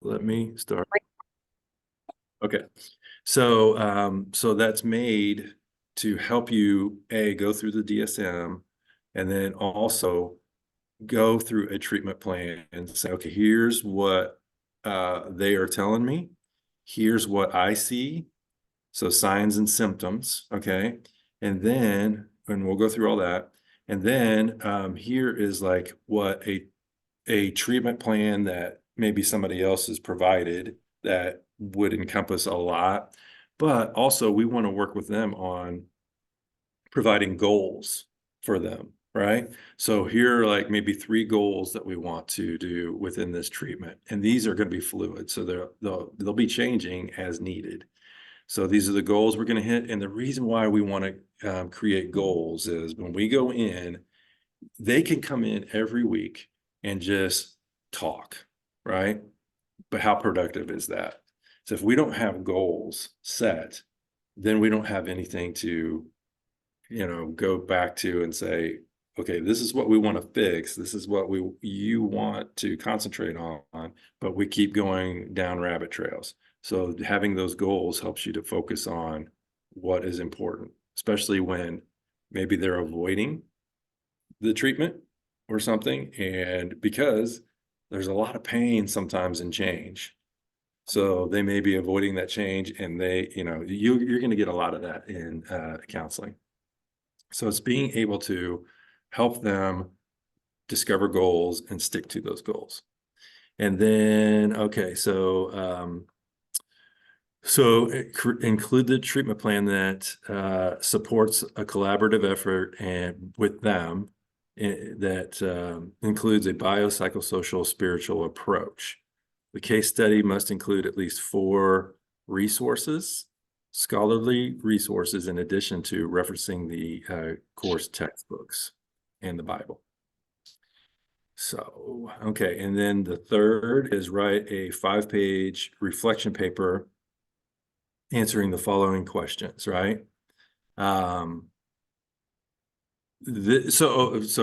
let me start. Okay. So that's made to help you, go through the DSM, and then also go through a treatment plan and say, okay, here's what they are telling me. Here's what I see. So signs and symptoms, okay? And we'll go through all that. And then here is like what a treatment plan that maybe somebody else has provided that would encompass a lot. But also we want to work with them on providing goals for them, right? So here are like maybe 3 goals that we want to do within this treatment. And these are going to be fluid. So they'll be changing as needed. So these are the goals we're going to hit. And the reason why we want to create goals is when we go in, they can come in every week and just talk, right? But how productive is that? So if we don't have goals set, then we don't have anything to, go back to and say, okay, this is what we want to fix. This is what you want to concentrate on, but we keep going down rabbit trails. So having those goals helps you to focus on what is important, especially when maybe they're avoiding the treatment or something. And because there's a lot of pain sometimes in change. So they may be avoiding that change, and you're going to get a lot of that in counseling. So it's being able to help them discover goals and stick to those goals. And then, okay, so include the treatment plan that supports a collaborative effort and with them that includes a biopsychosocial spiritual approach. The case study must include at least 4 resources, scholarly resources, in addition to referencing the course textbooks and the Bible. So, okay, and then the third is write a 5-page reflection paper answering the following questions, right? So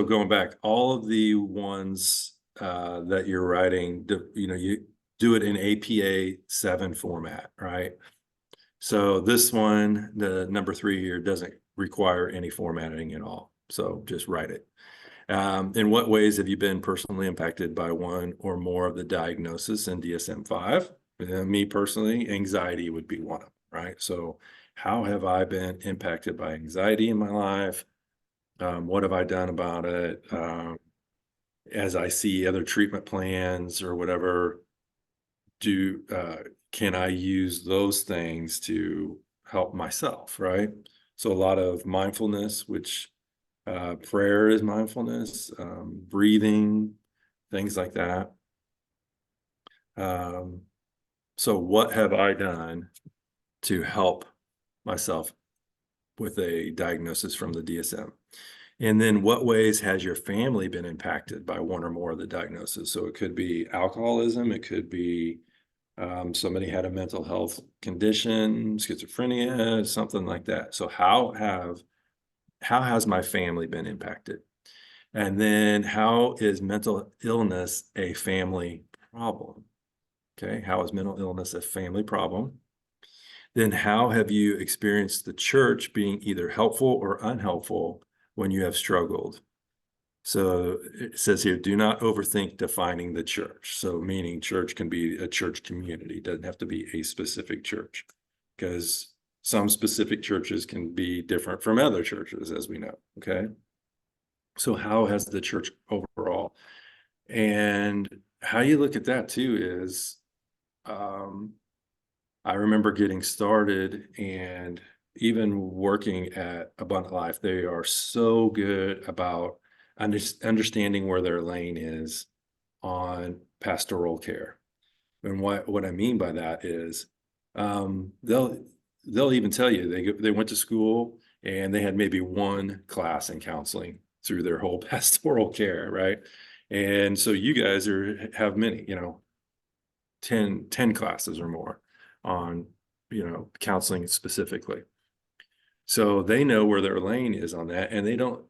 going back, all of the ones that you're writing, you do it in APA 7 format, right? So this one, the number 3 here, doesn't require any formatting at all. So just write it. In what ways have you been personally impacted by one or more of the diagnosis in DSM-5? Me personally, anxiety would be one of them, right? So how have I been impacted by anxiety in my life? What have I done about it? As I see other treatment plans or whatever, can I use those things to help myself, right? So a lot of mindfulness, which prayer is mindfulness, breathing, things like that. So what have I done to help myself with a diagnosis from the DSM? And then what ways has your family been impacted by one or more of the diagnoses? So it could be alcoholism, it could be somebody had a mental health condition, schizophrenia, something like that. So how has my family been impacted? And then how is mental illness a family problem? Okay, how is mental illness a family problem? Then how have you experienced the church being either helpful or unhelpful when you have struggled? So it says here, do not overthink defining the church. So meaning church can be a church community, it doesn't have to be a specific church, because some specific churches can be different from other churches, as we know, okay? So how has the church overall? And how you look at that too is, I remember getting started and even working at Abundant Life, they are so good about understanding where their lane is on pastoral care. And what I mean by that is, they'll even tell you they went to school and they had maybe 1 class in counseling through their whole pastoral care, right? And so you guys have many, 10 classes or more on, counseling specifically. So they know where their lane is on that, and they know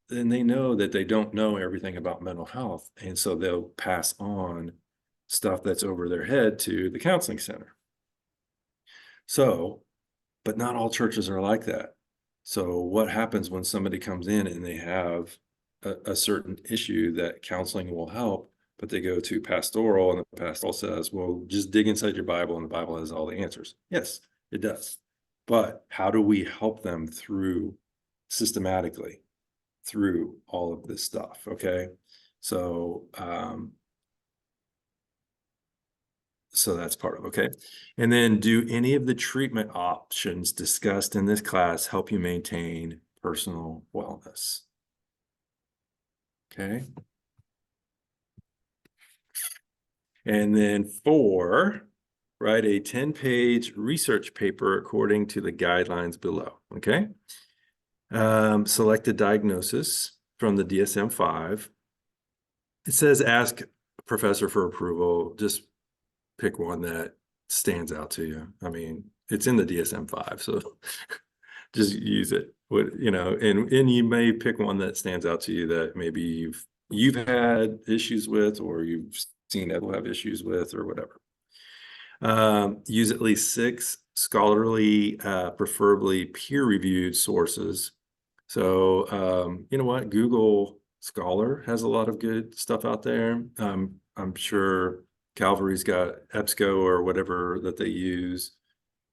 that they don't know everything about mental health. And so they'll pass on stuff that's over their head to the counseling center. So, but not all churches are like that. So what happens when somebody comes in and they have a certain issue that counseling will help, but they go to pastoral and the pastoral says, well, just dig inside your Bible and the Bible has all the answers. Yes, it does. But how do we help them through systematically through all of this stuff? Okay. So, so that's part of, okay. And then do any of the treatment options discussed in this class help you maintain personal wellness? Okay. And then 4, write a 10-page research paper according to the guidelines below, okay? Select a diagnosis from the DSM-5. It says ask a professor for approval. Just pick one that stands out to you. I mean, it's in the DSM-5, so just use it. And you may pick one that stands out to you that maybe you've had issues with, or you've seen people have issues with, or whatever. Use at least 6 scholarly, preferably peer-reviewed sources. So, you know what? Google Scholar has a lot of good stuff out there. I'm sure Calvary's got EBSCO or whatever that they use.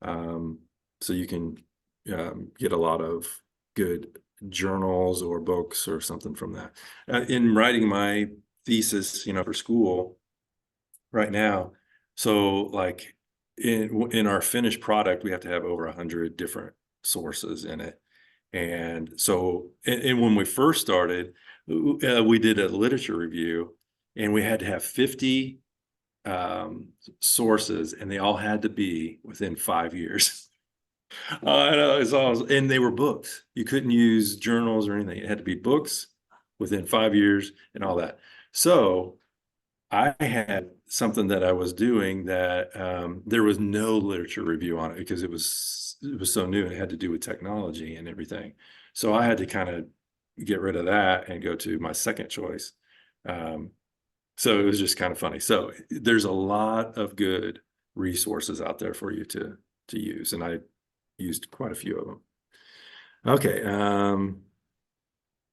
So you can get a lot of good journals or books or something from that. In writing my thesis, for school right now, so like in our finished product, we have to have over 100 different sources in it. And so, and when we first started, we did a literature review and we had to have 50 sources, and they all had to be within 5 years. I know, it's awesome. And they were books. You couldn't use journals or anything. It had to be books within 5 years and all that. So I had something that I was doing that there was no literature review on it because it was so new and it had to do with technology and everything. So I had to kind of get rid of that and go to my second choice. So it was just kind of funny. So there's a lot of good resources out there for you to use, and I used quite a few of them. Okay.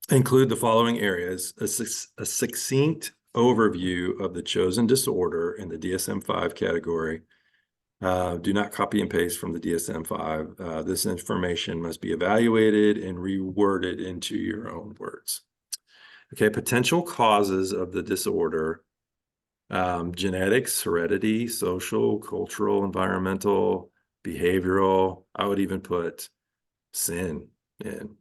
Include the following areas: a succinct overview of the chosen disorder in the DSM-5 category. Do not copy and paste from the DSM-5. This information must be evaluated and reworded into your own words. Okay, potential causes of the disorder: genetics, heredity, social, cultural, environmental, behavioral. I would even put sin in,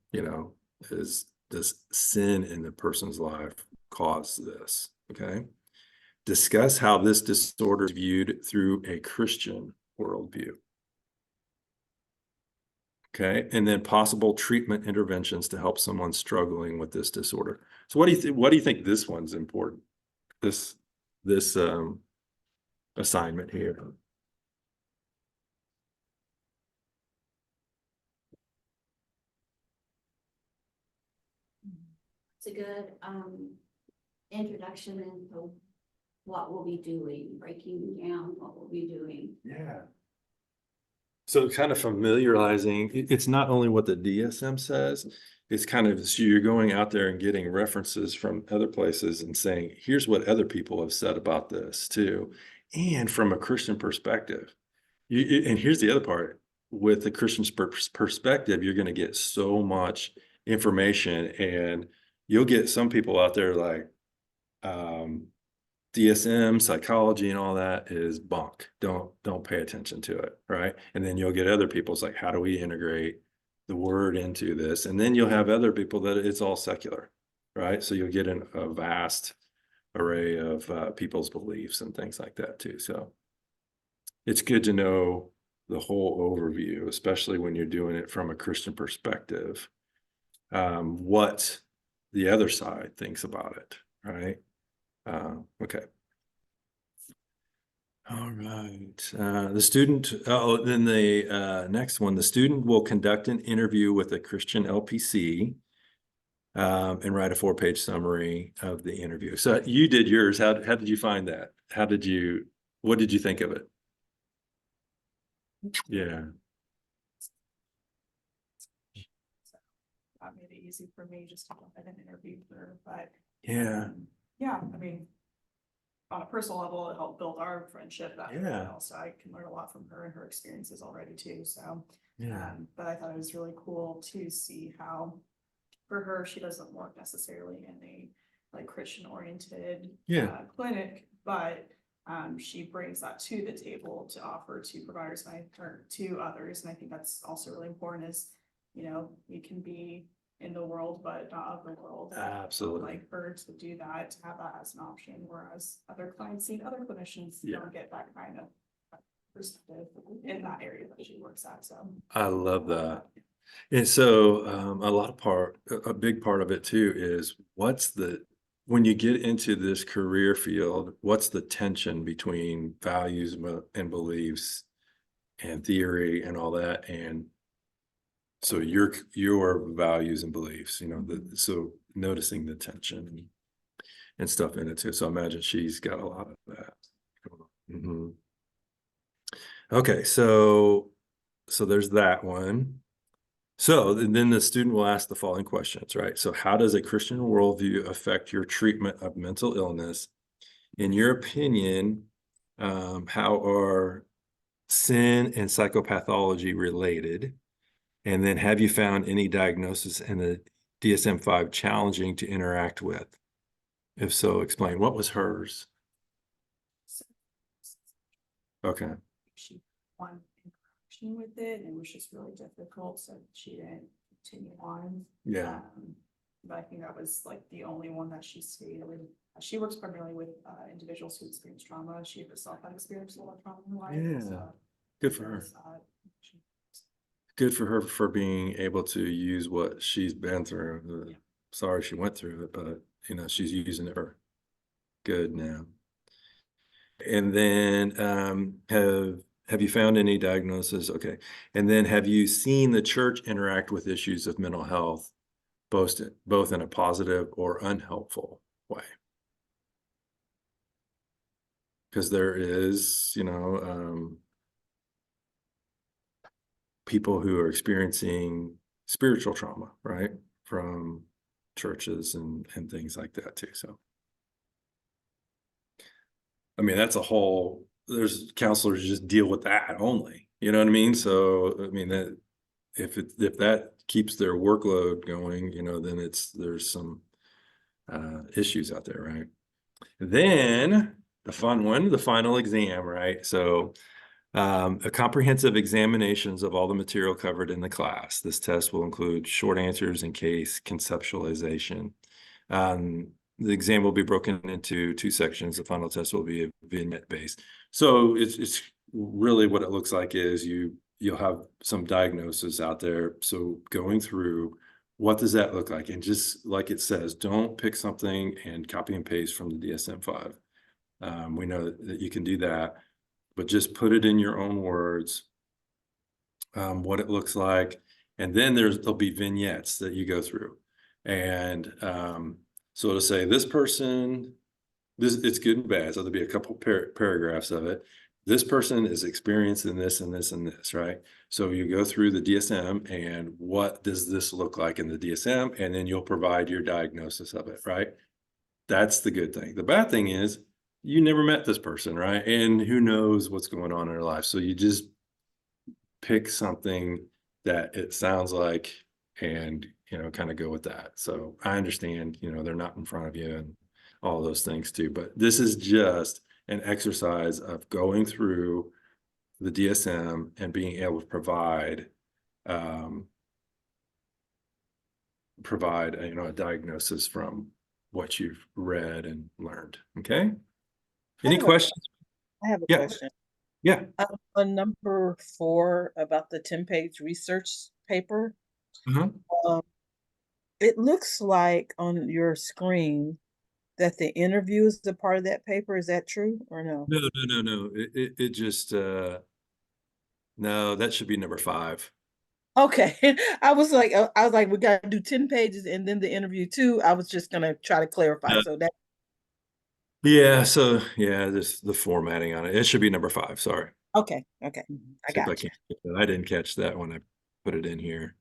does sin in the person's life cause this? Okay. Discuss how this disorder is viewed through a Christian worldview. Okay. And then possible treatment interventions to help someone struggling with this disorder. So what do you think this one's important? This assignment here. It's a good introduction into what we'll be doing, breaking down what we'll be doing. Yeah. So kind of familiarizing, it's not only what the DSM says, it's kind of, so you're going out there and getting references from other places and saying, here's what other people have said about this too. And from a Christian perspective, and here's the other part, with the Christian perspective, you're going to get so much information, and you'll get some people out there like, DSM, psychology, and all that is bunk. Don't pay attention to it, right? And then you'll get other people's like, how do we integrate the word into this? And then you'll have other people that it's all secular, right? So you'll get a vast array of people's beliefs and things like that too. So it's good to know the whole overview, especially when you're doing it from a Christian perspective, what the other side thinks about it, right? Okay. All right. The student, then the next one, the student will conduct an interview with a Christian LPC and write a 4-page summary of the interview. So you did yours. How did you find that? What did you think of it? Yeah. That made it easy for me just to go ahead and interview her, but Yeah. yeah, I mean, on a personal level, it helped build our friendship that way. Yeah. Also, I can learn a lot from her and her experiences already too, so. Yeah. But I thought it was really cool to see how, for her, she doesn't work necessarily in a like Christian oriented Yeah. clinic, but she brings that to the table to offer to providers or to others, and I think that's also really important is, you know, you can be in the world, but not of the world. Absolutely. Like her to do that, to have that as an option, whereas other clients see other clinicians Yeah. don't get that kind of perspective in that area that she works at, so. I love that. And so a big part of it too is when you get into this career field, what's the tension between values and beliefs and theory and all that? And so your values and beliefs, so noticing the tension and stuff in it too. So I imagine she's got a lot of that. Mhm. Okay, so there's that one. So then the student will ask the following questions, right? So how does a Christian worldview affect your treatment of mental illness? In your opinion, how are sin and psychopathology related? And then have you found any diagnosis in the DSM-5 challenging to interact with? If so, explain. What was hers? Okay. She wanted interaction with it, and it was just really difficult, so she didn't continue on. Yeah. But I think that was like the only one that she stayed with. She works primarily with individuals who experience trauma. She herself had experienced a lot of trauma in her life. Yeah. So Good for her. Good for her for being able to use what she's been through. Yeah. Sorry she went through it, but she's using it for good now. And then have you found any diagnosis? Okay. And then have you seen the church interact with issues of mental health, both in a positive or unhelpful way? Because there is, people who are experiencing spiritual trauma, right? From churches and things like that too. So, I mean, there's counselors who just deal with that only, you know what I mean? So, I mean, that if that keeps their workload going, then there's some issues out there, right? Then the fun one, the final exam, right? So a comprehensive examinations of all the material covered in the class. This test will include short answers and case conceptualization. The exam will be broken into 2 sections. The final test will be vignette based. So it's really what it looks like is you'll have some diagnosis out there. So going through what does that look like? And just like it says, don't pick something and copy and paste from the DSM-5. We know that you can do that, but just put it in your own words, what it looks like. And then there'll be vignettes that you go through. And so to say this person, it's good and bad. So there'll be a couple paragraphs of it. This person is experiencing this and this and this, right? So you go through the DSM and what does this look like in the DSM? And then you'll provide your diagnosis of it, right? That's the good thing. The bad thing is you never met this person, right? And who knows what's going on in their life. So you just pick something that it sounds like and, kind of go with that. So I understand, they're not in front of you and all those things too, but this is just an exercise of going through the DSM and being able to provide a diagnosis from what you've read and learned. Okay. Any questions? I have a Yeah. question. Yeah. On number 4 about the 10-page research paper, Uh-huh. it looks like on your screen that the interview is a part of that paper. Is that true or no? No. It just no, that should be number 5. Okay. I was like, we got to do 10 pages and then the interview too. I was just gonna try to clarify. Yeah. So that, Yeah, so yeah, just the formatting on it. It should be number 5, sorry. okay, okay. I See if I got you. can get that. I didn't catch that when I put it in here.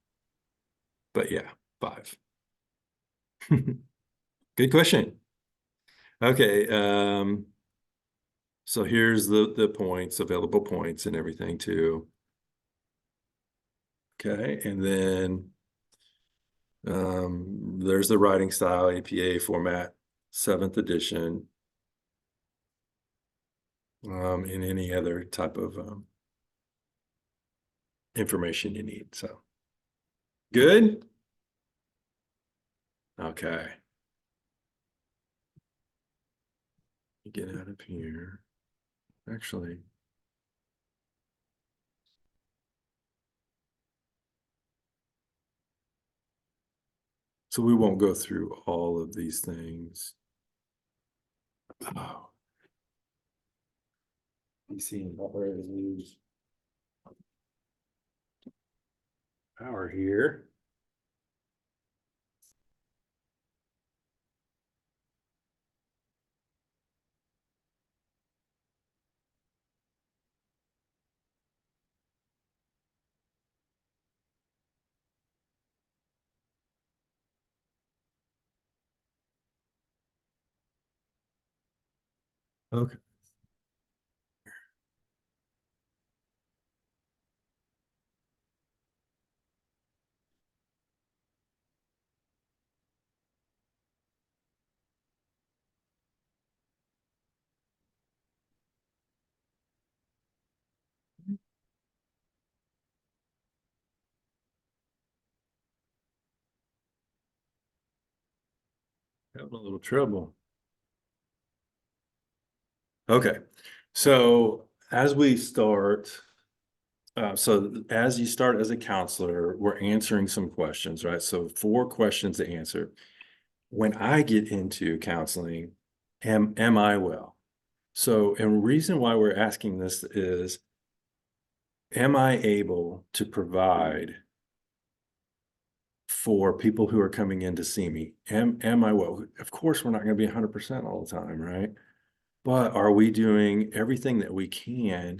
But yeah, 5. Good question. Okay, so here's the points, available points and everything too. Okay, and then there's the writing style, APA format, 7th edition. And any other type of information you need. So good. Okay. Get out of here. Actually, so we won't go through all of these things. Oh, you see where it is power here. Okay. Having a little trouble. Okay. So as we start, so as you start as a counselor, we're answering some questions, right? So 4 questions to answer. When I get into counseling, am I well? So, and reason why we're asking this is, am I able to provide for people who are coming in to see me? Am I well? Of course, we're not going to be 100% all the time, right? But are we doing everything that we can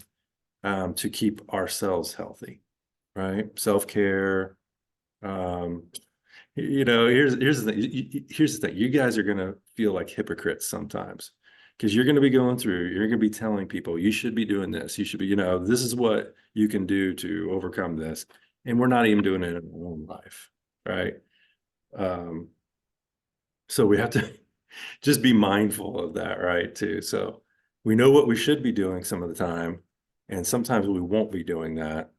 to keep ourselves healthy, right? Self-care. Um, here's the thing. Here's the thing. You guys are gonna feel like hypocrites sometimes because you're gonna be going through. You're gonna be telling people you should be doing this. You should be. This is what you can do to overcome this, and we're not even doing it in our own life, right? Um, so we have to just be mindful of that, right? Too. So we know what we should be doing some of the time, and sometimes we won't be doing that.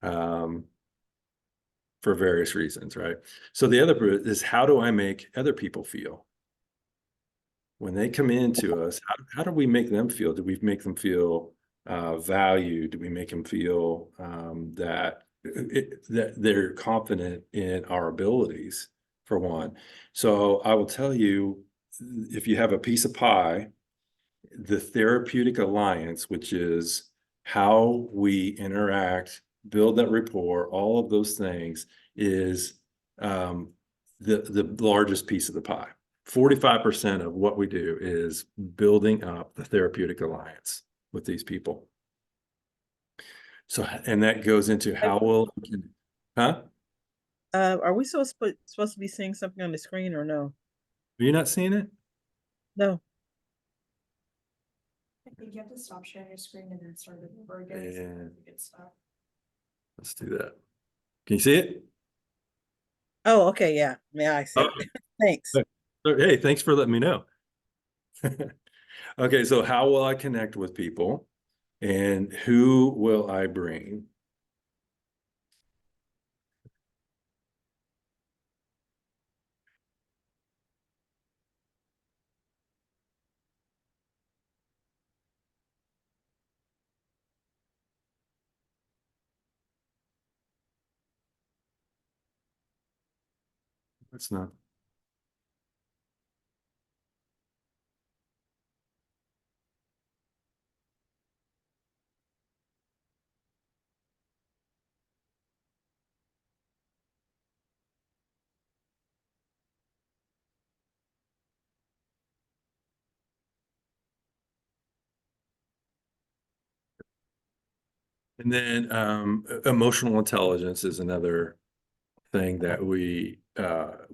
Um, for various reasons, right? So the other is, how do I make other people feel? When they come into us, how do we make them feel? Do we make them feel valued? Do we make them feel that they're confident in our abilities, for one? So I will tell you, if you have a piece of pie, the therapeutic alliance, which is how we interact, build that rapport, all of those things, is the largest piece of the pie. 45% of what we do is building up the therapeutic alliance with these people. So, and that goes into how we'll, huh? Are we supposed to be seeing something on the screen or no? Are you not seeing it? No. I think you have to stop sharing your screen and then start it over again. So Yeah. you get stuck. Let's do that. Can you see it? Oh, okay, yeah. Yeah, I see. Oh, Thanks. hey, thanks for letting me know. Okay, so how will I connect with people and who will I bring? That's not. And then emotional intelligence is another thing that we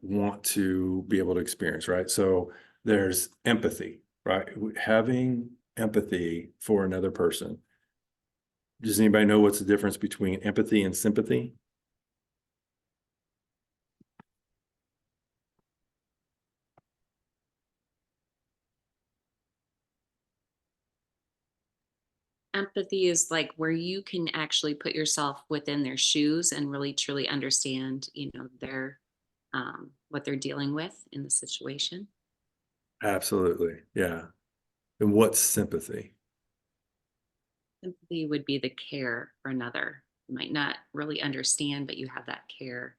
want to be able to experience, right? So there's empathy, right? Having empathy for another person. Does anybody know what's the difference between empathy and sympathy? Empathy is like where you can actually put yourself within their shoes and really truly understand, their what they're dealing with in the situation. Absolutely. Yeah. And what's sympathy? Sympathy would be the care for another. You might not really understand, but you have that care.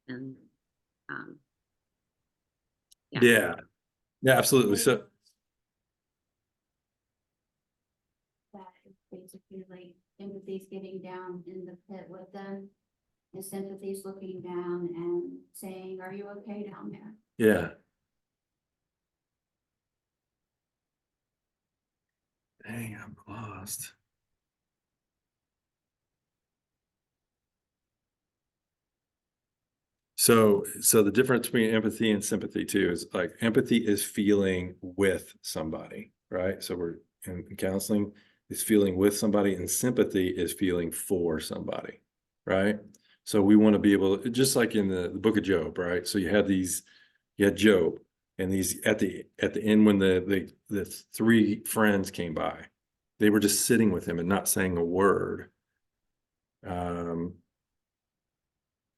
And um, yeah. Yeah. Yeah, absolutely. So That is basically like empathy's getting down in the pit with them. And sympathy's looking down and saying, are you okay down there? yeah. Dang, I'm lost. So the difference between empathy and sympathy too is like empathy is feeling with somebody, right? So we're in counseling is feeling with somebody, and sympathy is feeling for somebody, right? So we want to be able, just like in the book of Job, right? So you had Job, and these at the end when the three friends came by, they were just sitting with him and not saying a word.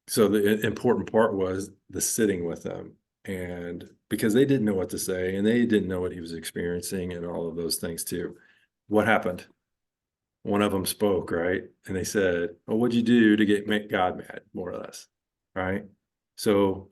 So the important part was the sitting with them, and because they didn't know what to say and they didn't know what he was experiencing and all of those things too. What happened? One of them spoke, right? And they said, well, what'd you do to make God mad, more or less, right? So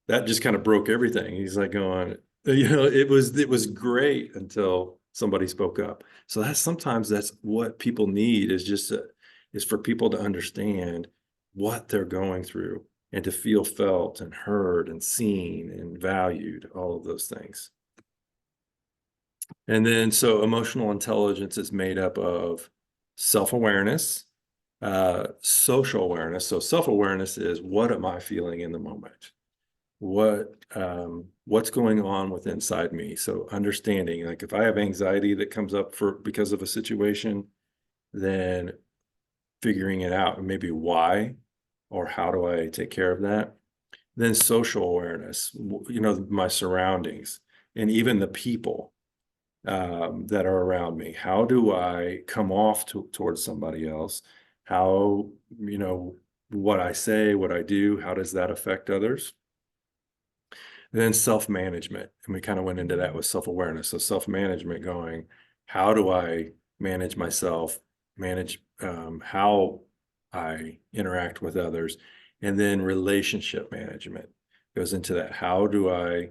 that just kind of broke everything. He's like going, it was great until somebody spoke up. So sometimes that's what people need, is for people to understand what they're going through and to feel felt and heard and seen and valued, all of those things. And then so emotional intelligence is made up of self-awareness, social awareness. So self-awareness is, what am I feeling in the moment? What's going on with inside me? So understanding, like if I have anxiety that comes up because of a situation, then figuring it out and maybe why or how do I take care of that. Then social awareness, my surroundings and even the people that are around me. How do I come off towards somebody else? How, what I say, what I do, how does that affect others? And then self-management, and we kind of went into that with self-awareness. So self-management, going, how do I manage myself, manage how I interact with others? And then relationship management goes into that. How do I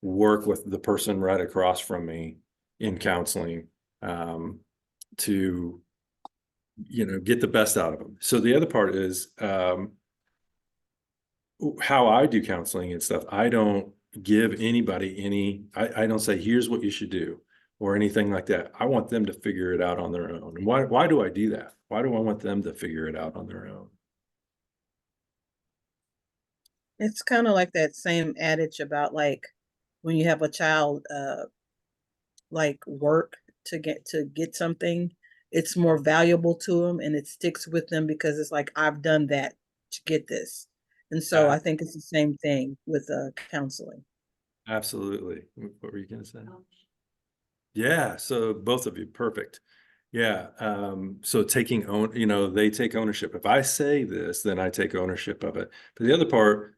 work with the person right across from me in counseling to get the best out of them? So the other part is how I do counseling and stuff. I don't give anybody I don't say, here's what you should do or anything like that. I want them to figure it out on their own. And why do I do that? Why do I want them to figure it out on their own? It's kind of like that same adage about like when you have a child like work to get something, it's more valuable to them and it sticks with them because it's like, I've done that to get this. And so I think it's the same thing with counseling. Absolutely. What were you going to say? Oh, Yeah, so both of you, perfect. Yeah, so they take ownership. If I say this, then I take ownership of it. But the other part,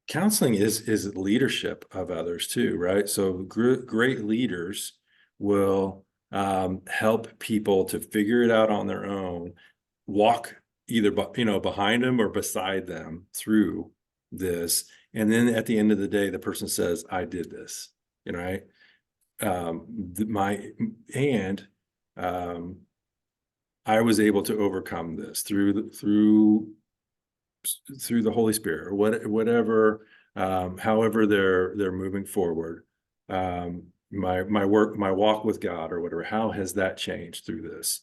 counseling is leadership of others too, right? So great leaders will help people to figure it out on their own, walk either behind them or beside them through this, and then at the end of the day, the person says, "I did this," right? And I was able to overcome this through the Holy Spirit or whatever, however they're moving forward. my work, my walk with God or whatever, how has that changed through this?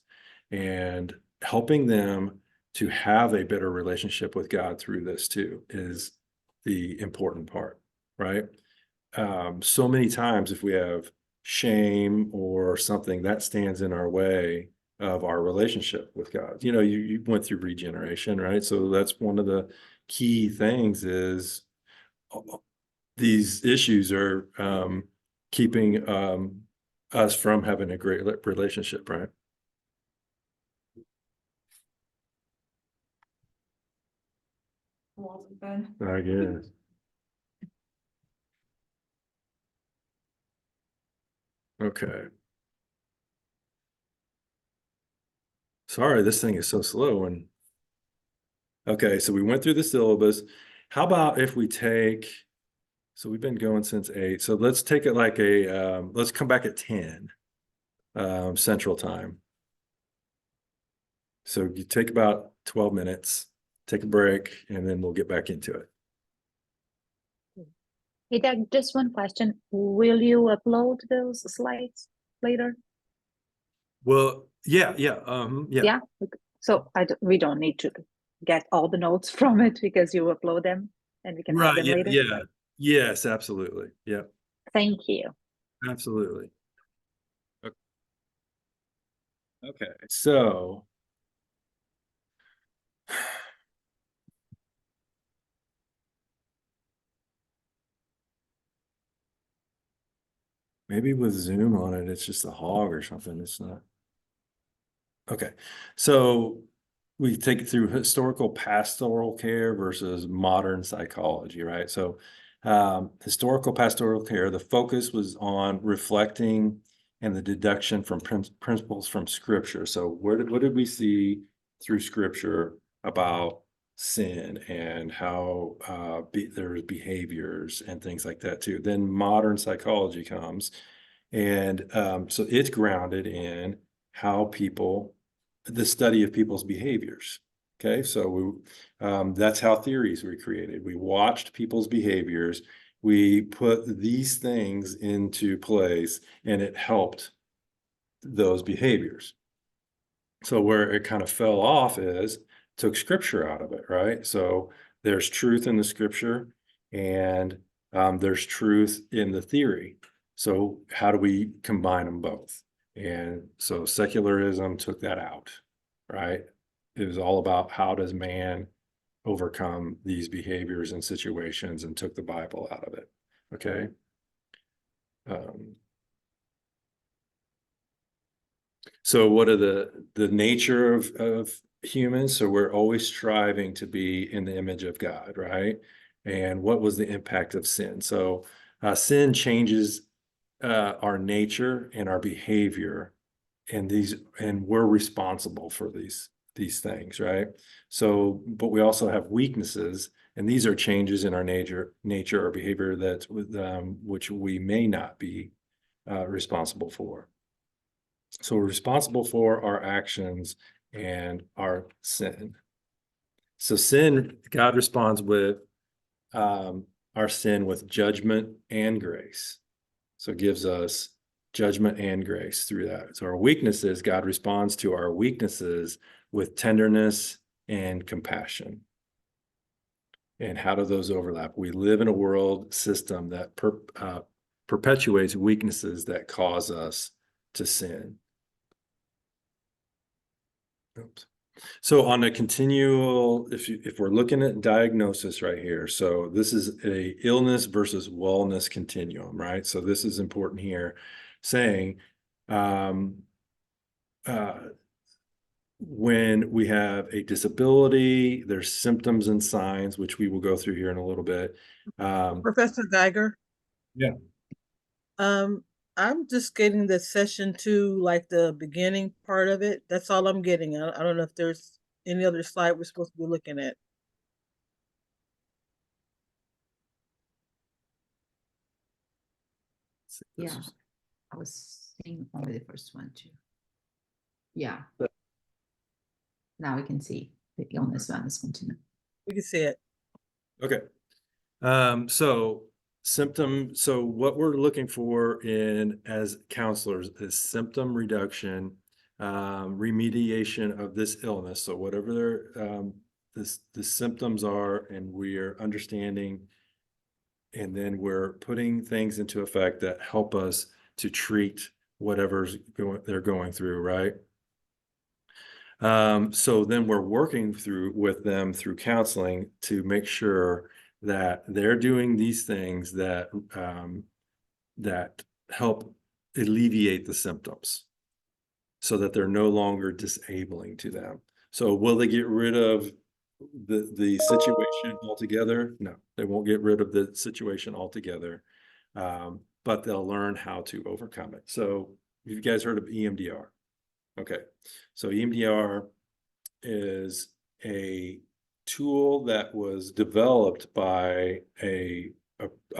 And helping them to have a better relationship with God through this too is the important part, right? So many times if we have shame or something that stands in our way of our relationship with God, you went through regeneration, right? So that's one of the key things is these issues are keeping us from having a great relationship, right? Walls have been. I guess. Okay. Sorry, this thing is so slow. And okay, so we went through the syllabus. How about if we take, so we've been going since 8. So let's take it like let's come back at 10 Central Time. So you take about 12 minutes, take a break, and then we'll get back into it. Hey, Doug, just one question. Will you upload those slides later? Well, yeah. Yeah. So we don't need to get all the notes from it because you upload them and we can have them later. Yeah. Yes, absolutely. Yeah, Thank you. absolutely. Okay, so maybe with Zoom on it, it's just a hog or something. It's not. Okay, so we take it through historical pastoral care versus modern psychology, right? So historical pastoral care, the focus was on reflecting and the deduction from principles from scripture. So what did we see through scripture about sin and how there's behaviors and things like that too? Then modern psychology comes, and so it's grounded in how the study of people's behaviors. Okay, so that's how theories were created. We watched people's behaviors, we put these things into place, and it helped those behaviors. So where it kind of fell off is took scripture out of it, right? So there's truth in the scripture, and there's truth in the theory. So how do we combine them both? And so secularism took that out, right? It was all about how does man overcome these behaviors and situations, and took the Bible out of it. Okay. So what are the nature of humans? So we're always striving to be in the image of God, right? And what was the impact of sin? So sin changes our nature and our behavior, and we're responsible for these things, right? So, but we also have weaknesses, and these are changes in our nature or behavior that's with which we may not be responsible for. So we're responsible for our actions and our sin. So sin, God responds with our sin with judgment and grace. So it gives us judgment and grace through that. So our weaknesses, God responds to our weaknesses with tenderness and compassion. And how do those overlap? We live in a world system that perpetuates weaknesses that cause us to sin. Oops. So on a continual, if we're looking at diagnosis right here, so this is a illness versus wellness continuum, right? So this is important here, saying when we have a disability, there's symptoms and signs, which we will go through here in a little bit. Professor Geiger? Yeah. I'm just getting the session 2, like the beginning part of it. That's all I'm getting. I don't know if there's any other slide we're supposed to be looking at. Yeah, I was seeing only the first one too. Yeah. Now we can see the illness one is continuing. We can see it. Okay. So symptom, so what we're looking for in as counselors is symptom reduction, remediation of this illness. So whatever the symptoms are, and we are understanding, and then we're putting things into effect that help us to treat whatever's they're going through, right? So then we're working through with them through counseling to make sure that they're doing these things that that help alleviate the symptoms so that they're no longer disabling to them. So will they get rid of the situation altogether? No, they won't get rid of the situation altogether. But they'll learn how to overcome it. So you guys heard of EMDR? Okay, so EMDR is a tool that was developed by a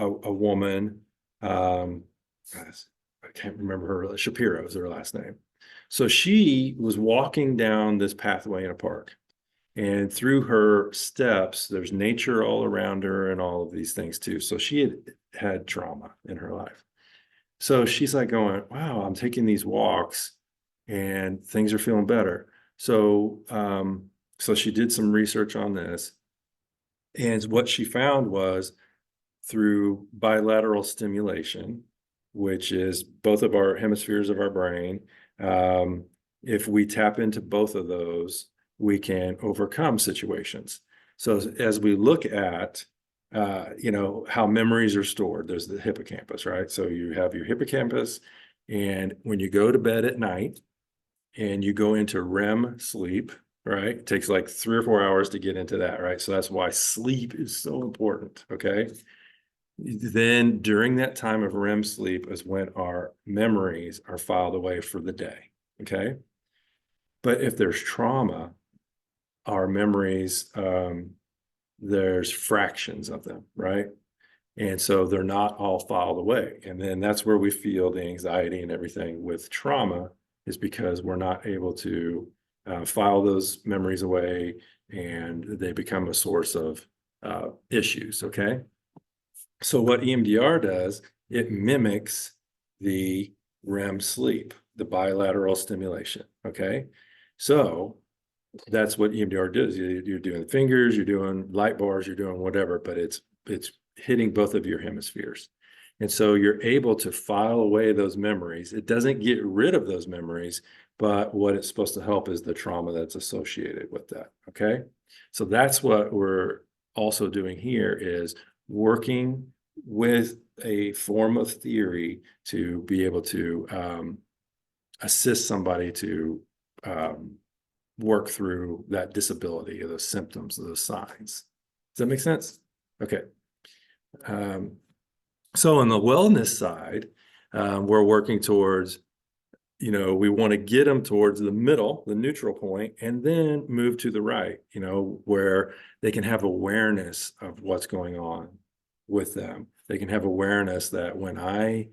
woman. Gosh, I can't remember her. Shapiro is her last name. So she was walking down this pathway in a park, and through her steps, there's nature all around her and all of these things too. So she had trauma in her life. So she's like going, wow, I'm taking these walks and things are feeling better. So, so she did some research on this, and what she found was through bilateral stimulation, which is both of our hemispheres of our brain. If we tap into both of those, we can overcome situations. So as we look at, how memories are stored, there's the hippocampus, right? So you have your hippocampus, and when you go to bed at night and you go into REM sleep, right? It takes like 3 or 4 hours to get into that, right? So that's why sleep is so important, okay? Then during that time of REM sleep is when our memories are filed away for the day, okay? But if there's trauma, our memories, there's fractions of them, right? And so they're not all filed away. And then that's where we feel the anxiety and everything with trauma, is because we're not able to file those memories away, and they become a source of issues, okay? So what EMDR does, it mimics the REM sleep, the bilateral stimulation, okay? So that's what EMDR does. You're doing fingers, you're doing light bars, you're doing whatever, but it's hitting both of your hemispheres. And so you're able to file away those memories. It doesn't get rid of those memories, but what it's supposed to help is the trauma that's associated with that, okay? So that's what we're also doing here, is working with a form of theory to be able to assist somebody to work through that disability, or those symptoms, or those signs. Does that make sense? Okay. So on the wellness side, we're working towards, we want to get them towards the middle, the neutral point, and then move to the right, where they can have awareness of what's going on with them. They can have awareness that when I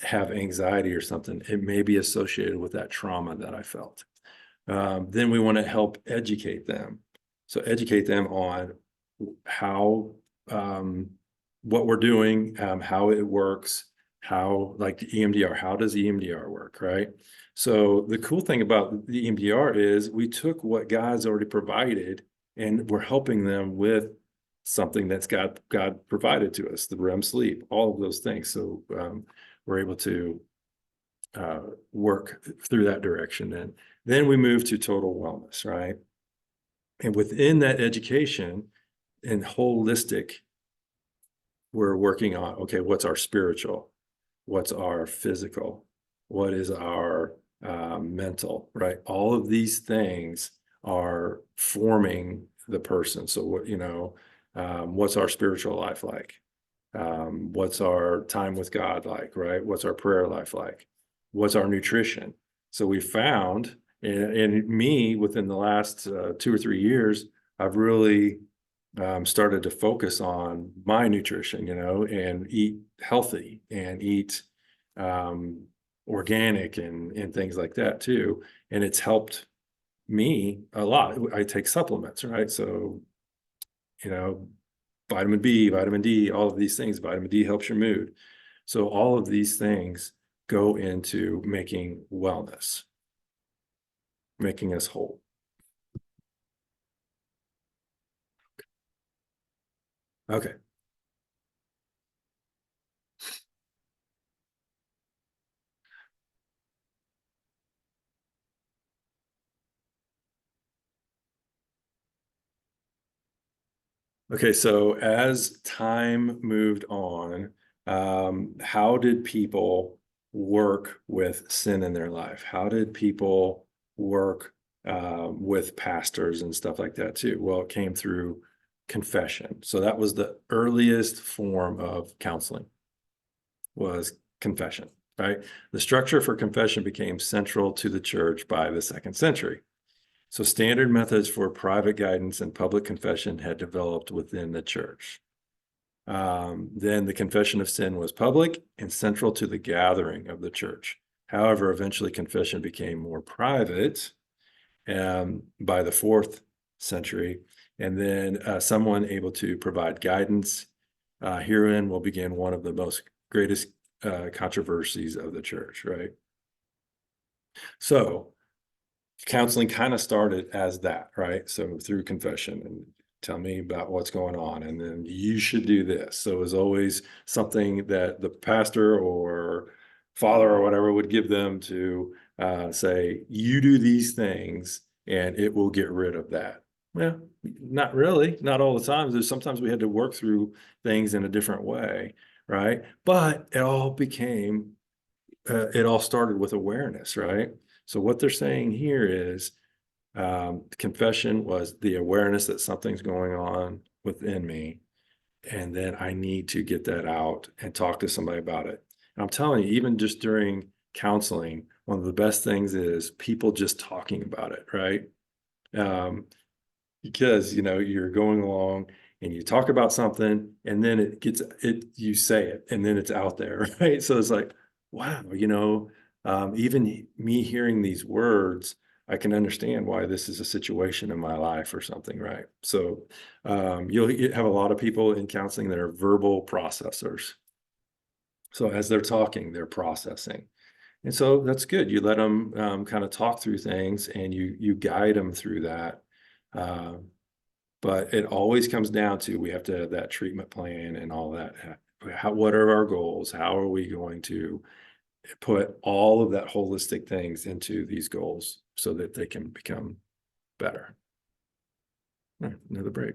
have anxiety or something, it may be associated with that trauma that I felt. Then we want to help educate them. So educate them on how, what we're doing, how it works, how, like the EMDR, how does EMDR work, right? So the cool thing about the EMDR is we took what God's already provided, and we're helping them with something that's God provided to us, the REM sleep, all of those things. So we're able to work through that direction. And then we move to total wellness, right? And within that education and holistic, we're working on, okay, what's our spiritual? What's our physical? What is our mental, right? All of these things are forming the person. So what, what's our spiritual life like? What's our time with God like, right? What's our prayer life like? What's our nutrition? So we found, and me, within the last 2 or 3 years, I've really started to focus on my nutrition, and eat healthy and eat organic and things like that too. And it's helped me a lot. I take supplements, right? So, vitamin B, vitamin D, all of these things. Vitamin D helps your mood. So all of these things go into making wellness, making us whole. Okay. Okay, so as time moved on, how did people work with sin in their life? How did people work with pastors and stuff like that too? Well, it came through confession. So that was the earliest form of counseling, was confession, right? The structure for confession became central to the church by the 2nd century. So standard methods for private guidance and public confession had developed within the church. Then the confession of sin was public and central to the gathering of the church. However, eventually confession became more private by the 4th century, and then someone able to provide guidance. Herein will begin one of the most greatest controversies of the church, right? So counseling kind of started as that, right? So through confession and tell me about what's going on, and then you should do this. So it was always something that the pastor or father or whatever would give them to say, you do these things and it will get rid of that. Well, not really, not all the time. There's sometimes we had to work through things in a different way, right? But it all became, it all started with awareness, right? So what they're saying here is confession was the awareness that something's going on within me, and then I need to get that out and talk to somebody about it. And I'm telling you, even just during counseling, one of the best things is people just talking about it, right? Because you're going along and you talk about something, and then you say it, and then it's out there, right? So it's like, wow, even me hearing these words, I can understand why this is a situation in my life or something, right? So you'll have a lot of people in counseling that are verbal processors. So as they're talking, they're processing. And so that's good. You let them kind of talk through things, and you guide them through that. But it always comes down to, we have to have that treatment plan and all that. What are our goals? How are we going to put all of that holistic things into these goals so that they can become better? All right, another break.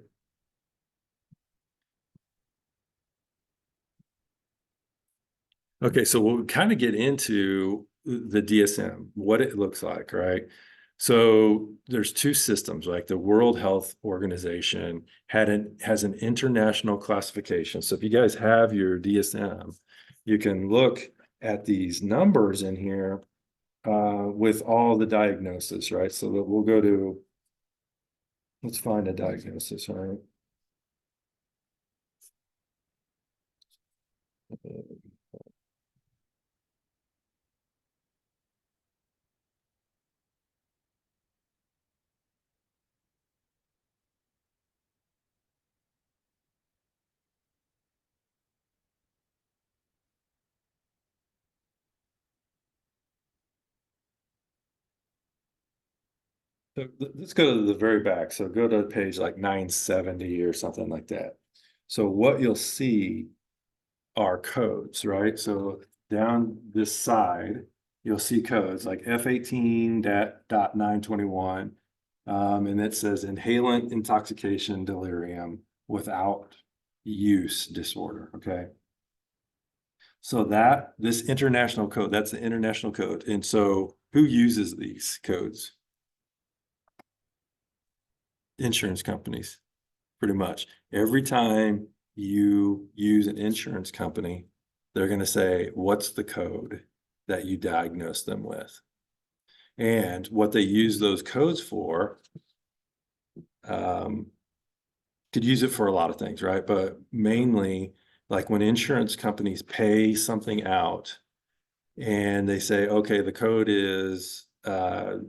Okay, so we'll kind of get into the DSM, what it looks like, right? So there's 2 systems, like the World Health Organization has an international classification. So if you guys have your DSM, you can look at these numbers in here with all the diagnosis, right? So that we'll go to, let's find a diagnosis, all right? So let's go to the very back. So go to page like 970 or something like that. So what you'll see are codes, right? So down this side, you'll see codes like F18.921. And it says inhalant intoxication delirium without use disorder. Okay. So this international code, that's the international code. And so who uses these codes? Insurance companies, pretty much. Every time you use an insurance company, they're going to say, what's the code that you diagnose them with? And what they use those codes for, could use it for a lot of things, right? But mainly, like when insurance companies pay something out and they say, okay, the code is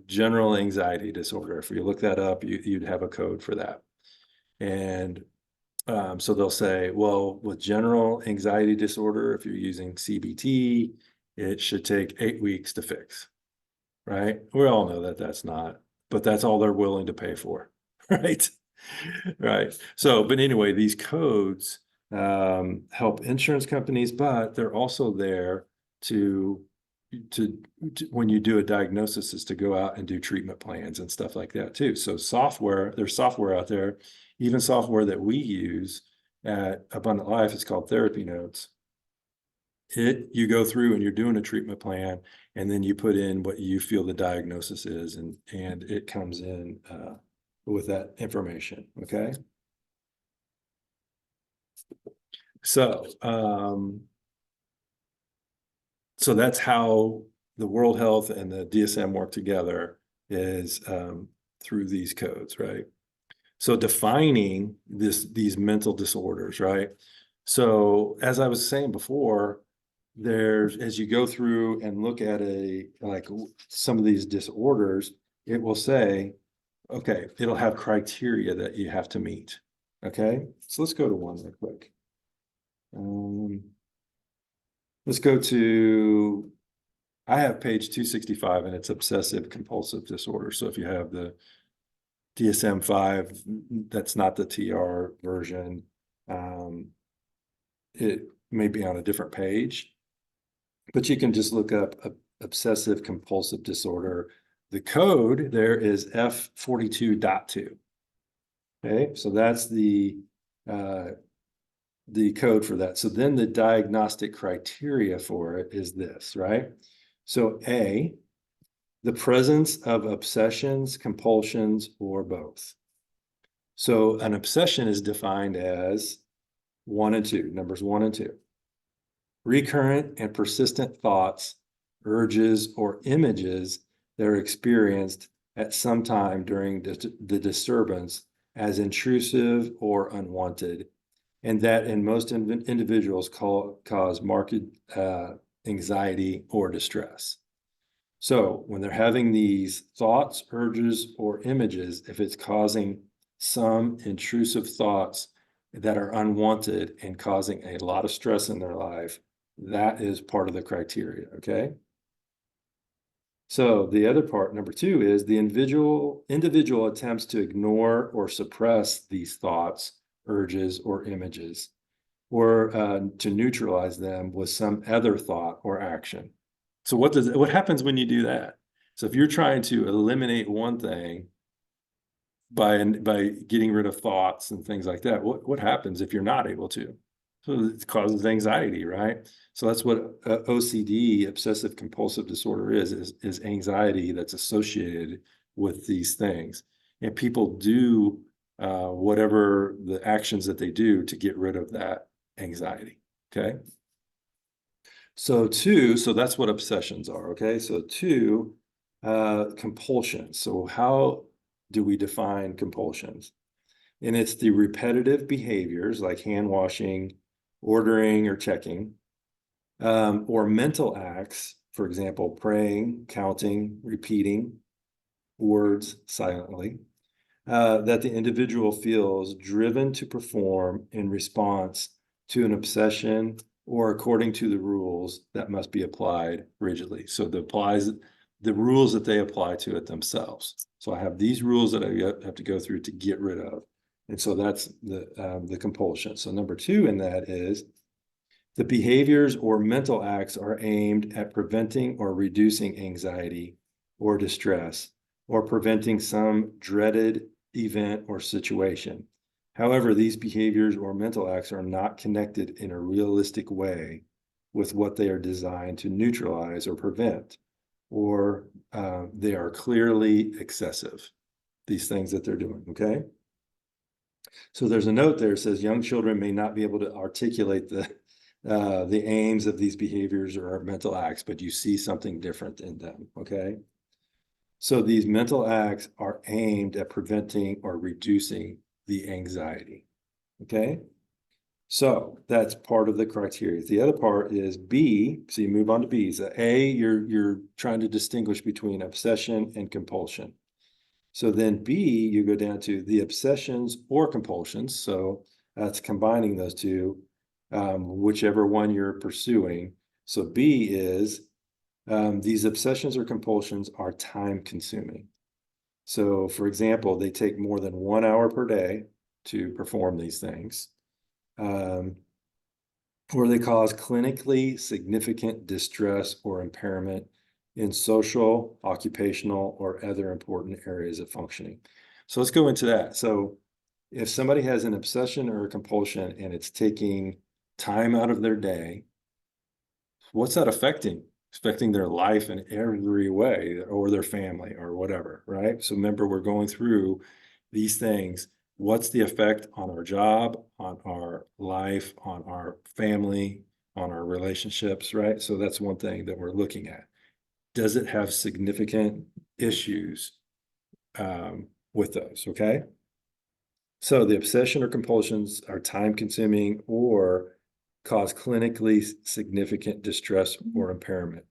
general anxiety disorder. If you look that up, you'd have a code for that. And So they'll say, well, with general anxiety disorder, if you're using CBT, it should take 8 weeks to fix, right? We all know that that's not, but that's all they're willing to pay for, right? Right. So, but anyway, these codes help insurance companies, but they're also there to, to when you do a diagnosis is to go out and do treatment plans and stuff like that too. So software, there's software out there, even software that we use at Abundant Life, it's called Therapy Notes. You go through and you're doing a treatment plan, and then you put in what you feel the diagnosis is, and it comes in with that information. Okay. So, so that's how the World Health and the DSM work together, is through these codes, right? So defining these mental disorders, right? So as I was saying before, as you go through and look at some of these disorders, it will say, okay, it'll have criteria that you have to meet. Okay, so let's go to one real quick. Let's go to, I have page 265, and it's obsessive compulsive disorder. So if you have the DSM-5, that's not the TR version. It may be on a different page, but you can just look up obsessive compulsive disorder. The code there is F42.2. Okay, so that's the code for that. So then the diagnostic criteria for it is this, right? So A, the presence of obsessions, compulsions, or both. So an obsession is defined as 1 and 2, numbers 1 and 2. Recurrent and persistent thoughts, urges, or images that are experienced at some time during the disturbance as intrusive or unwanted, and that in most individuals cause marked anxiety or distress. So when they're having these thoughts, urges, or images, if it's causing some intrusive thoughts that are unwanted and causing a lot of stress in their life, that is part of the criteria, okay? So the other part, number 2, is the individual attempts to ignore or suppress these thoughts, urges, or images, or to neutralize them with some other thought or action. So what happens when you do that? So if you're trying to eliminate one thing by getting rid of thoughts and things like that, what happens if you're not able to? So it causes anxiety, right? So that's what OCD, obsessive compulsive disorder, is anxiety that's associated with these things. And people do whatever the actions that they do to get rid of that anxiety, okay? So 2, so that's what obsessions are, okay? So 2, compulsions. So how do we define compulsions? And it's the repetitive behaviors like hand washing, ordering or checking, or mental acts, for example, praying, counting, repeating words silently, that the individual feels driven to perform in response to an obsession or according to the rules that must be applied rigidly. So the rules that they apply to it themselves. So I have these rules that I have to go through to get rid of. And so that's the compulsion. So number 2 in that is the behaviors or mental acts are aimed at preventing or reducing anxiety or distress, or preventing some dreaded event or situation. However, these behaviors or mental acts are not connected in a realistic way with what they are designed to neutralize or prevent, or they are clearly excessive, these things that they're doing, okay? So there's a note there that says young children may not be able to articulate the aims of these behaviors or mental acts, but you see something different in them, okay? So these mental acts are aimed at preventing or reducing the anxiety, okay? So that's part of the criteria. The other part is B, so you move on to B. So A, you're trying to distinguish between obsession and compulsion. So then B, you go down to the obsessions or compulsions. So It's combining those two, whichever one you're pursuing. So B is, these obsessions or compulsions are time consuming. So for example, they take more than 1 hour per day to perform these things. Or they cause clinically significant distress or impairment in social, occupational, or other important areas of functioning. So let's go into that. So if somebody has an obsession or a compulsion and it's taking time out of their day, what's that affecting? It's affecting their life in every way, or their family or whatever, right? So remember, we're going through these things. What's the effect on our job, on our life, on our family, on our relationships, right? So that's one thing that we're looking at. Does it have significant issues with those, okay? So the obsession or compulsions are time consuming or cause clinically significant distress or impairment.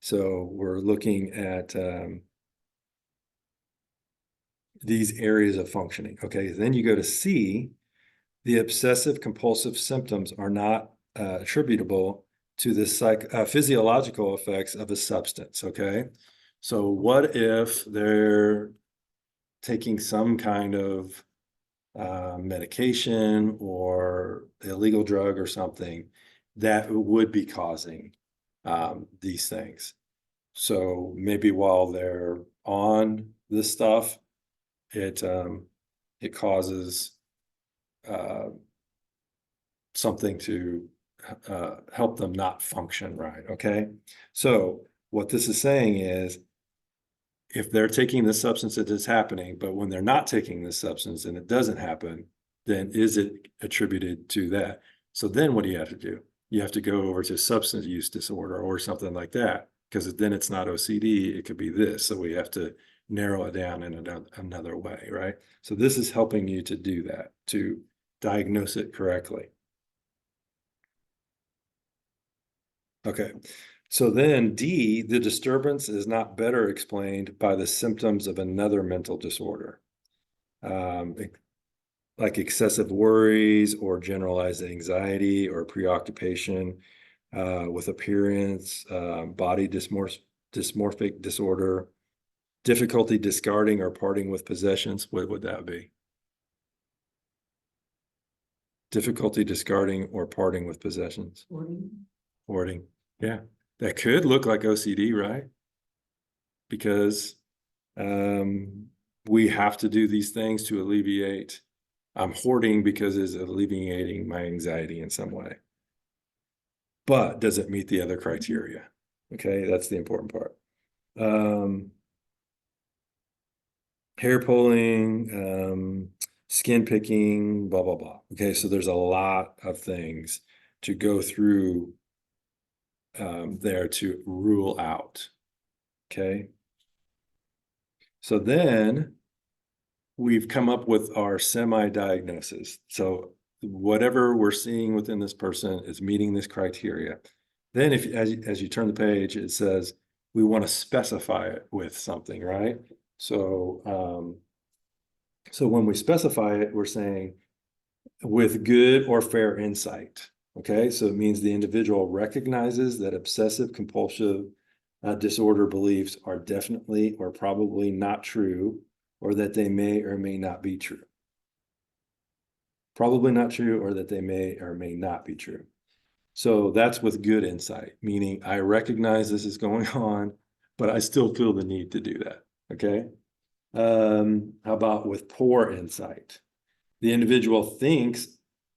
So we're looking at these areas of functioning. Okay, then you go to C, the obsessive compulsive symptoms are not attributable to the physiological effects of a substance. Okay, so what if they're taking some kind of medication or illegal drug or something that would be causing these things? So maybe while they're on this stuff, it causes something to help them not function right. Okay, so what this is saying is, if they're taking the substance, it is happening, but when they're not taking this substance and it doesn't happen, then is it attributed to that? So then what do you have to do? You have to go over to substance use disorder or something like that, because then it's not OCD, it could be this. So we have to narrow it down in another way, right? So this is helping you to do that, to diagnose it correctly. Okay, so then D, the disturbance is not better explained by the symptoms of another mental disorder, like excessive worries or generalized anxiety or preoccupation with appearance, body dysmorphic disorder, difficulty discarding or parting with possessions. What would that be? Difficulty discarding or parting with possessions. Hoarding. Yeah, that could look like OCD, right? Because we have to do these things to alleviate. I'm hoarding because it's alleviating my anxiety in some way. But does it meet the other criteria? Okay, that's the important part. Hair pulling, skin picking, blah, blah, blah. Okay, so there's a lot of things to go through there to rule out. Okay. So then we've come up with our semi-diagnosis. So whatever we're seeing within this person is meeting this criteria. Then if as you turn the page, it says we want to specify it with something, right? So so when we specify it, we're saying with good or fair insight. Okay, so it means the individual recognizes that obsessive compulsive disorder beliefs are definitely or probably not true, or that they may or may not be true. Probably not true, or that they may or may not be true. So that's with good insight, meaning I recognize this is going on, but I still feel the need to do that. Okay. How about with poor insight? The individual thinks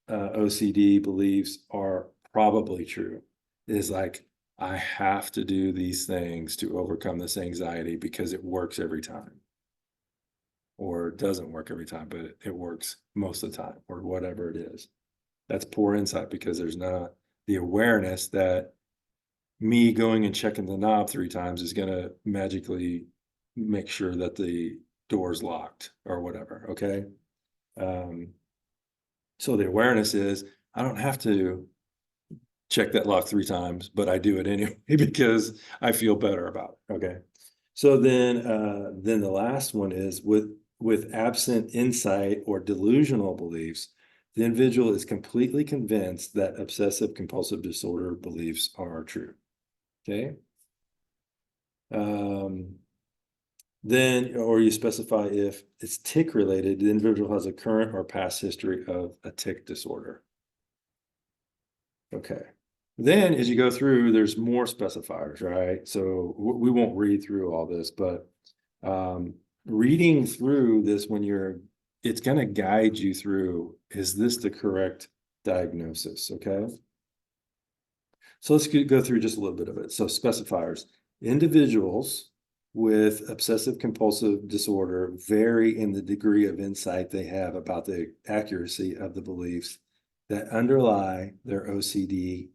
OCD beliefs are probably true. It is like, I have to do these things to overcome this anxiety because it works every time. Or it doesn't work every time, but it works most of the time, or whatever it is. That's poor insight, because there's not the awareness that me going and checking the knob 3 times is going to magically make sure that the door's locked or whatever. Okay. So the awareness is, I don't have to check that lock 3 times, but I do it anyway because I feel better about it. Okay. So then the last one is with absent insight or delusional beliefs, The individual is completely convinced that obsessive compulsive disorder beliefs are true. Okay. Then, or you specify if it's tic related, the individual has a current or past history of a tic disorder. Okay. Then as you go through, there's more specifiers, right? So we won't read through all this, but reading through this it's going to guide you through, is this the correct diagnosis? Okay. So let's go through just a little bit of it. So specifiers, individuals with obsessive compulsive disorder vary in the degree of insight they have about the accuracy of the beliefs that underlie their OCD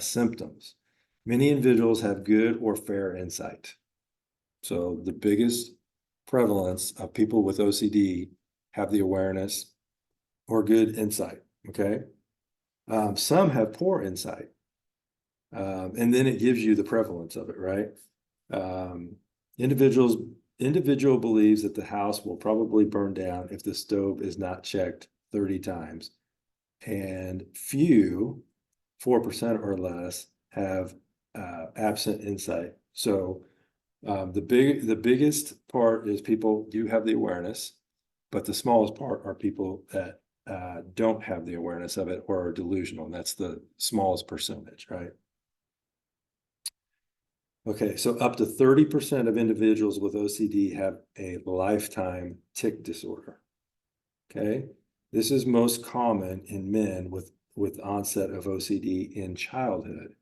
symptoms. Many individuals have good or fair insight. So the biggest prevalence of people with OCD have the awareness or good insight, okay? Some have poor insight. And then it gives you the prevalence of it, right? Individual believes that the house will probably burn down if the stove is not checked 30 times. And few, 4% or less, have absent insight. So the biggest part is people do have the awareness, but the smallest part are people that don't have the awareness of it or are delusional. And that's the smallest percentage, right? Okay, so up to 30% of individuals with OCD have a lifetime tic disorder. Okay, this is most common in men with onset of OCD in childhood.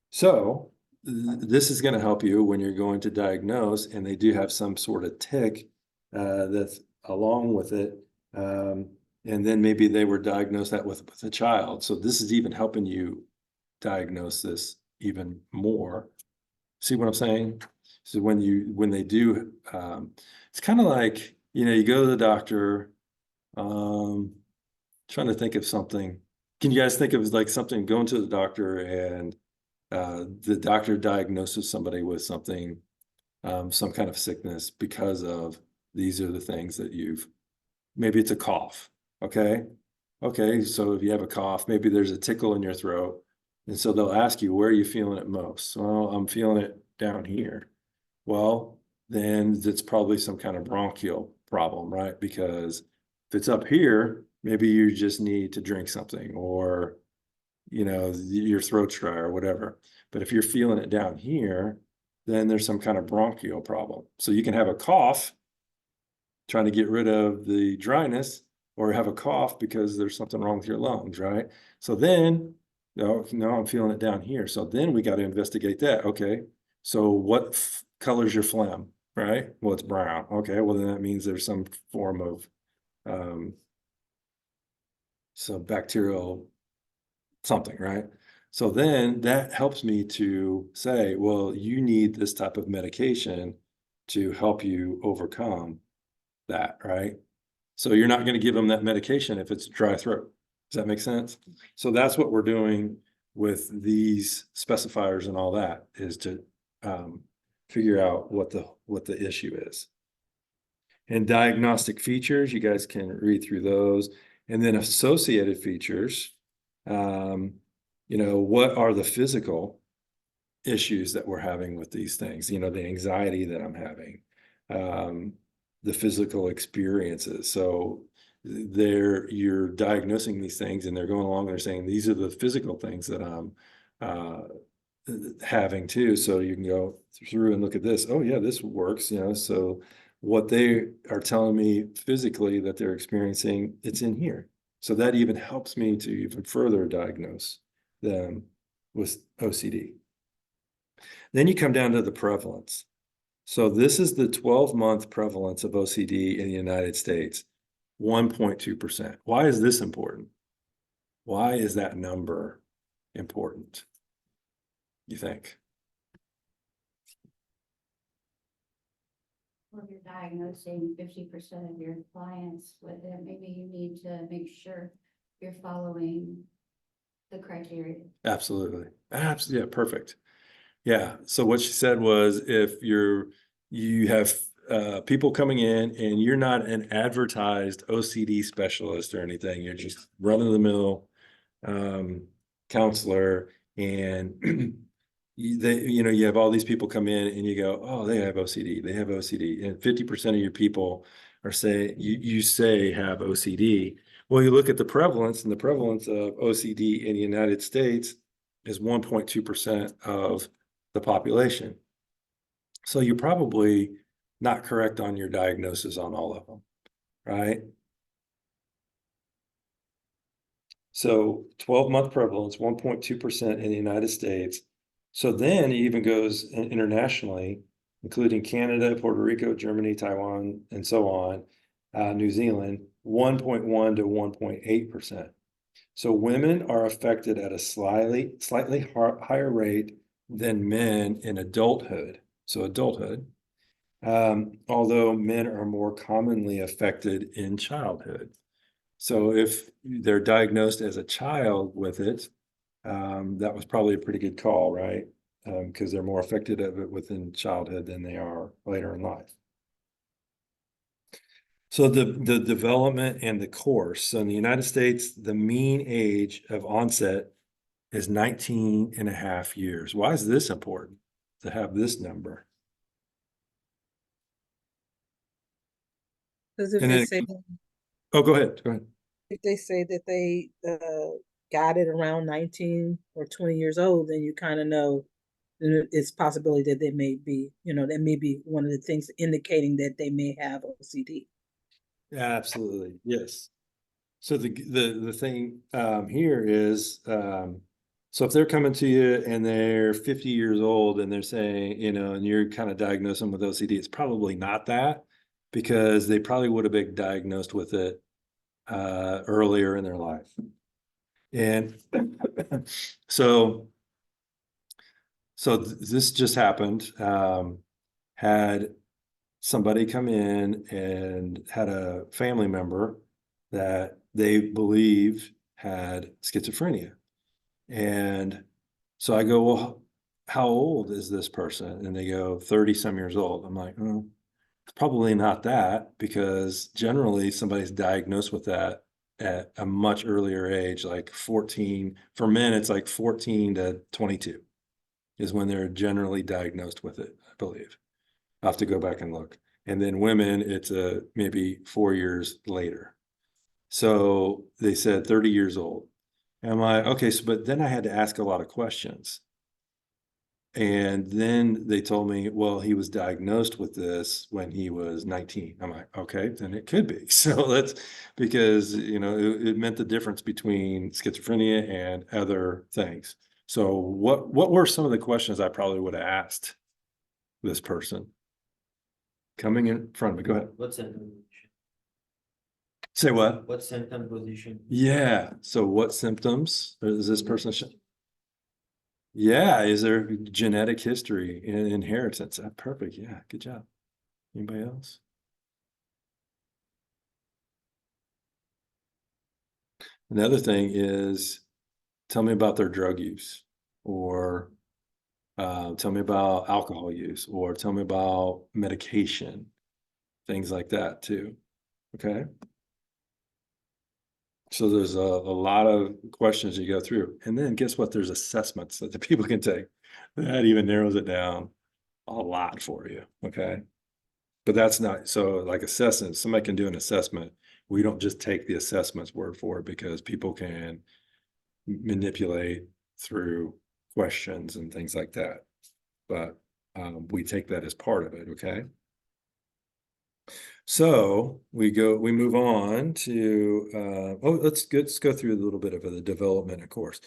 So this is going to help you when you're going to diagnose, and they do have some sort of tic that's along with it. And then maybe they were diagnosed that with a child. So this is even helping you diagnose this even more. See what I'm saying? So when they do, it's kind of like, you go to the doctor, trying to think of something. Can you guys think of like something, going to the doctor and the doctor diagnoses somebody with something, some kind of sickness because of these are the things that maybe it's a cough. Okay. Okay. So if you have a cough, maybe there's a tickle in your throat. And so they'll ask you, where are you feeling it most? Well, I'm feeling it down here. Well, then it's probably some kind of bronchial problem, right? Because if it's up here, maybe you just need to drink something, or, your throat's dry or whatever. But if you're feeling it down here, then there's some kind of bronchial problem. So you can have a cough trying to get rid of the dryness, or have a cough because there's something wrong with your lungs, right? So then, no, I'm feeling it down here. So then we got to investigate that. Okay, so what color's your phlegm, right? Well, it's brown. Okay, well then that means there's some form of some bacterial something, right? So then that helps me to say, well, you need this type of medication to help you overcome that, right? So you're not going to give them that medication if it's a dry throat. Does that make sense? So that's what we're doing with these specifiers and all that, is to figure out what the issue is. And diagnostic features, you guys can read through those. And then associated features, what are the physical issues that we're having with these things? The anxiety that I'm having, the physical experiences. So you're diagnosing these things, and they're going along, they're saying, these are the physical things that I'm having too. So you can go through and look at this. Oh yeah, this works, so what they are telling me physically that they're experiencing, it's in here. So that even helps me to even further diagnose them with OCD. Then you come down to the prevalence. So this is the 12-month prevalence of OCD in the United States, 1.2%. Why is this important? Why is that number important, you think? Well, if you're diagnosing 50% of your clients with it, maybe you need to make sure you're following the criteria. Absolutely. Yeah, perfect. Yeah. So what she said was, if you have people coming in and you're not an advertised OCD specialist or anything. You're just run of the mill counselor, and you have all these people come in and you go, oh, they have OCD, they have OCD. And 50% of your people are you say have OCD. Well, you look at the prevalence, and the prevalence of OCD in the United States is 1.2% of the population. So you're probably not correct on your diagnosis on all of them, right? So 12-month prevalence, 1.2% in the United States. So then it even goes internationally, including Canada, Puerto Rico, Germany, Taiwan, and so on, New Zealand, 1.1 to 1.8%. So women are affected at a slightly higher rate than men in adulthood. So adulthood, although men are more commonly affected in childhood. So if they're diagnosed as a child with it, that was probably a pretty good call, right? Because they're more affected of it within childhood than they are later in life. So the development and the course. So in the United States, the mean age of onset is 19 and a half years. Why is this important to have this number? Because if And they then, say, oh, go ahead. if they say that they got it around 19 or 20 years old, then you kind of know it's possibility that they may be, that may be one of the things indicating that they may have OCD. Absolutely, yes. So the thing here is, so if they're coming to you and they're 50 years old and they're saying, and you're kind of diagnosing them with OCD, it's probably not that, because they probably would have been diagnosed with it earlier in their life. And so this just happened. Had somebody come in and had a family member that they believed had schizophrenia. And so I go, well, how old is this person? And they go 30 some years old. I'm like, oh, it's probably not that, because generally somebody's diagnosed with that at a much earlier age, like 14. For men, it's like 14 to 22 is when they're generally diagnosed with it, I believe. I'll have to go back and look. And then women, it's maybe 4 years later. So they said 30 years old. And I'm like, okay, so but then I had to ask a lot of questions. And then they told me, well, he was diagnosed with this when he was 19. I'm like, okay, then it could be. So that's because, it meant the difference between schizophrenia and other things. So what were some of the questions I probably would have asked this person coming in front of me? Go ahead. What symptom? Say what? What symptom position? Yeah. So what symptoms is this person? Yeah. Is there genetic history and inheritance? Perfect. Yeah. Good job. Anybody else? Another thing is, tell me about their drug use, or tell me about alcohol use, or tell me about medication, things like that too. Okay. So there's a lot of questions you go through. And then guess what? There's assessments that the people can take. That even narrows it down a lot for you. Okay. But that's not, so like assessment, somebody can do an assessment. We don't just take the assessment's word for it, because people can manipulate through questions and things like that. But we take that as part of it. Okay. So we move on to, let's go through a little bit of the development, of course.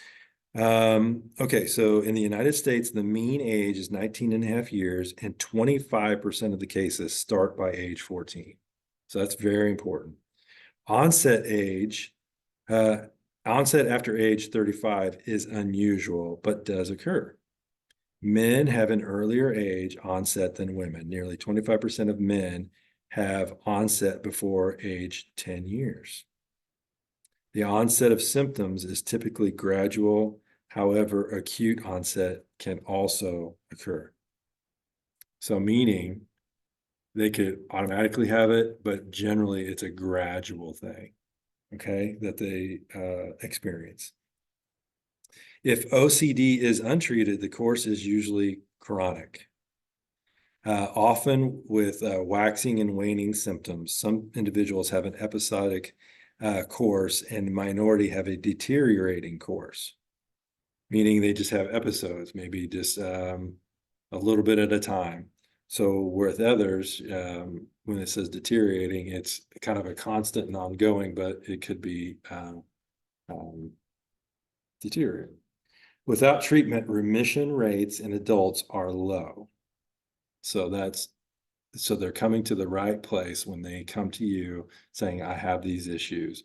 Okay, so in the United States, the mean age is 19 and a half years, and 25% of the cases start by age 14. So that's very important. Onset after age 35 is unusual, but does occur. Men have an earlier age onset than women. Nearly 25% of men have onset before age 10 years. The onset of symptoms is typically gradual. However, acute onset can also occur. So meaning they could automatically have it, but generally it's a gradual thing, okay, that they experience. If OCD is untreated, the course is usually chronic. Often with waxing and waning symptoms. Some individuals have an episodic course and minority have a deteriorating course, meaning they just have episodes, maybe just a little bit at a time. So with others, when it says deteriorating, it's kind of a constant and ongoing, but it could be deteriorating. Without treatment, remission rates in adults are low. So they're coming to the right place when they come to you saying, I have these issues.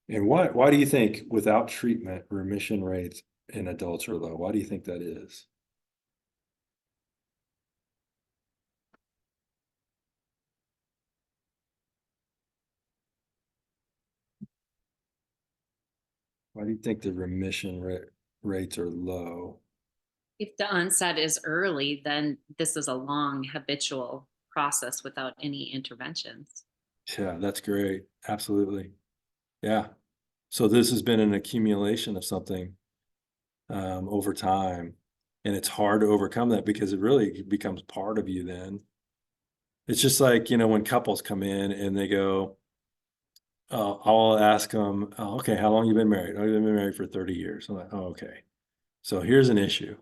And why do you think without treatment, remission rates in adults are low? Why do you think that is? Why do you think the remission rates are low? If the onset is early, then this is a long habitual process without any interventions. Yeah, that's great. Absolutely. Yeah. So this has been an accumulation of something over time. And it's hard to overcome that because it really becomes part of you then. It's just like, when couples come in and they go, I'll ask them, oh, okay, how long you been married? Oh, you've been married for 30 years. I'm like, oh, okay. So here's an issue.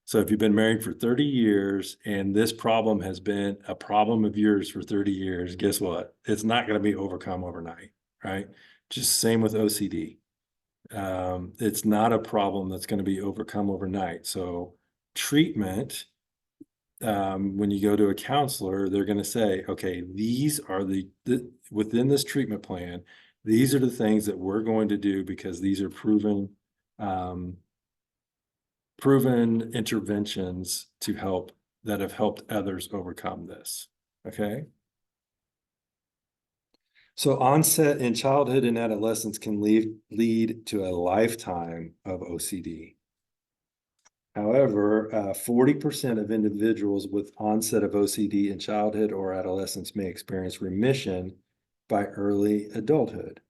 So if you've been married for 30 years and this problem has been a problem of yours for 30 years, guess what? It's not going to be overcome overnight, right? Just same with OCD. It's not a problem that's going to be overcome overnight. So treatment, when you go to a counselor, they're going to say, okay, these are within this treatment plan, these are the things that we're going to do because these are proven interventions that have helped others overcome this. Okay. So onset in childhood and adolescence can lead to a lifetime of OCD. However, 40% of individuals with onset of OCD in childhood or adolescence may experience remission by early adulthood.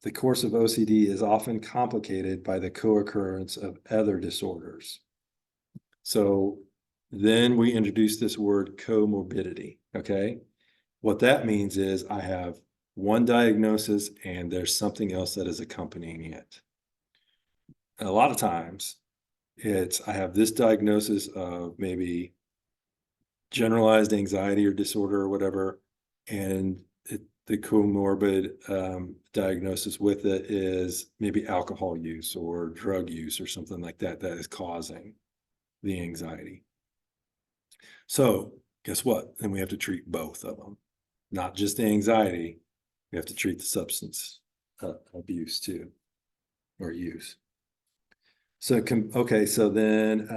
The course of OCD is often complicated by the co-occurrence of other disorders. So then we introduce this word comorbidity, okay? What that means is I have one diagnosis and there's something else that is accompanying it. And a lot of times I have this diagnosis of maybe generalized anxiety or disorder or whatever, and the comorbid diagnosis with it is maybe alcohol use or drug use or something like that is causing the anxiety. So guess what? Then we have to treat both of them, not just the anxiety. We have to treat the substance abuse too, or use. So, okay, so then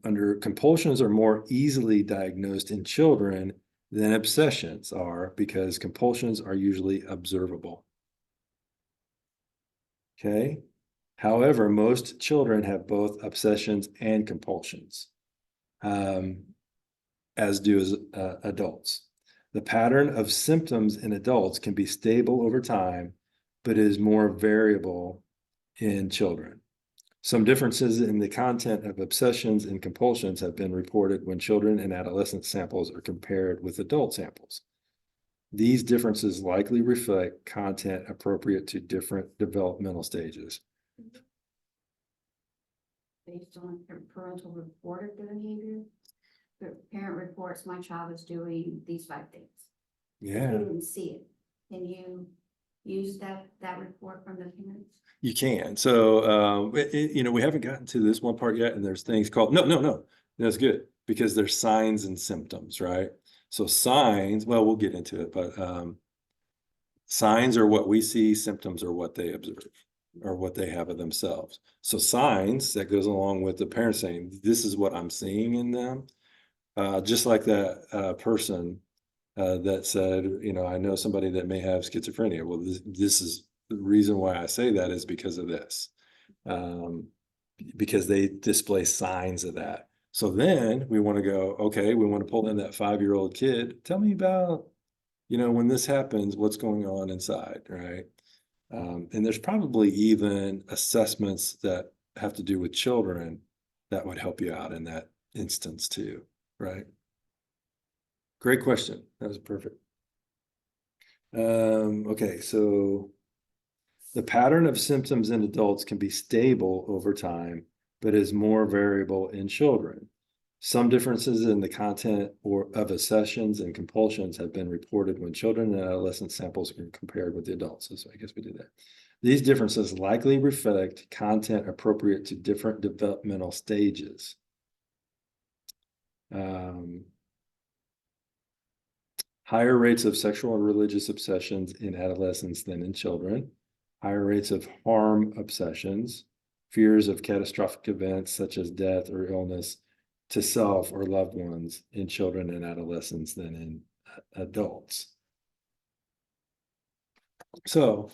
under compulsions are more easily diagnosed in children than obsessions are because compulsions are usually observable. Okay. However, most children have both obsessions and compulsions, as do adults. The pattern of symptoms in adults can be stable over time, but is more variable in children. Some differences in the content of obsessions and compulsions have been reported when children and adolescent samples are compared with adult samples. These differences likely reflect content appropriate to different developmental stages. Based on parental report of the behavior, the parent reports my child is doing these 5 things. Yeah, You didn't see it. Can you use that report from the parents? you can. So, we haven't gotten to this one part yet, and there's things called, no, that's good, because there's signs and symptoms, right? So signs, well, we'll get into it, but signs are what we see, symptoms are what they observe or what they have of themselves. So signs, that goes along with the parent saying, this is what I'm seeing in them. Just like that person that said, I know somebody that may have schizophrenia. Well, this is the reason why I say that is because of this, because they display signs of that. So then we want to go, okay, we want to pull in that 5-year-old kid. Tell me about, when this happens, what's going on inside, right? And there's probably even assessments that have to do with children that would help you out in that instance too, right? Great question. That was perfect. Okay, so the pattern of symptoms in adults can be stable over time, but is more variable in children. Some differences in the content or of obsessions and compulsions have been reported when children and adolescent samples are compared with the adults. So I guess we did that. These differences likely reflect content appropriate to different developmental stages. Higher rates of sexual and religious obsessions in adolescents than in children. Higher rates of harm obsessions, fears of catastrophic events such as death or illness to self or loved ones in children and adolescents than in adults. So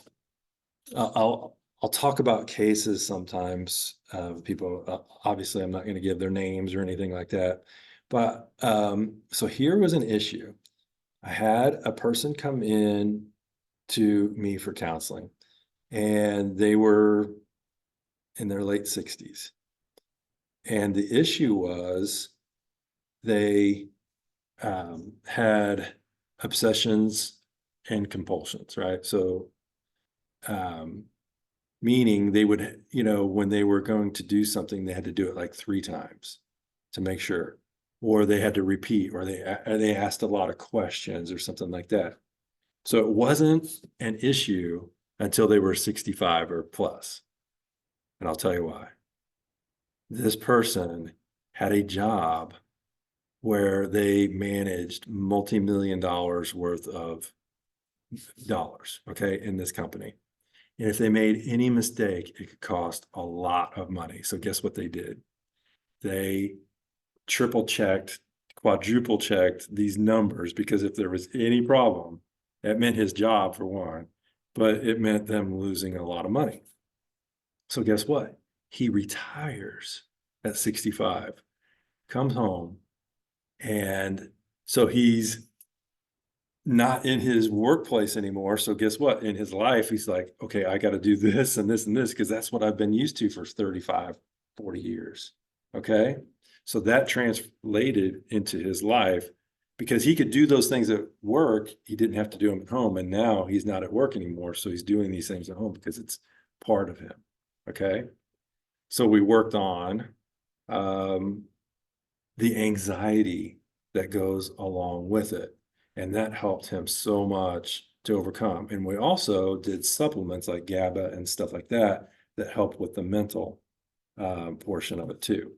I'll talk about cases sometimes of people. Obviously, I'm not going to give their names or anything like that. But so here was an issue. I had a person come in to me for counseling, and they were in their late 60s. And the issue was they had obsessions and compulsions, right? So meaning they would, when they were going to do something, they had to do it like 3 times to make sure, or they had to repeat, or they asked a lot of questions or something like that. So it wasn't an issue until they were 65 or plus. And I'll tell you why. This person had a job where they managed multi-million dollars worth of dollars, okay, in this company. And if they made any mistake, it could cost a lot of money. So guess what they did? They triple checked, quadruple checked these numbers, because if there was any problem, that meant his job for one, but it meant them losing a lot of money. So guess what? He retires at 65, comes home, and so he's not in his workplace anymore. So guess what? In his life, he's like, okay, I got to do this and this and this, because that's what I've been used to for 35, 40 years. Okay. So that translated into his life, because he could do those things at work. He didn't have to do them at home. And now he's not at work anymore. So he's doing these things at home because it's part of him. Okay. So we worked on the anxiety that goes along with it. And that helped him so much to overcome. And we also did supplements like GABA and stuff like that that helped with the mental portion of it too.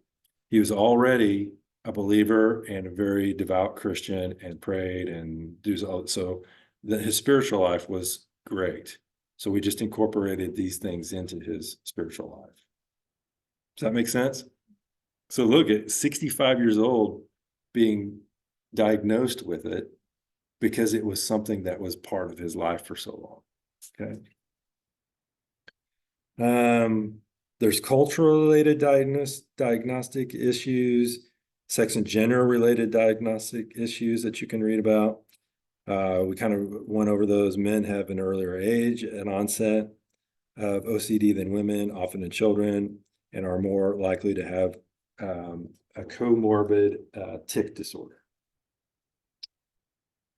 He was already a believer and a very devout Christian and prayed and so that his spiritual life was great. So we just incorporated these things into his spiritual life. Does that make sense? So look at 65 years old being diagnosed with it, because it was something that was part of his life for so long. Okay. There's cultural related diagnostic issues, sex and gender related diagnostic issues that you can read about. We kind of went over those. Men have an earlier age and onset of OCD than women, often in children, and are more likely to have a comorbid tic disorder.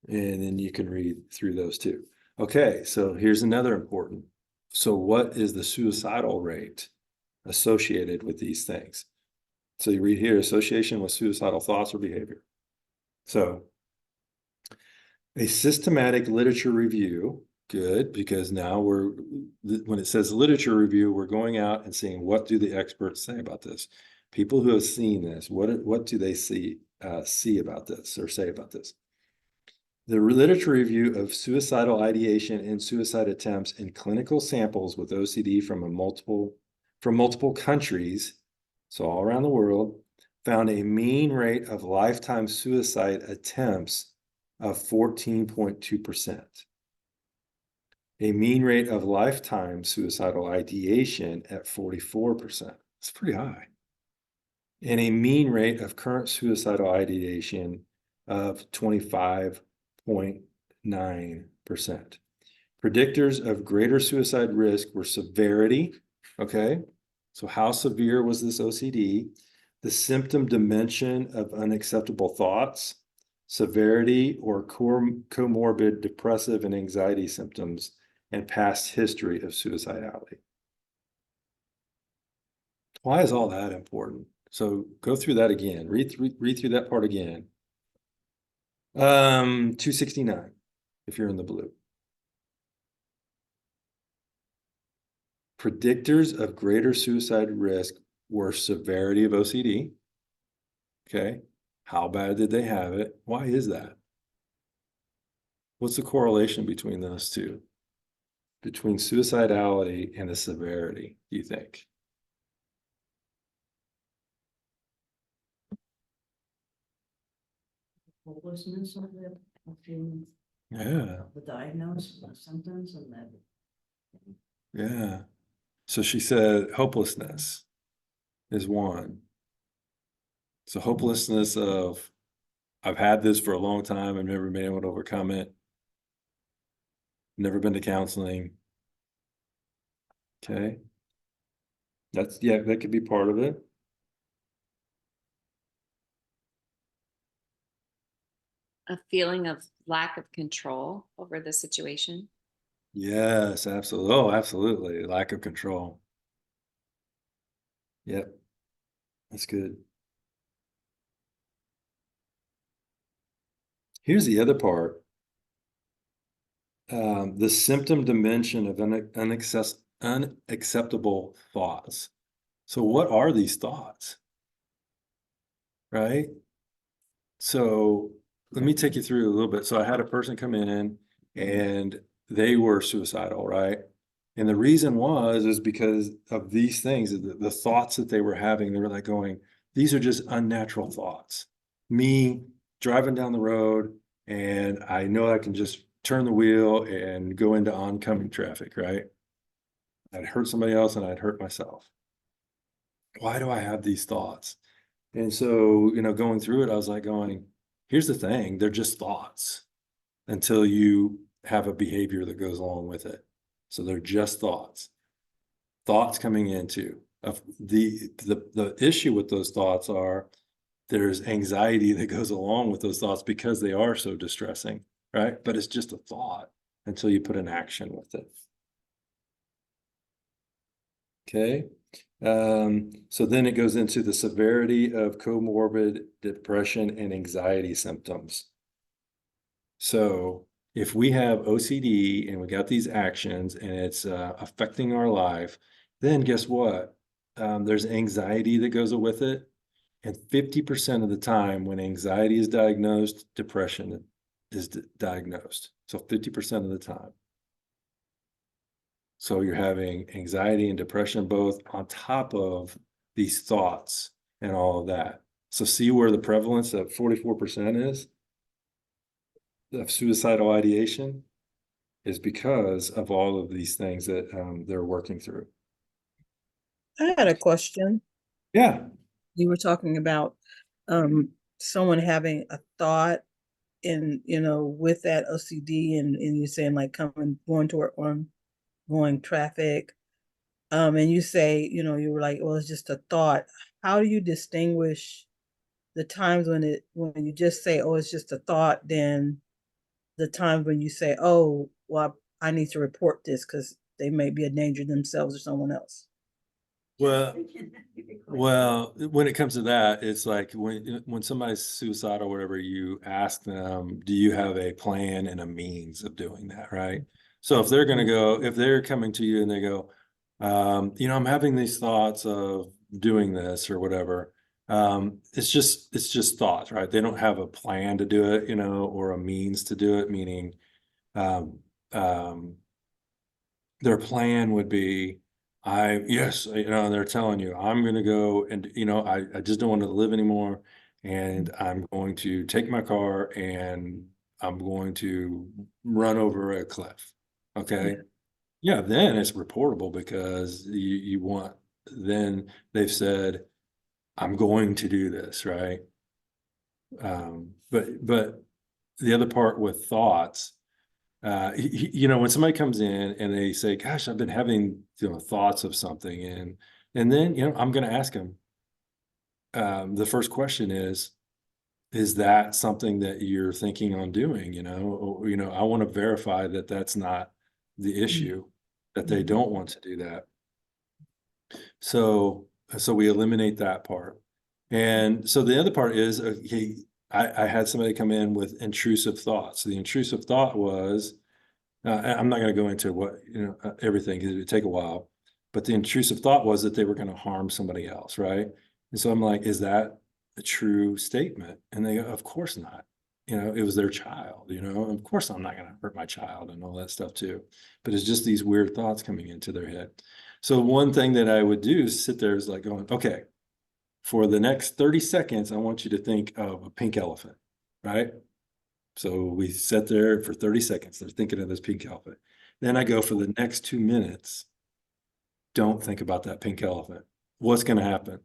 And then you can read through those too. Okay, so here's another important. So what is the suicidal rate associated with these things? So you read here, association with suicidal thoughts or behavior. So a systematic literature review, good, because now when it says literature review, we're going out and seeing what do the experts say about this. People who have seen this, what do they see about this or say about this? The literature review of suicidal ideation and suicide attempts in clinical samples with OCD from multiple countries, so all around the world, found a mean rate of lifetime suicide attempts of 14.2%. A mean rate of lifetime suicidal ideation at 44%. It's pretty high. and a mean rate of current suicidal ideation of 25.9%. Predictors of greater suicide risk were severity, okay? So how severe was this OCD? The symptom dimension of unacceptable thoughts, severity or comorbid depressive and anxiety symptoms, and past history of suicidality. Why is all that important? So go through that again. Read through that part again. 269, if you're in the blue. Predictors of greater suicide risk were severity of OCD. Okay. How bad did they have it? Why is that? What's the correlation between those two? Between suicidality and the severity, do you think? Hopelessness of Yeah. the diagnosis, the symptoms and that. Yeah. So she said hopelessness is one. So hopelessness of, I've had this for a long time. I've never been able to overcome it. Never been to counseling. Okay. That's, yeah, that could be part of it. A feeling of lack of control over the situation. Yes, absolutely. Oh, absolutely. Lack of control. Yep. That's good. Here's the other part. The symptom dimension of unacceptable thoughts. So what are these thoughts? Right? So let me take you through a little bit. So I had a person come in and they were suicidal, right? And the reason is because of these things, the thoughts that they were having, they were like going, these are just unnatural thoughts. Me driving down the road and I know I can just turn the wheel and go into oncoming traffic, right? I'd hurt somebody else and I'd hurt myself. Why do I have these thoughts? And so, going through it, I was like going, here's the thing, they're just thoughts until you have a behavior that goes along with it. So they're just thoughts. Thoughts coming into of the issue with those thoughts are there's anxiety that goes along with those thoughts because they are so distressing, right? But it's just a thought until you put an action with it. Okay. So then it goes into the severity of comorbid depression and anxiety symptoms. So if we have OCD and we got these actions and it's affecting our life, then guess what? There's anxiety that goes with it. And 50% of the time when anxiety is diagnosed, depression is diagnosed. So 50% of the time. So you're having anxiety and depression both on top of these thoughts and all of that. So see where the prevalence of 44% is of suicidal ideation is because of all of these things that they're working through. I had a question. Yeah. You were talking about someone having a thought and with that OCD and you're saying like going to work on going traffic. And you say, you were like, well, it's just a thought. How do you distinguish the times when you just say, oh, it's just a thought, then the times when you say, oh, well, I need to report this because they may be a danger themselves or someone else? Well, when it comes to that, it's like when somebody's suicidal or whatever, you ask them, do you have a plan and a means of doing that, right? So if they're coming to you and they go, I'm having these thoughts of doing this or whatever, it's just thoughts, right? They don't have a plan to do it, or a means to do it, meaning their plan would be, they're telling you, I'm going to go and, I just don't want to live anymore. And I'm going to take my car and I'm going to run over a cliff. Okay. Yeah. Then it's reportable because then they've said, I'm going to do this, right? But the other part with thoughts, you know, when somebody comes in and they say, gosh, I've been having, you know, thoughts of something, and then, you know, I'm going to ask them, the first question is that something that you're thinking on doing, you know, or, you know, I want to verify that that's not the issue, that they don't want to do that. So we eliminate that part. And so the other part is, okay, I had somebody come in with intrusive thoughts. The intrusive thought was, I'm not going to go into what, you know, everything, because it would take a while, but the intrusive thought was that they were going to harm somebody else, right? And so I'm like, is that a true statement? And they go, of course not. You know, it was their child, you know, of course I'm not going to hurt my child and all that stuff too. But it's just these weird thoughts coming into their head. So one thing that I would do is sit there is like going, okay, for the next 30 seconds, I want you to think of a pink elephant, right? So we sit there for 30 seconds. They're thinking of this pink elephant. Then I go for the next 2 minutes. Don't think about that pink elephant. What's going to happen?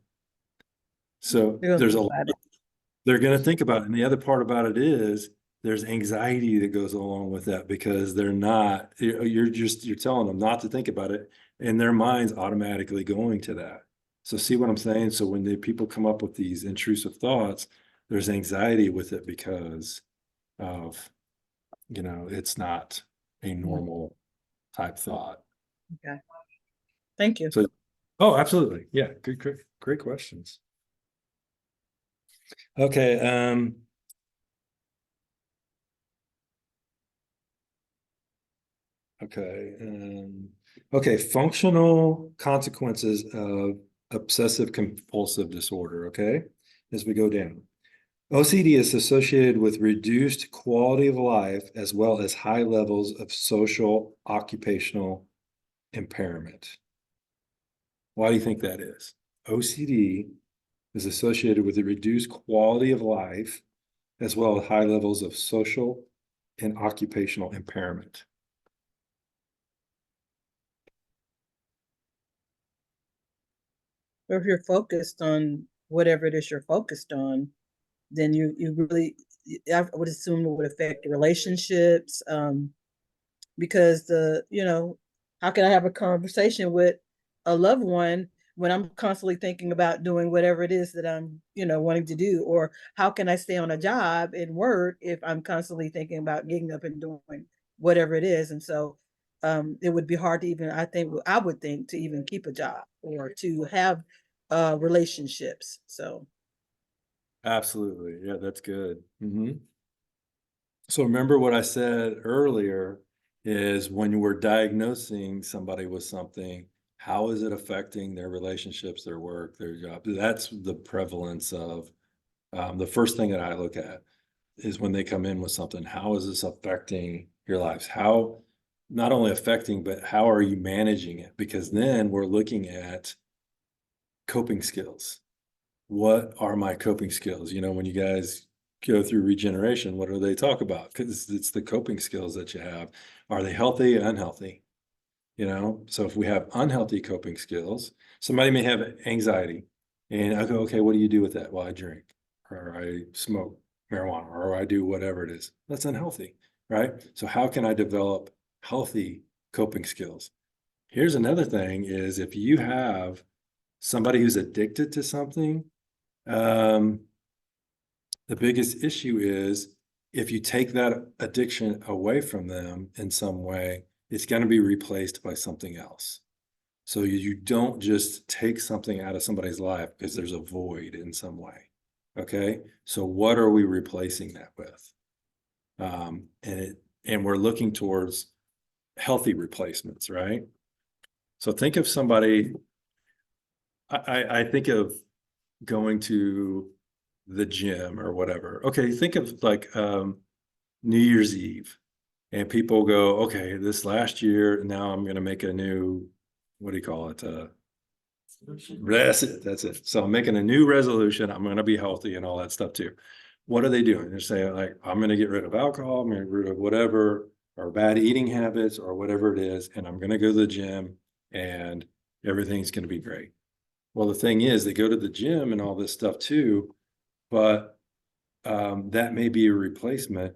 So They're gonna there's think about it. they're going to think about it. And the other part about it is there's anxiety that goes along with that, because they're not, you're telling them not to think about it, and their mind's automatically going to that. So see what I'm saying? So when the people come up with these intrusive thoughts, there's anxiety with it because of, you know, it's not a normal type thought. Okay. Thank you. So, oh, absolutely. Yeah. Great questions. Okay. Okay. Functional consequences of obsessive compulsive disorder. Okay. As we go down. OCD is associated with reduced quality of life as well as high levels of social occupational impairment. Why do you think that is? OCD is associated with a reduced quality of life as well as high levels of social and occupational impairment. Or if you're focused on whatever it is you're focused on, then you really, I would assume it would affect relationships, because you know, how can I have a conversation with a loved one when I'm constantly thinking about doing whatever it is that I'm, you know, wanting to do? Or how can I stay on a job and work if I'm constantly thinking about getting up and doing whatever it is? And so it would be hard to even, I would think, to even keep a job or to have relationships. So Absolutely. Yeah, that's good. So remember what I said earlier is when we're diagnosing somebody with something, how is it affecting their relationships, their work, their job? That's the prevalence of the first thing that I look at is when they come in with something, how is this affecting your lives? How not only affecting, but how are you managing it? Because then we're looking at coping skills. What are my coping skills? You know, when you guys go through regeneration, what do they talk about? Because it's the coping skills that you have. Are they healthy, unhealthy? You know, so if we have unhealthy coping skills, somebody may have anxiety, and I go, okay, what do you do with that? Well, I drink, or I smoke marijuana, or I do whatever it is. That's unhealthy, right? So how can I develop healthy coping skills? Here's another thing is if you have somebody who's addicted to something, the biggest issue is if you take that addiction away from them in some way, it's going to be replaced by something else. So you don't just take something out of somebody's life because there's a void in some way. Okay. So what are we replacing that with? And we're looking towards healthy replacements, right? So think of somebody, I think of going to the gym or whatever. Okay, think of like New Year's Eve, and people go, okay, this last year, now I'm going to make a new, what do you call it? That's it. That's it. So I'm making a new resolution. I'm going to be healthy and all that stuff too. What are they doing? They're saying like, I'm going to get rid of alcohol. I'm going to get rid of whatever, or bad eating habits or whatever it is. And I'm going to go to the gym and everything's going to be great. Well, the thing is, they go to the gym and all this stuff too, but that may be a replacement,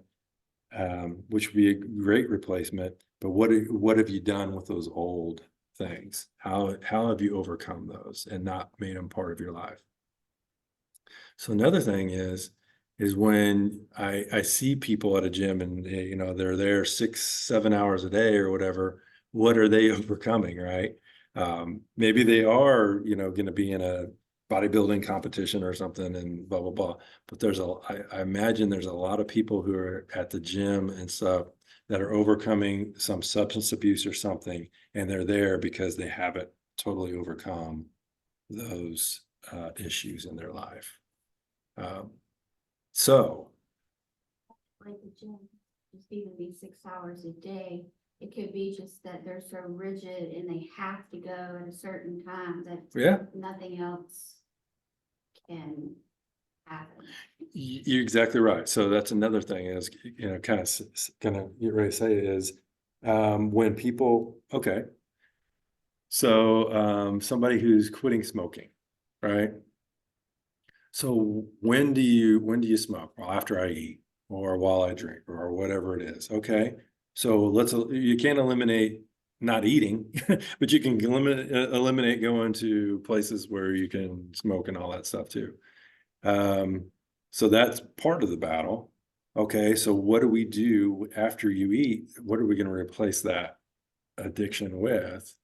which would be a great replacement. But what have you done with those old things? How have you overcome those and not made them part of your life? So another thing is when I see people at a gym and you know they're there 6-7 hours a day or whatever, what are they overcoming, right? Maybe they are, you know, going to be in a bodybuilding competition or something and blah blah blah. But I imagine there's a lot of people who are at the gym and stuff that are overcoming some substance abuse or something, and they're there because they haven't totally overcome those issues in their life. So Like the gym, just even be 6 hours a day. It could be just that they're so rigid and they have to go at a certain time that yeah, nothing else can happen. you're exactly right. So that's another thing is, you know, kind of get ready to say is when people, okay. So somebody who's quitting smoking, right? So when do you smoke? Well, after I eat or while I drink or whatever it is. Okay. So you can't eliminate not eating, but you can eliminate going to places where you can smoke and all that stuff too. So that's part of the battle. Okay. So what do we do after you eat? What are we going to replace that addiction with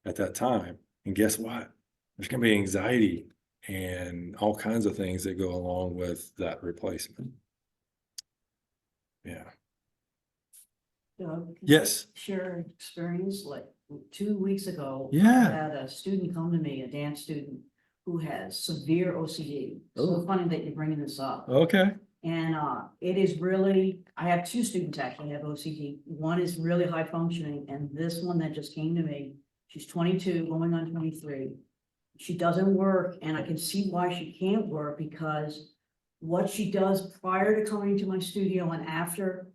at that time? And guess what? There's going to be anxiety and all kinds of things that go along with that replacement. Yeah. Doug, can I Yes. share an experience? Like 2 weeks ago. Yeah. I had a student come to me, a dance student, who has severe OCD. Oh. So funny that you're bringing this up. Okay. And it is really, I have two students actually have OCD. One is really high functioning, and this one that just came to me, she's 22, going on 23. She doesn't work, and I can see why she can't work, because what she does prior to coming to my studio and after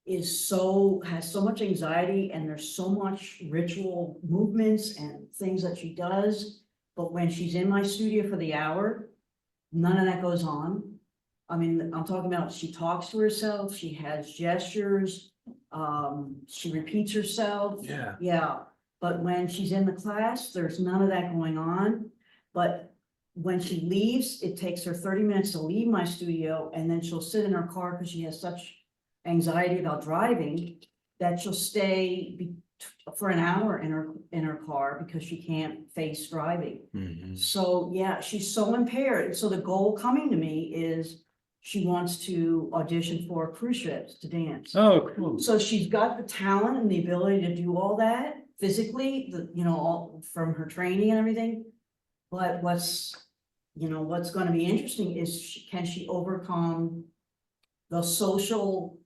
has so much anxiety, and there's so much ritual movements and things that she does. But when she's in my studio for the hour, none of that goes on. I mean, I'm talking about, she talks to herself, she has gestures, she repeats herself. Yeah. Yeah, but when she's in the class, there's none of that going on. But when she leaves, it takes her 30 minutes to leave my studio, and then she'll sit in her car because she has such anxiety about driving that she'll stay for an hour in her car because she can't face driving. Mhm. So, yeah, she's so impaired. And so the goal coming to me is she wants to audition for cruise ships to dance. Oh, cool. So she's got the talent and the ability to do all that physically, all from her training and everything. But what's gonna be interesting is can she overcome the social,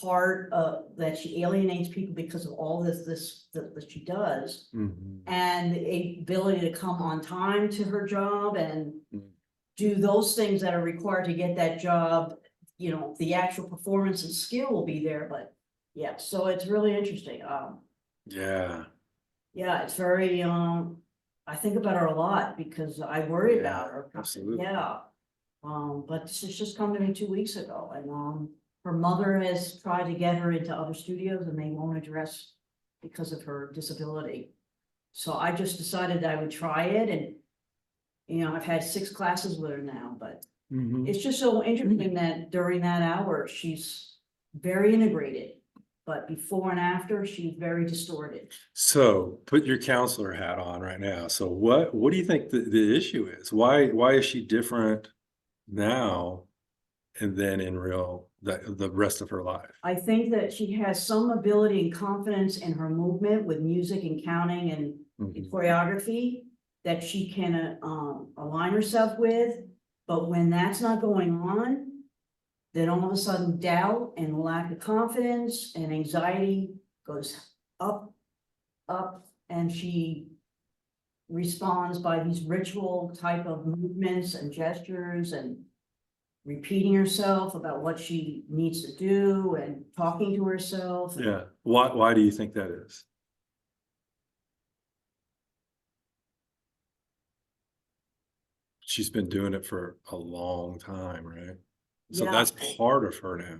part that she alienates people because of all that she does, Mhm. and the ability to come on time to her job and Mm. do those things that are required to get that job. The actual performance and skill will be there, but yeah, so it's really interesting. Yeah. Yeah, it's very, I think about her a lot because I worry Yeah, about her. absolutely. Yeah. But she's just come to me 2 weeks ago, and, her mother has tried to get her into other studios and they won't address because of her disability. So I just decided that I would try it, and, I've had 6 classes with her now, but Mhm. it's just so interesting that during that hour, she's very integrated. But before and after, she's very distorted. So put your counselor hat on right now. So what do you think the issue is? Why is she different now and then in the rest of her life? I think that she has some ability and confidence in her movement with music and counting and Mhm. choreography that she can align herself with. But when that's not going on, then all of a sudden doubt and lack of confidence and anxiety goes up, and she responds by these ritual type of movements and gestures and repeating herself about what she needs to do and talking to herself. Yeah. Why do you think that is? she's been doing it for a long time, right? So Yeah. that's part of her now.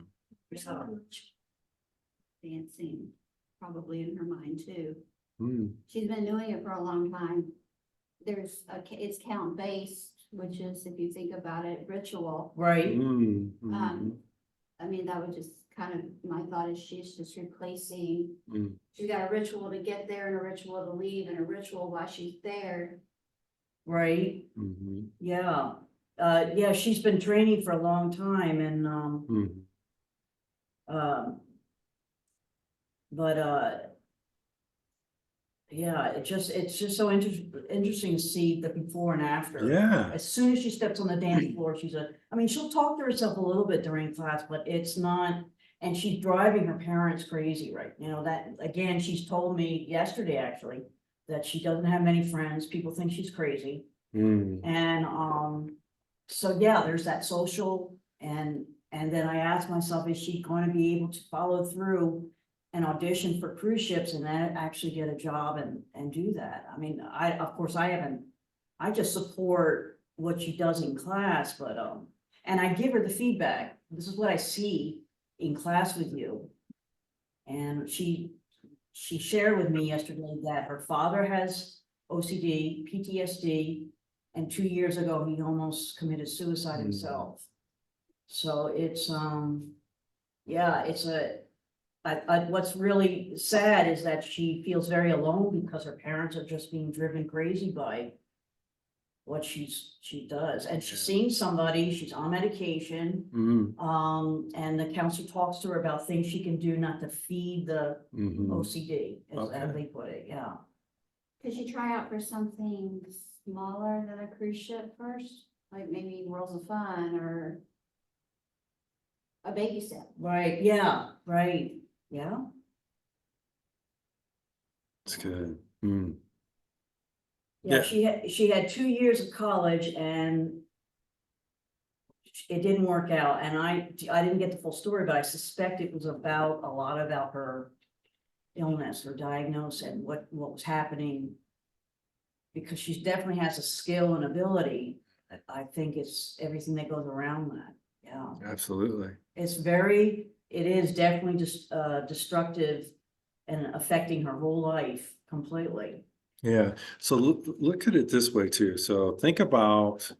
Yeah. Dancing, probably in her mind too. Hmm. She's been doing it for a long time. There's it's count based, which is, if you think about it, ritual. Right, Mm, I mean, that would just kind of, my thought is she's just replacing, mm, she's got a ritual to get there and a ritual to leave and a ritual while she's there. right, mhm, yeah. Yeah, she's been training for a long time and, mhm. um, but, yeah, it's just so interesting to see the before and after. Yeah. As soon as she steps on the dance floor, I mean, she'll talk to herself a little bit during class, but it's not, and she's driving her parents crazy, right? You know, that, again, she's told me yesterday, actually, that she doesn't have many friends, people think she's crazy. Mm, And, so yeah, there's that social and then I asked myself, is she going to be able to follow through and audition for cruise ships and then actually get a job and do that? I mean, of course, I just support what she does in class, but, and I give her the feedback. This is what I see in class with you. And she shared with me yesterday that her father has OCD, PTSD, and 2 years ago, he almost committed suicide himself. So it's, yeah, it's what's really sad is that she feels very alone because her parents are just being driven crazy by what she does. And she's seeing somebody, she's on medication, mm, and the counselor talks to her about things she can do not to feed the mhm. OCD, as Okay. they put it, yeah. Could you try out for something smaller than a cruise ship first? Like maybe Worlds of Fun or a baby step? Right, yeah, right, yeah. It's good. Mm, Yeah, Yeah. she had 2 years of college and it didn't work out, and I didn't get the full story, but I suspect it was about a lot about her illness or diagnosis and what was happening. Because she definitely has a skill and ability. I think it's everything that goes around that, yeah. Absolutely. It is definitely just destructive and affecting her whole life completely. Yeah. So look at it this way too. So think about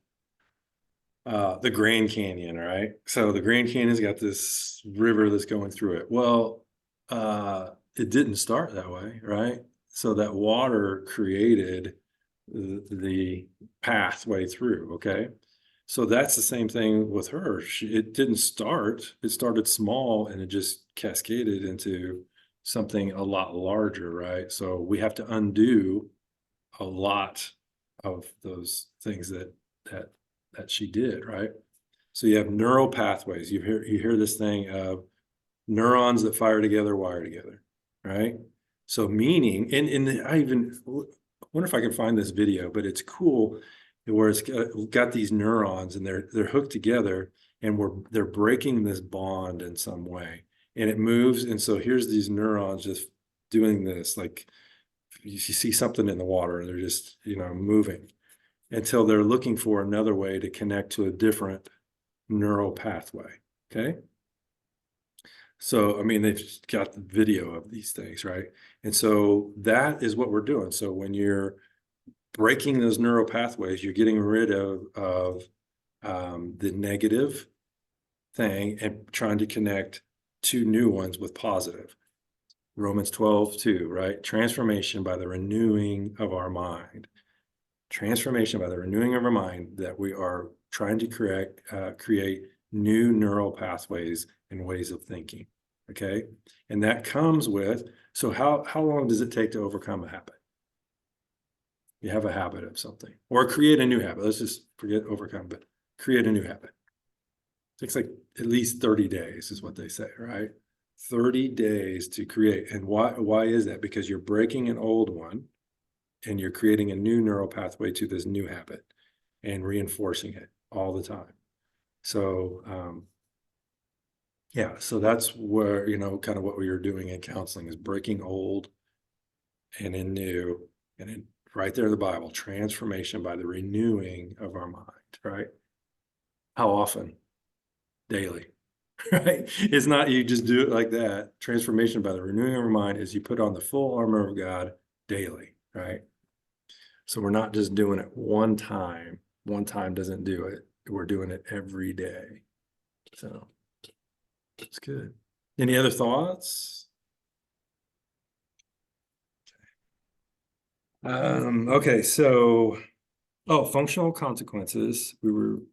the Grand Canyon, right? So the Grand Canyon's got this river that's going through it. Well, it didn't start that way, right? So that water created the pathway through, okay? So that's the same thing with her. It didn't start, it started small and it just cascaded into something a lot larger, right? So we have to undo a lot of those things that she did, right? So you have neural pathways. You hear this thing of neurons that fire together, wire together, right? So meaning, and I even wonder if I can find this video, but it's cool where it's got these neurons and they're hooked together and they're breaking this bond in some way, and it moves. And so here's these neurons just doing this, like you see something in the water and they're just, moving until they're looking for another way to connect to a different neural pathway. Okay. So, I mean, they've got the video of these things, right? And so that is what we're doing. So when you're breaking those neural pathways, you're getting rid of the negative thing and trying to connect two new ones with positive. Romans 12:2, right? Transformation by the renewing of our mind. Transformation by the renewing of our mind, that we are trying to create new neural pathways and ways of thinking. Okay. And that comes with, so how long does it take to overcome a habit? You have a habit of something or create a new habit. Let's just forget overcome, but create a new habit. It takes like at least 30 days is what they say, right? 30 days to create. And why is that? Because you're breaking an old one and you're creating a new neural pathway to this new habit and reinforcing it all the time. So, yeah, so that's where, kind of what we are doing in counseling is breaking old and in new and in right there in the Bible, transformation by the renewing of our mind, right? How often? Daily, right? It's not you just do it like that. Transformation by the renewing of our mind is you put on the full armor of God daily, right? So we're not just doing it one time. One time doesn't do it. We're doing it every day. So it's good. Any other thoughts? Okay, so functional consequences. I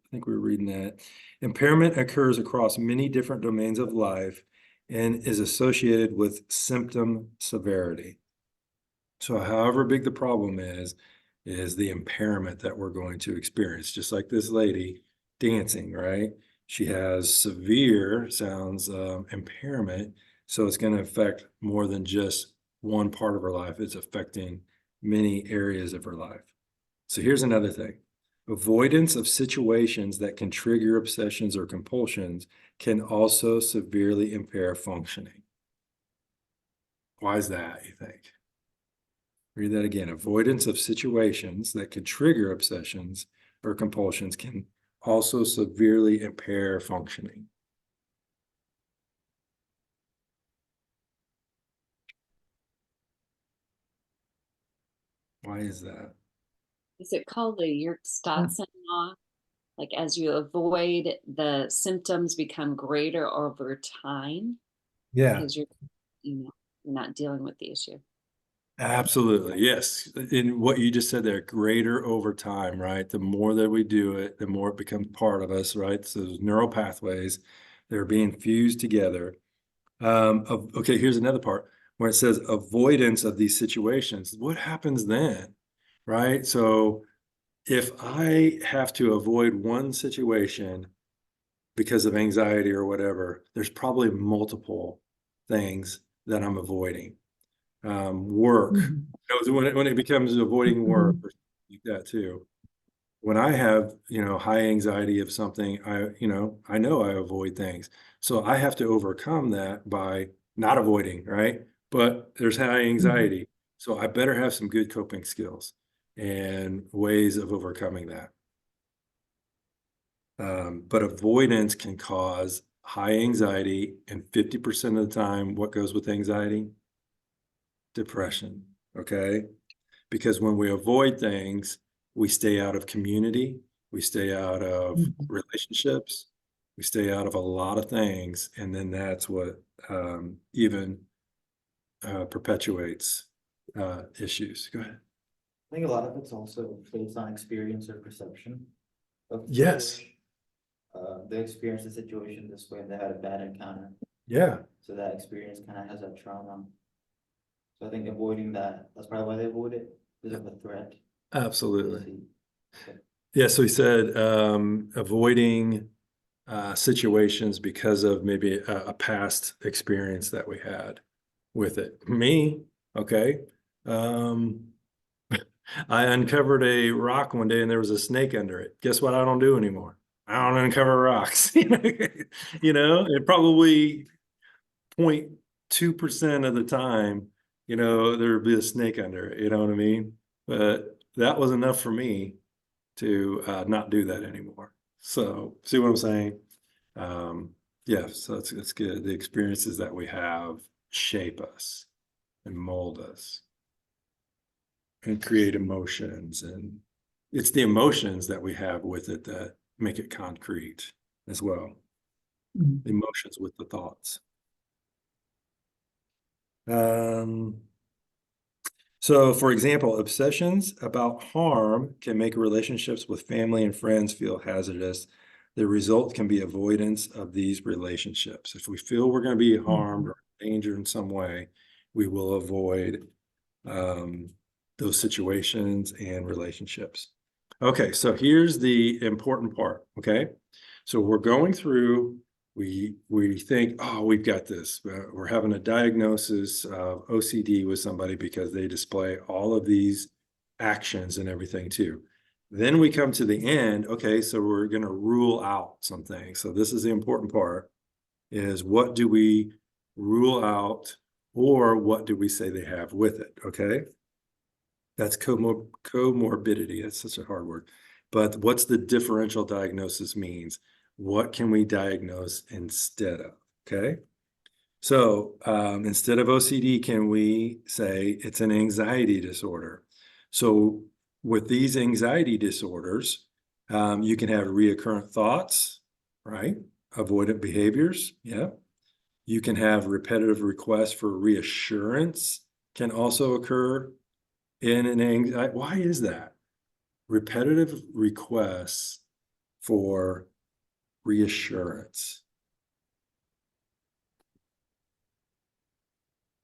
think we were reading that. Impairment occurs across many different domains of life and is associated with symptom severity. So however big the problem is the impairment that we're going to experience, just like this lady dancing, right? She has severe impairment, so it's going to affect more than just one part of her life. It's affecting many areas of her life. So here's another thing. Avoidance of situations that can trigger obsessions or compulsions can also severely impair functioning. Why is that, you think? Read that again. Avoidance of situations that could trigger obsessions or compulsions can also severely impair functioning. Why is that? Is it called the Yerkes-Dodson law? Like as you avoid, the symptoms become greater over time Yeah, because you're not dealing with the issue. absolutely. Yes. In what you just said there, greater over time, right? The more that we do it, the more it becomes part of us, right? So those neural pathways, they're being fused together. Okay, here's another part where it says avoidance of these situations. What happens then, right? So if I have to avoid one situation because of anxiety or whatever, there's probably multiple things that I'm avoiding. Work, when it becomes avoiding work or something like that too. When I have, high anxiety of something, I know I avoid things. So I have to overcome that by not avoiding, right? But there's high anxiety. So I better have some good coping skills and ways of overcoming that. But avoidance can cause high anxiety, and 50% of the time, what goes with anxiety? Depression, okay? Because when we avoid things, we stay out of community, we stay out of relationships, we stay out of a lot of things, and then that's what even perpetuates issues. Go ahead. I think a lot of it's also based on experience or perception of the Yes. situation. They experienced the situation this way and they had a bad encounter, Yeah, so that experience kind of has that trauma. So I think avoiding that's probably why they avoid it, because of a threat. absolutely. Yeah, so he said avoiding situations because of maybe a past experience that we had with it. Me, okay. I uncovered a rock one day and there was a snake under it. Guess what I don't do anymore? I don't uncover rocks. And probably 0.2% of the time, there'd be a snake under it, you know what I mean? But that was enough for me to not do that anymore. So see what I'm saying? Yeah, so it's good. The experiences that we have shape us and mold us and create emotions. And it's the emotions that we have with it that make it concrete as well. The emotions with the thoughts. So for example, obsessions about harm can make relationships with family and friends feel hazardous. The result can be avoidance of these relationships. If we feel we're going to be harmed or endangered in some way, we will avoid those situations and relationships. Okay, so here's the important part, okay? So we're going through, we think, oh, we've got this. We're having a diagnosis of OCD with somebody because they display all of these actions and everything too. Then we come to the end, okay, so we're going to rule out some things. So this is the important part, is what do we rule out or what do we say they have with it, okay? That's comorbidity. That's such a hard word. But what's the differential diagnosis means? What can we diagnose instead of? Okay. So instead of OCD, can we say it's an anxiety disorder? So with these anxiety disorders, you can have reoccurrent thoughts, right? Avoidant behaviors. Yeah. You can have repetitive requests for reassurance can also occur in an anxiety. Why is that? Repetitive requests for reassurance.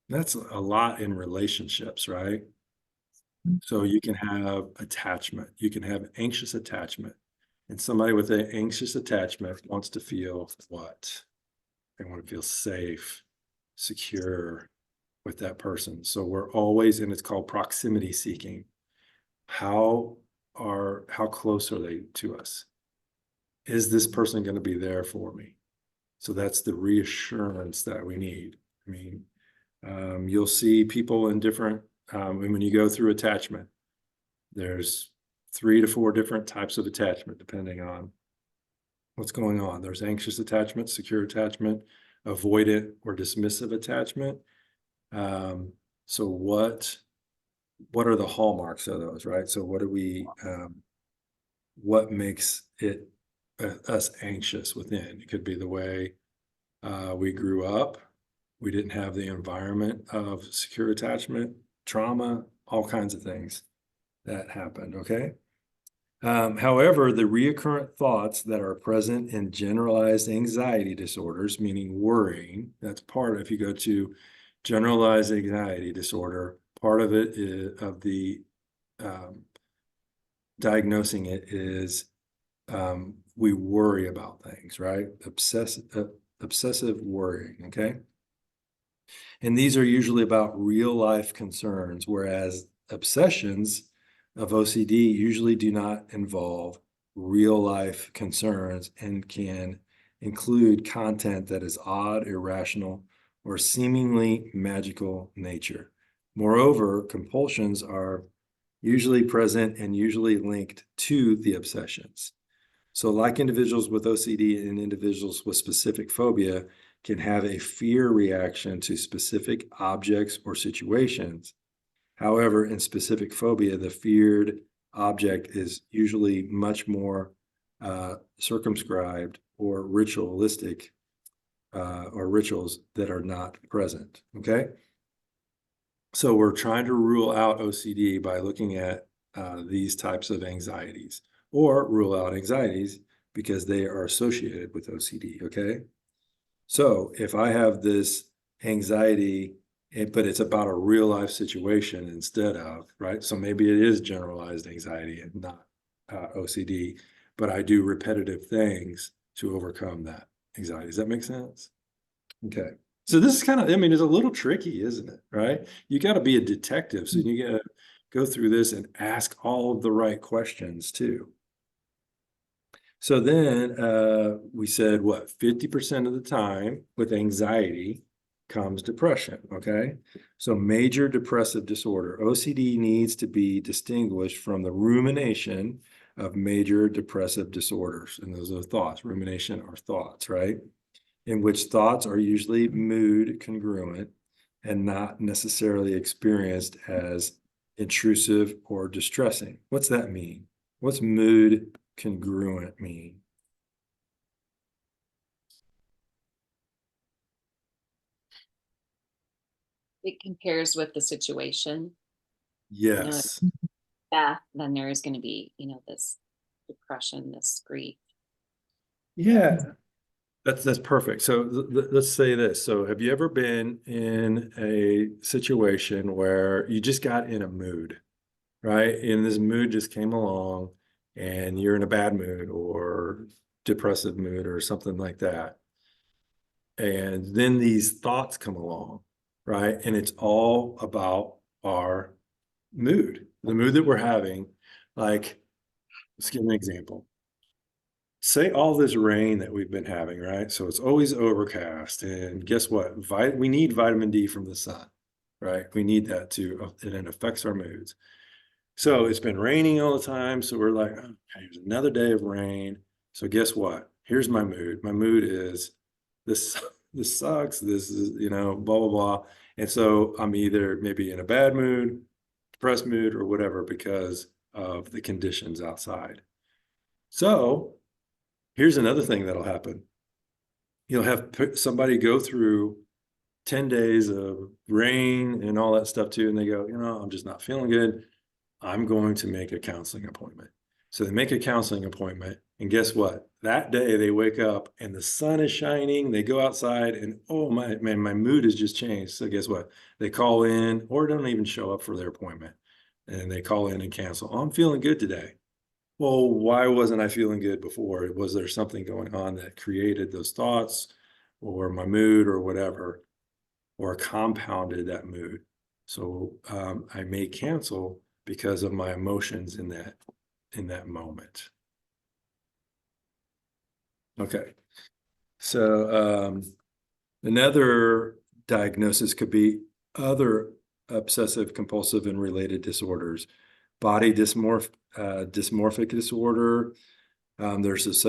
That's a lot in relationships, right? So you can have attachment, you can have anxious attachment. And somebody with an anxious attachment wants to feel what? They want to feel safe, secure with that person. So we're always, and it's called proximity seeking. How close are they to us? Is this person going to be there for me? So that's the reassurance that we need. I mean, you'll see people in different, when you go through attachment, there's 3 to 4 different types of attachment, depending on what's going on. There's anxious attachment, secure attachment, avoidant or dismissive attachment. So what are the hallmarks of those, right? So what makes it us anxious within? It could be the way we grew up. We didn't have the environment of secure attachment, trauma, all kinds of things that happened, okay? However, the recurrent thoughts that are present in generalized anxiety disorders, meaning worrying, that's part of, if you go to generalized anxiety disorder, part of it is, of the diagnosing it is we worry about things, right? Obsessive worrying, okay? And these are usually about real life concerns, whereas obsessions of OCD usually do not involve real life concerns and can include content that is odd, irrational, or seemingly magical nature. Moreover, compulsions are usually present and usually linked to the obsessions. So like individuals with OCD and individuals with specific phobia can have a fear reaction to specific objects or situations. However, in specific phobia, the feared object is usually much more circumscribed or ritualistic or rituals that are not present, okay? So we're trying to rule out OCD by looking at these types of anxieties, or rule out anxieties because they are associated with OCD, okay? So if I have this anxiety, but it's about a real life situation instead of, right? So maybe it is generalized anxiety and not OCD, but I do repetitive things to overcome that anxiety. Does that make sense? Okay. So this is kind of, I mean, it's a little tricky, isn't it? Right? You got to be a detective. So you got to go through this and ask all of the right questions too. So then we said, what, 50% of the time with anxiety comes depression, okay? So major depressive disorder, OCD needs to be distinguished from the rumination of major depressive disorders. And those are thoughts. Rumination are thoughts, right? In which thoughts are usually mood congruent and not necessarily experienced as intrusive or distressing. What's that mean? What's mood congruent mean? It compares with the situation. Yes. Yeah, then there is going to be, this depression, this grief. Yeah. That's perfect. So let's say this. So have you ever been in a situation where you just got in a mood, right? And this mood just came along and you're in a bad mood or depressive mood or something like that. And then these thoughts come along, right? And it's all about our mood, the mood that we're having. Like, let's give an example. Say all this rain that we've been having, right? So it's always overcast. And guess what? We need vitamin D from the sun, right? We need that too, and it affects our moods. So it's been raining all the time. So we're like, okay, here's another day of rain. So guess what? Here's my mood. My mood is this, this sucks. This is, blah, blah, blah. And so I'm either maybe in a bad mood, depressed mood, or whatever because of the conditions outside. So here's another thing that'll happen. You'll have somebody go through 10 days of rain and all that stuff too. And they go, I'm just not feeling good. I'm going to make a counseling appointment. So they make a counseling appointment. And guess what? That day they wake up and the sun is shining. They go outside and, oh my man, my mood has just changed. So guess what? They call in or don't even show up for their appointment. And they call in and cancel. Oh, I'm feeling good today. Well, why wasn't I feeling good before? Was there something going on that created those thoughts or my mood or whatever, or compounded that mood? So I may cancel because of my emotions in that moment. Okay. So another diagnosis could be other obsessive compulsive and related disorders. Body dysmorphic disorder. There's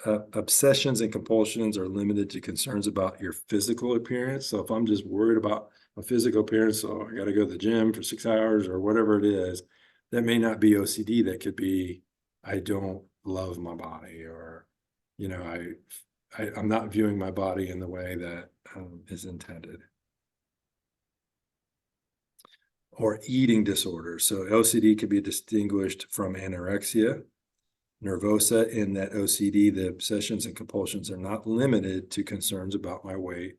obsessions and compulsions are limited to concerns about your physical appearance. So if I'm just worried about my physical appearance, so I got to go to the gym for 6 hours or whatever it is, that may not be OCD. That could be, I don't love my body, or, I'm not viewing my body in the way that is intended. Or eating disorders. So OCD could be distinguished from anorexia nervosa in that OCD, the obsessions and compulsions are not limited to concerns about my weight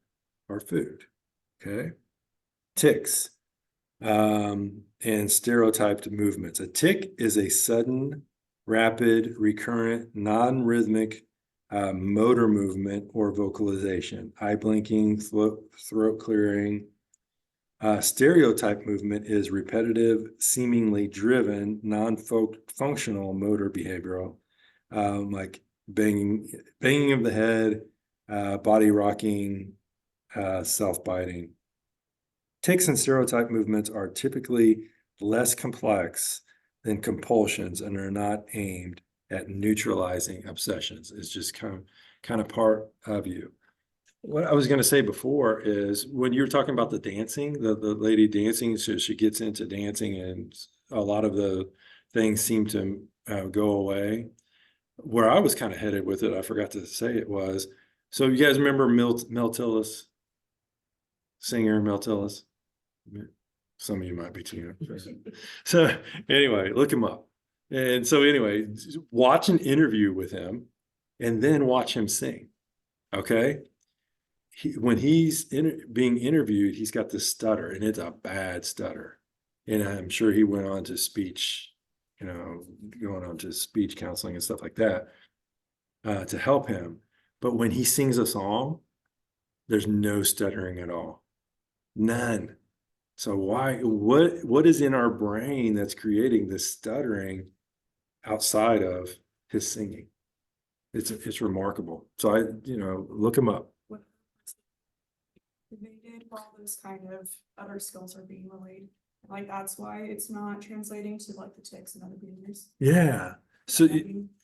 or food. Okay. Tics and stereotyped movements. A tic is a sudden, rapid, recurrent, non-rhythmic motor movement or vocalization, eye blinking, throat clearing. Stereotype movement is repetitive, seemingly driven, non-functional motor behavioral, like banging of the head, body rocking, self-biting. Tics and stereotype movements are typically less complex than compulsions and are not aimed at neutralizing obsessions. It's just kind of part of you. What I was going to say before is when you were talking about the dancing, the lady dancing, so she gets into dancing and a lot of the things seem to go away. Where I was kind of headed with it, I forgot to say it was, so you guys remember Mel Tillis, singer Mel Tillis? Some of you might be too young. So anyway, look him up. And so anyway, watch an interview with him and then watch him sing. Okay. When he's being interviewed, he's got this stutter, and it's a bad stutter. And I'm sure he went on to speech, going on to speech counseling and stuff like that to help him. But when he sings a song, there's no stuttering at all. None. So what is in our brain that's creating this stuttering outside of his singing? It's remarkable. So look him up. They did while those kind of other skills are being relayed. Like that's why it's not translating to like the tics and other behaviors. Yeah. So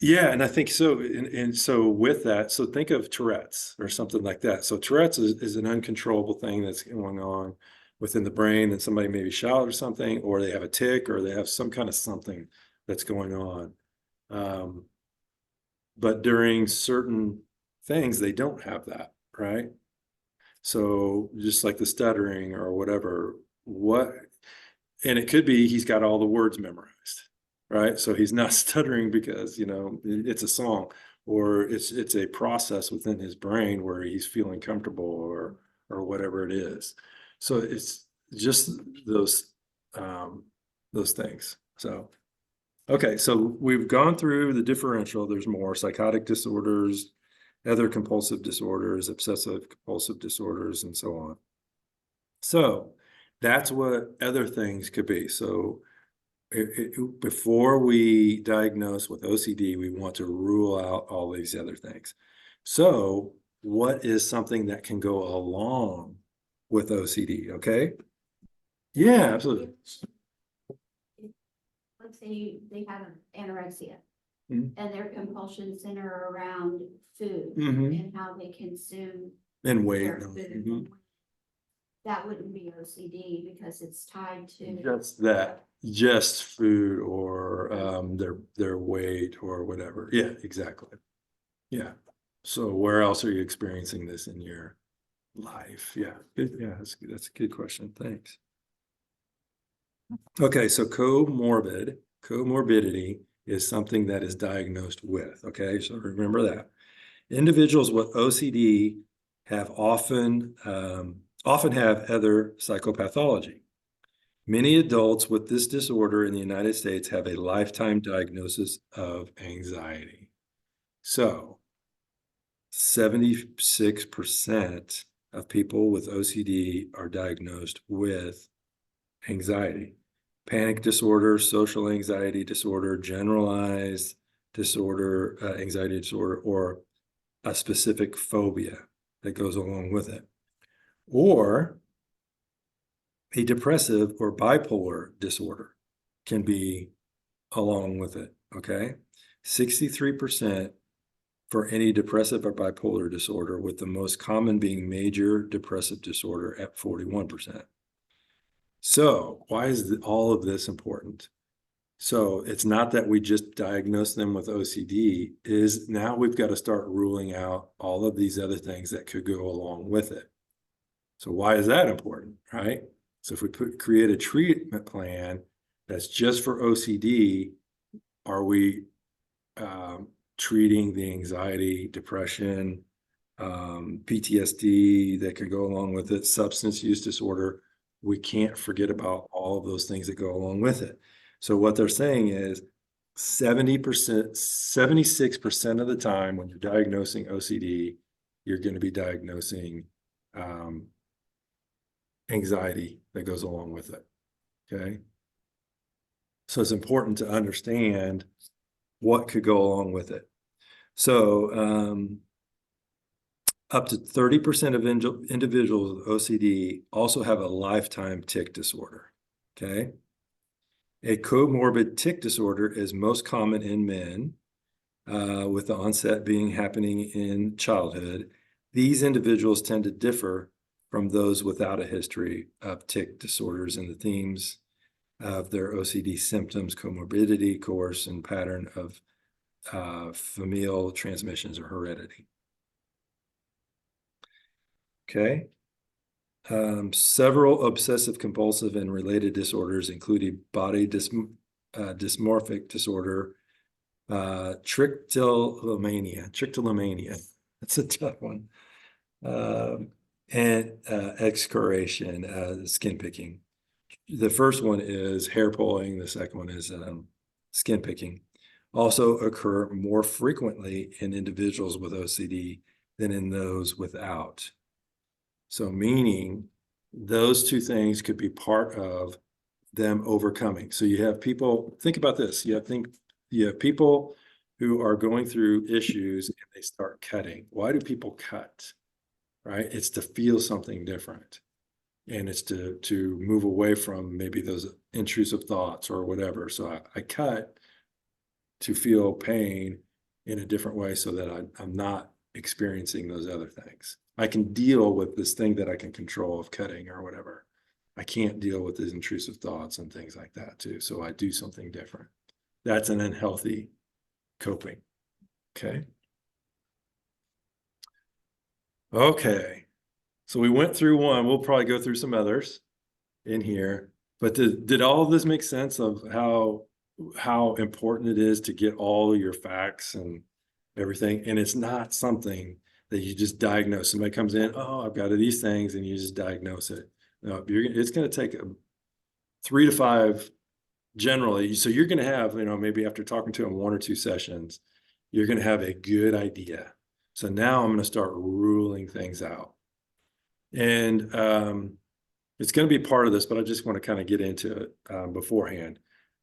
yeah, and I think so. And so with that, so think of Tourette's or something like that. So Tourette's is an uncontrollable thing that's going on within the brain, and somebody maybe shout or something, or they have a tic, or they have some kind of something that's going on. But during certain things, they don't have that, right? So just like the stuttering or whatever, and it could be he's got all the words memorized, right? So he's not stuttering because, it's a song, or it's a process within his brain where he's feeling comfortable or whatever it is. So it's just those things. So, okay. So we've gone through the differential. There's more psychotic disorders, other compulsive disorders, obsessive compulsive disorders, and so on. So that's what other things could be. So before we diagnose with OCD, we want to rule out all these other things. So what is something that can go along with OCD? Okay. Yeah, absolutely. if they have anorexia? Mhm. And their compulsions center around food Mhm. and how they consume And weight. their food. Mhm. That wouldn't be OCD because it's tied to. Just that, just food or their weight or whatever. Yeah, exactly. Yeah. So where else are you experiencing this in your life? Yeah, good. Yeah, that's a good question. Thanks. Okay, so comorbidity is something that is diagnosed with. Okay, so remember that. Individuals with OCD have often have other psychopathology. Many adults with this disorder in the United States have a lifetime diagnosis of anxiety. So 76% of people with OCD are diagnosed with anxiety, panic disorder, social anxiety disorder, generalized disorder, anxiety disorder, or a specific phobia that goes along with it, or a depressive or bipolar disorder can be along with it. Okay. 63% for any depressive or bipolar disorder, with the most common being major depressive disorder at 41%. So why is all of this important? So it's not that we just diagnose them with OCD, is now we've got to start ruling out all of these other things that could go along with it. So why is that important, right? So if we create a treatment plan that's just for OCD, are we treating the anxiety, depression, PTSD that could go along with it, substance use disorder? We can't forget about all of those things that go along with it. So what they're saying is 70%, 76% of the time when you're diagnosing OCD, you're going to be diagnosing anxiety that goes along with it. Okay. So it's important to understand what could go along with it. So up to 30% of individuals with OCD also have a lifetime tic disorder. Okay. A comorbid tic disorder is most common in men, with the onset happening in childhood. These individuals tend to differ from those without a history of tic disorders in the themes of their OCD symptoms, comorbidity, course, and pattern of familial transmissions or heredity. Okay. Several obsessive compulsive and related disorders, including body dysmorphic disorder, trichotillomania, that's a tough one, and excoriation, skin picking. The first one is hair pulling. The second one is skin picking. Also occur more frequently in individuals with OCD than in those without. So meaning those two things could be part of them overcoming. So you have people, think about this, you have people who are going through issues and they start cutting. Why do people cut? Right? It's to feel something different. And it's to move away from maybe those intrusive thoughts or whatever. So I cut to feel pain in a different way so that I'm not experiencing those other things. I can deal with this thing that I can control of cutting or whatever. I can't deal with these intrusive thoughts and things like that too. So I do something different. That's an unhealthy coping. Okay. Okay. So we went through one. We'll probably go through some others in here. But did all of this make sense of how important it is to get all of your facts and everything? And it's not something that you just diagnose. Somebody comes in, oh, I've got these things, and you just diagnose it. No, it's going to take 3 to 5 generally. So you're going to have, maybe after talking to them 1 or 2 sessions, you're going to have a good idea. So now I'm going to start ruling things out. And it's going to be part of this, but I just want to kind of get into it beforehand.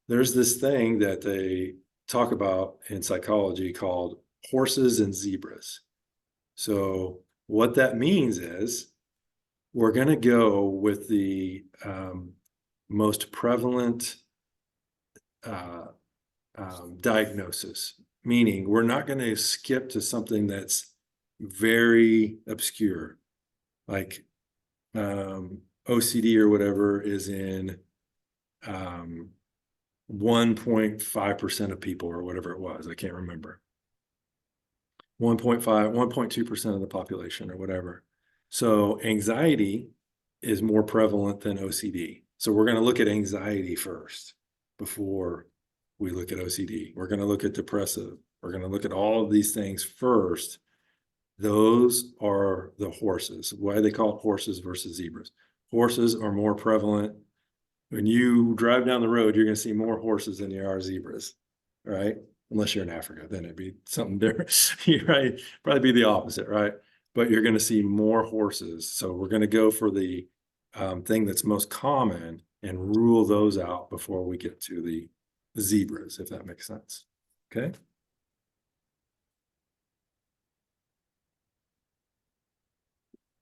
There's this thing that they talk about in psychology called horses and zebras. So what that means is we're going to go with the most prevalent diagnosis, meaning we're not going to skip to something that's very obscure, like OCD or whatever is in 1.5% of people or whatever it was. I can't remember. 1.5, 1.2% of the population or whatever. So anxiety is more prevalent than OCD. So we're going to look at anxiety first before we look at OCD. We're going to look at depressive. We're going to look at all of these things first. Those are the horses. Why they call it horses versus zebras. Horses are more prevalent. When you drive down the road, you're going to see more horses than there are zebras, right? Unless you're in Africa, then it'd be something different, right? Probably be the opposite, right? But you're going to see more horses. So we're going to go for the thing that's most common and rule those out before we get to the zebras, if that makes sense. Okay.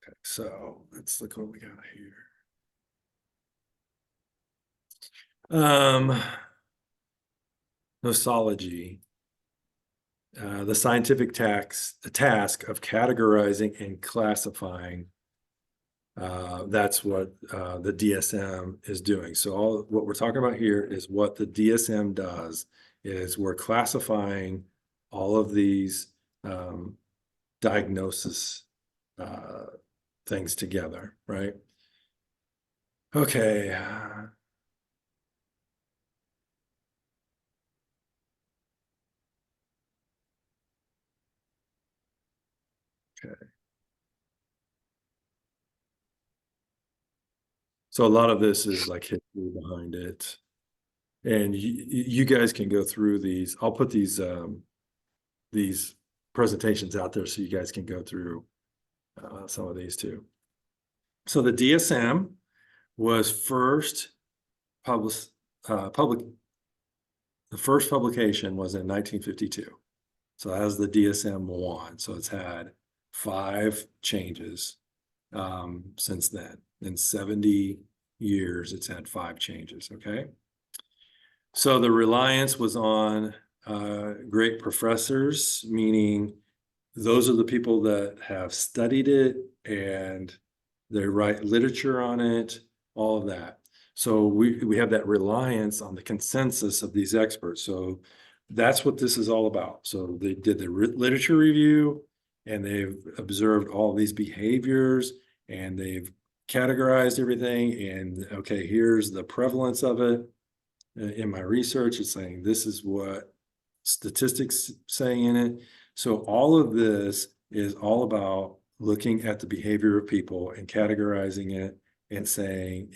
Okay, so let's look what we got here. Nosology. The scientific task of categorizing and classifying. That's what the DSM is doing. So all what we're talking about here is what the DSM does is we're classifying all of these diagnosis things together, right? Okay. Okay. So a lot of this is like history behind it. And you guys can go through these. I'll put these presentations out there so you guys can go through some of these too. So the DSM was first published, the first publication was in 1952. So that was the DSM-1. So it's had 5 changes since then. In 70 years, it's had 5 changes, okay? So the reliance was on great professors, meaning those are the people that have studied it and they write literature on it, all of that. So we have that reliance on the consensus of these experts. So that's what this is all about. So they did the literature review and they've observed all these behaviors and they've categorized everything. And okay, here's the prevalence of it. In my research, it's saying this is what statistics saying in it. So all of this is all about looking at the behavior of people and categorizing it and saying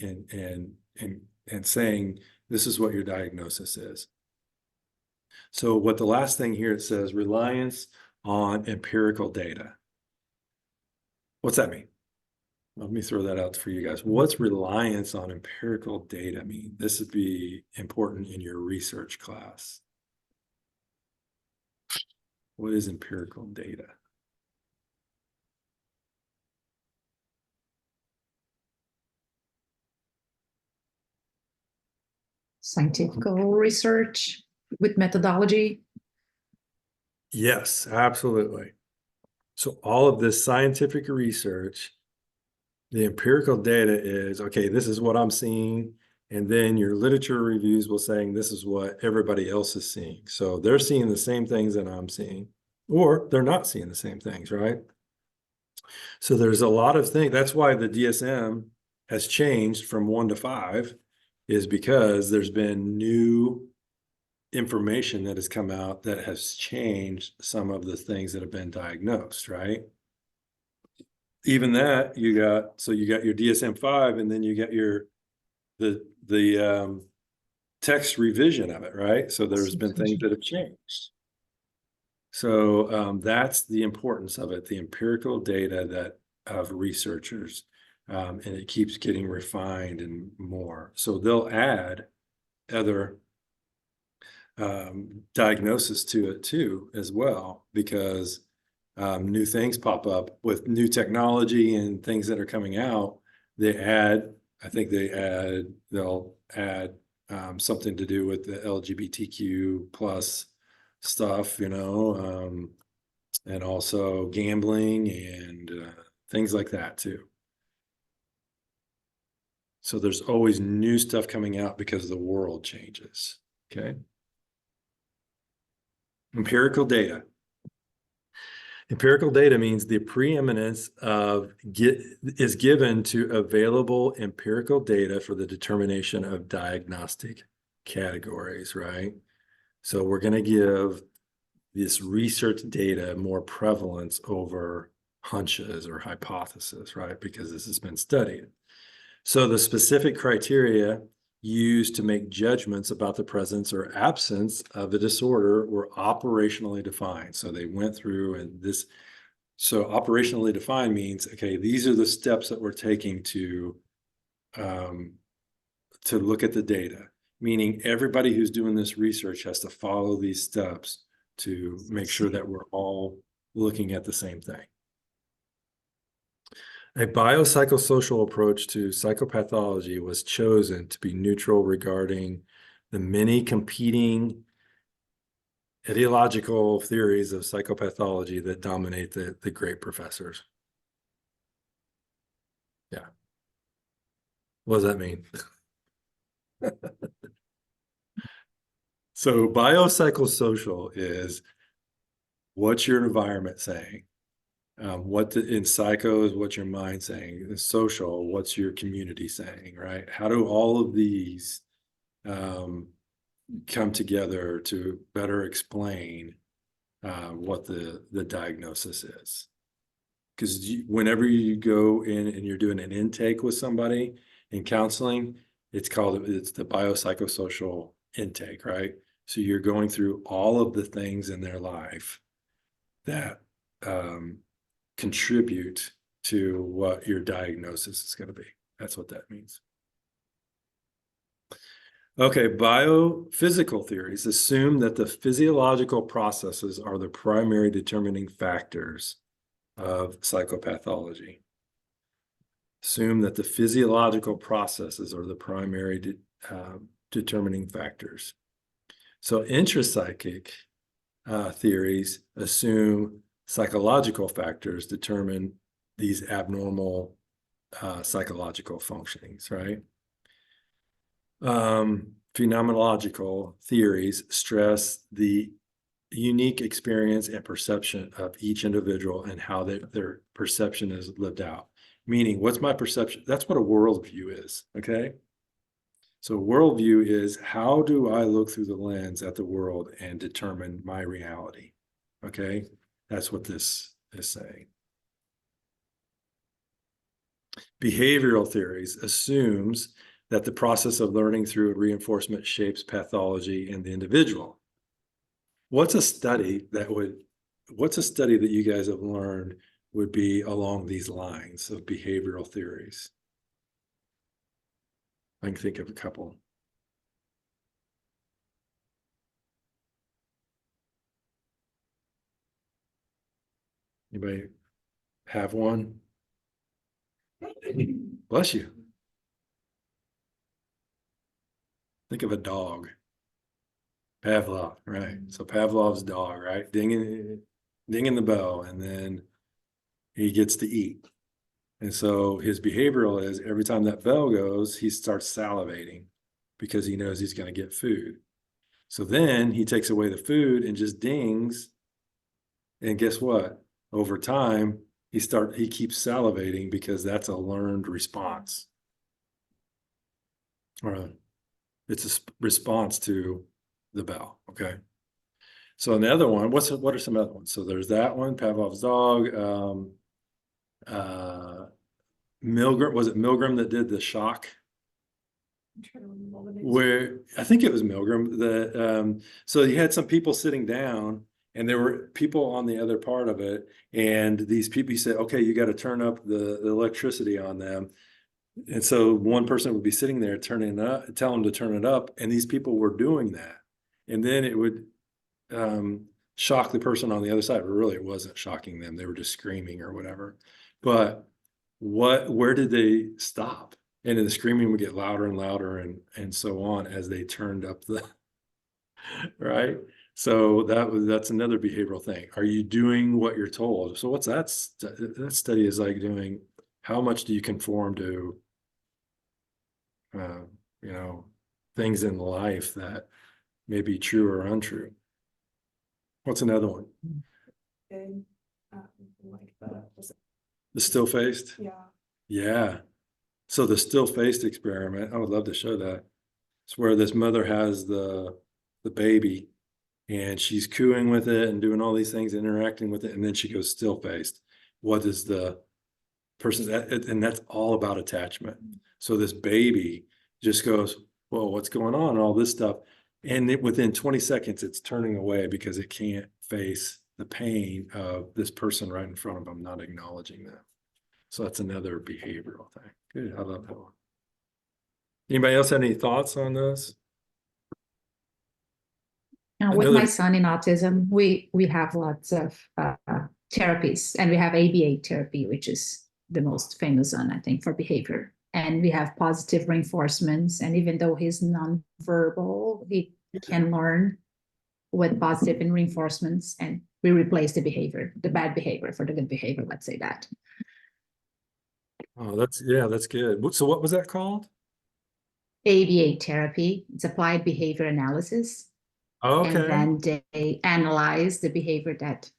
and saying this is what your diagnosis is. So what the last thing here it says, reliance on empirical data. What's that mean? Let me throw that out for you guys. What's reliance on empirical data mean? This would be important in your research class. What is empirical data? Scientific research with methodology. Yes, absolutely. So all of this scientific research, the empirical data is, okay, this is what I'm seeing. And then your literature reviews will saying this is what everybody else is seeing. So they're seeing the same things that I'm seeing, or they're not seeing the same things, right? So there's a lot of things. That's why the DSM has changed from 1 to 5, is because there's been new information that has come out that has changed some of the things that have been diagnosed, right? Even that you got your DSM-5 and then you got the text revision of it, right? So there's been things that have changed. So that's the importance of it, the empirical data that of researchers, and it keeps getting refined and more. So they'll add other diagnosis to it too, as well, because new things pop up with new technology and things that are coming out. They'll add something to do with the LGBTQ plus stuff, and also gambling and things like that too. So there's always new stuff coming out because the world changes. Okay. Empirical data. Empirical data means the preeminence is given to available empirical data for the determination of diagnostic categories, right? So we're going to give this research data more prevalence over hunches or hypotheses, right? Because this has been studied. So the specific criteria used to make judgments about the presence or absence of a disorder were operationally defined. So they went through and this, so operationally defined means, okay, these are the steps that we're taking to look at the data, meaning everybody who's doing this research has to follow these steps to make sure that we're all looking at the same thing. A biopsychosocial approach to psychopathology was chosen to be neutral regarding the many competing ideological theories of psychopathology that dominate the great professors. Yeah. What does that mean? So biopsychosocial is what's your environment saying? In psycho is what's your mind saying? In social, what's your community saying, right? How do all of these come together to better explain what the diagnosis is? Because whenever you go in and you're doing an intake with somebody in counseling, it's the biopsychosocial intake, right? So you're going through all of the things in their life that contribute to what your diagnosis is going to be. That's what that means. Okay, biophysical theories assume that the physiological processes are the primary determining factors of psychopathology. Assume that the physiological processes are the primary determining factors. So intrapsychic theories assume psychological factors determine these abnormal psychological functionings, right? Phenomenological theories stress the unique experience and perception of each individual and how their perception is lived out. Meaning, what's my perception? That's what a worldview is, okay? So worldview is how do I look through the lens at the world and determine my reality, okay? That's what this is saying. Behavioral theories assumes that the process of learning through reinforcement shapes pathology in the individual. What's a study that you guys have learned would be along these lines of behavioral theories? I can think of a couple. Anybody have one? Bless you. Think of a dog. Pavlov, right? So Pavlov's dog, right? Dinging the bell, and then he gets to eat. And so his behavioral is every time that bell goes, he starts salivating because he knows he's going to get food. So then he takes away the food and just dings. And guess what? Over time, he keeps salivating because that's a learned response. Or it's a response to the bell. Okay. So another one, what are some other ones? So there's that one, Pavlov's dog. Milgram, was it Milgram that did the shock? I'm trying to remember all the names. Where I think it was Milgram that so he had some people sitting down and there were people on the other part of it, and these people, he said, okay, you got to turn up the electricity on them. And so one person would be sitting there turning it up, tell them to turn it up, and these people were doing that. And then it would shock the person on the other side, but really it wasn't shocking them. They were just screaming or whatever. But where did they stop? And then the screaming would get louder and louder and so on as they turned up the, right? So that's another behavioral thing. Are you doing what you're told? So what's that? That study is like doing, how much do you conform to, you know, things in life that may be true or untrue? What's another one? And, like The still-faced? yeah. Yeah. So the still-faced experiment, I would love to show that. It's where this mother has the baby and she's cooing with it and doing all these things, interacting with it, and then she goes still-faced. What is the person's, and that's all about attachment. So this baby just goes, whoa, what's going on? And all this stuff. And within 20 seconds, it's turning away because it can't face the pain of this person right in front of them, not acknowledging that. So that's another behavioral thing. Good, I love that one. Anybody else have any thoughts on this? Now, with Another- my son in autism, we have lots of therapies, and we have ABA therapy, which is the most famous one, I think, for behavior. And we have positive reinforcements. And even though he's nonverbal, he can learn with positive and reinforcements, and we replace the behavior, the bad behavior for the good behavior, let's say that. Oh, that's good. So what was that called? ABA therapy, it's applied behavior analysis. Okay. And then they analyze the behavior that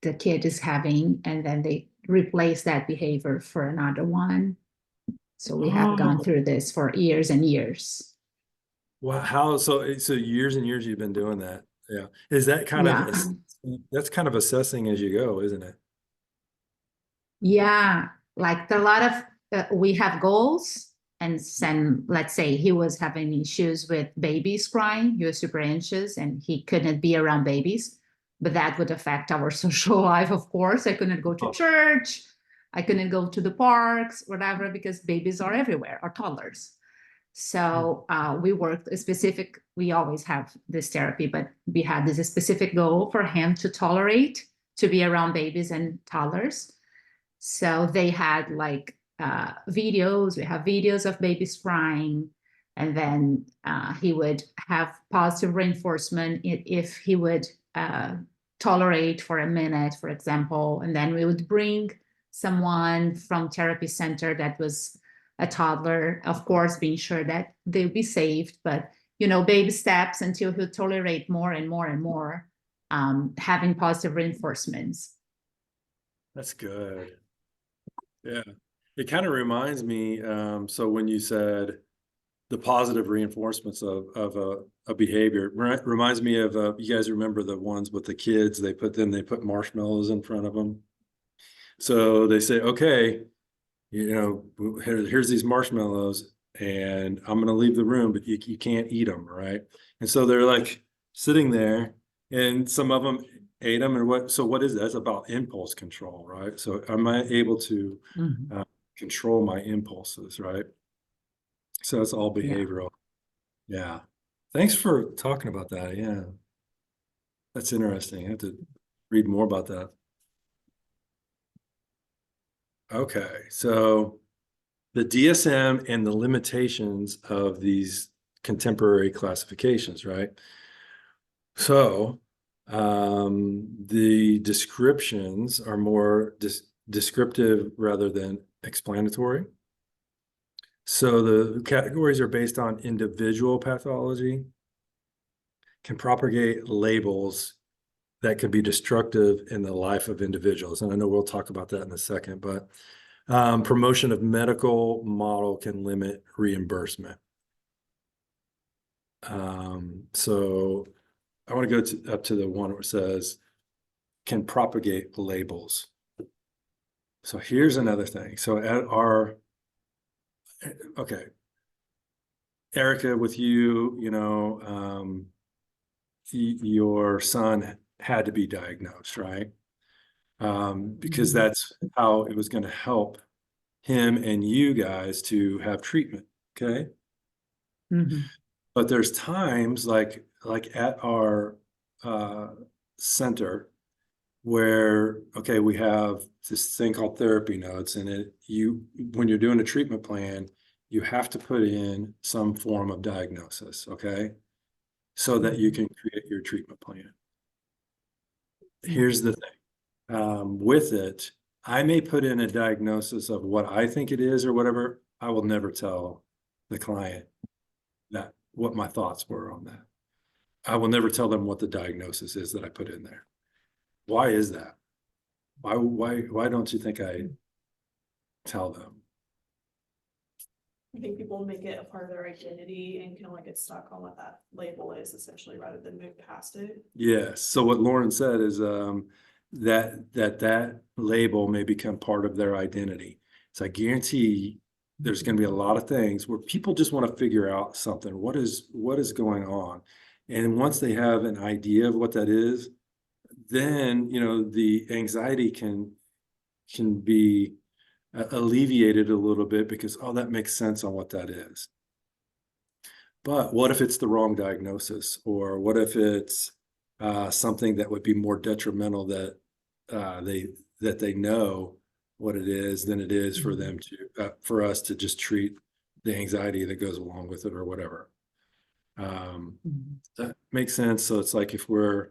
the kid is having, and then they replace that behavior for another one. So we have gone Oh. through this for years and years. Wow, how so years and years you've been doing that. Yeah. Is that kind Yeah. of that's kind of assessing as you go, isn't it? Yeah, like a lot of we have goals, and then let's say he was having issues with babies crying, he was super anxious and he couldn't be around babies, but that would affect our social life, of course. I couldn't go to church, I couldn't go to the parks, whatever, because babies are everywhere, or toddlers. So we worked we always have this therapy, but we had this specific goal for him to tolerate to be around babies and toddlers. So they had like videos, we have videos of babies crying, and then he would have positive reinforcement if he would tolerate for a minute, for example, and then we would bring someone from therapy center that was a toddler, of course, being sure that they'll be saved, but baby steps until he'll tolerate more and more and more, having positive reinforcements. That's good. Yeah. It kind of reminds me, so when you said the positive reinforcements of a behavior, reminds me of, you guys remember the ones with the kids, they put marshmallows in front of them. So they say, okay, here's these marshmallows and I'm going to leave the room, but you can't eat them, right? And so they're like sitting there, and some of them ate them. And what is that? It's about impulse control, right? So am I able to control my impulses, right? So it's all behavioral. Yeah. Thanks for talking about that. Yeah. That's interesting. I have to read more about that. Okay. So the DSM and the limitations of these contemporary classifications, right? So the descriptions are more descriptive rather than explanatory. So the categories are based on individual pathology, can propagate labels that could be destructive in the life of individuals. And I know we'll talk about that in a second, but promotion of medical model can limit reimbursement. So I want to go up to the one where it says can propagate labels. So here's another thing. So at okay, Erica, with you, your son had to be diagnosed, right? Because that's how it was going to help him and you guys to have treatment, okay? But there's times like at our center where, okay, we have this thing called therapy notes, and when you're doing a treatment plan, you have to put in some form of diagnosis, okay? So that you can create your treatment plan. Here's the thing, with it, I may put in a diagnosis of what I think it is or whatever. I will never tell the client that what my thoughts were on that. I will never tell them what the diagnosis is that I put in there. Why is that? Why don't you think I tell them? I think people make it a part of their identity and kind of like get stuck on what that label is essentially rather than move past it. Yes, so what Lauren said is that label may become part of their identity. So I guarantee there's going to be a lot of things where people just want to figure out something. What is going on? And once they have an idea of what that is, then, you know, the anxiety can be alleviated a little bit because, oh, that makes sense on what that is. But what if it's the wrong diagnosis? Or what if it's something that would be more detrimental that they know what it is than it is for them to for us to just treat the anxiety that goes along with it or whatever. That makes sense. So it's like if we're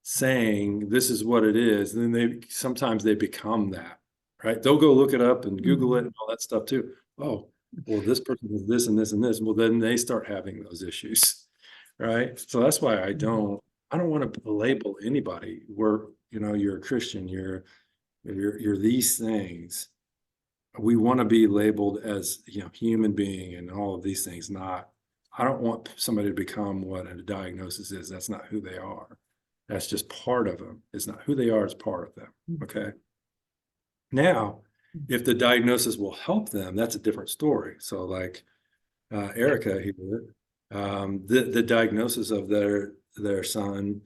saying this is what it is, then sometimes they become that, right? They'll go look it up and Google it and all that stuff too. Oh, well, this person is this and this and this. Well, then they start having those issues, right? So that's why I don't want to label anybody. You're a Christian, you're these things. We want to be labeled as, you know, human being and all of these things. I don't want somebody to become what a diagnosis is. That's not who they are. That's just part of them. It's not who they are, it's part of them. Okay. Now, if the diagnosis will help them, that's a different story. So like Erica here, the diagnosis of their son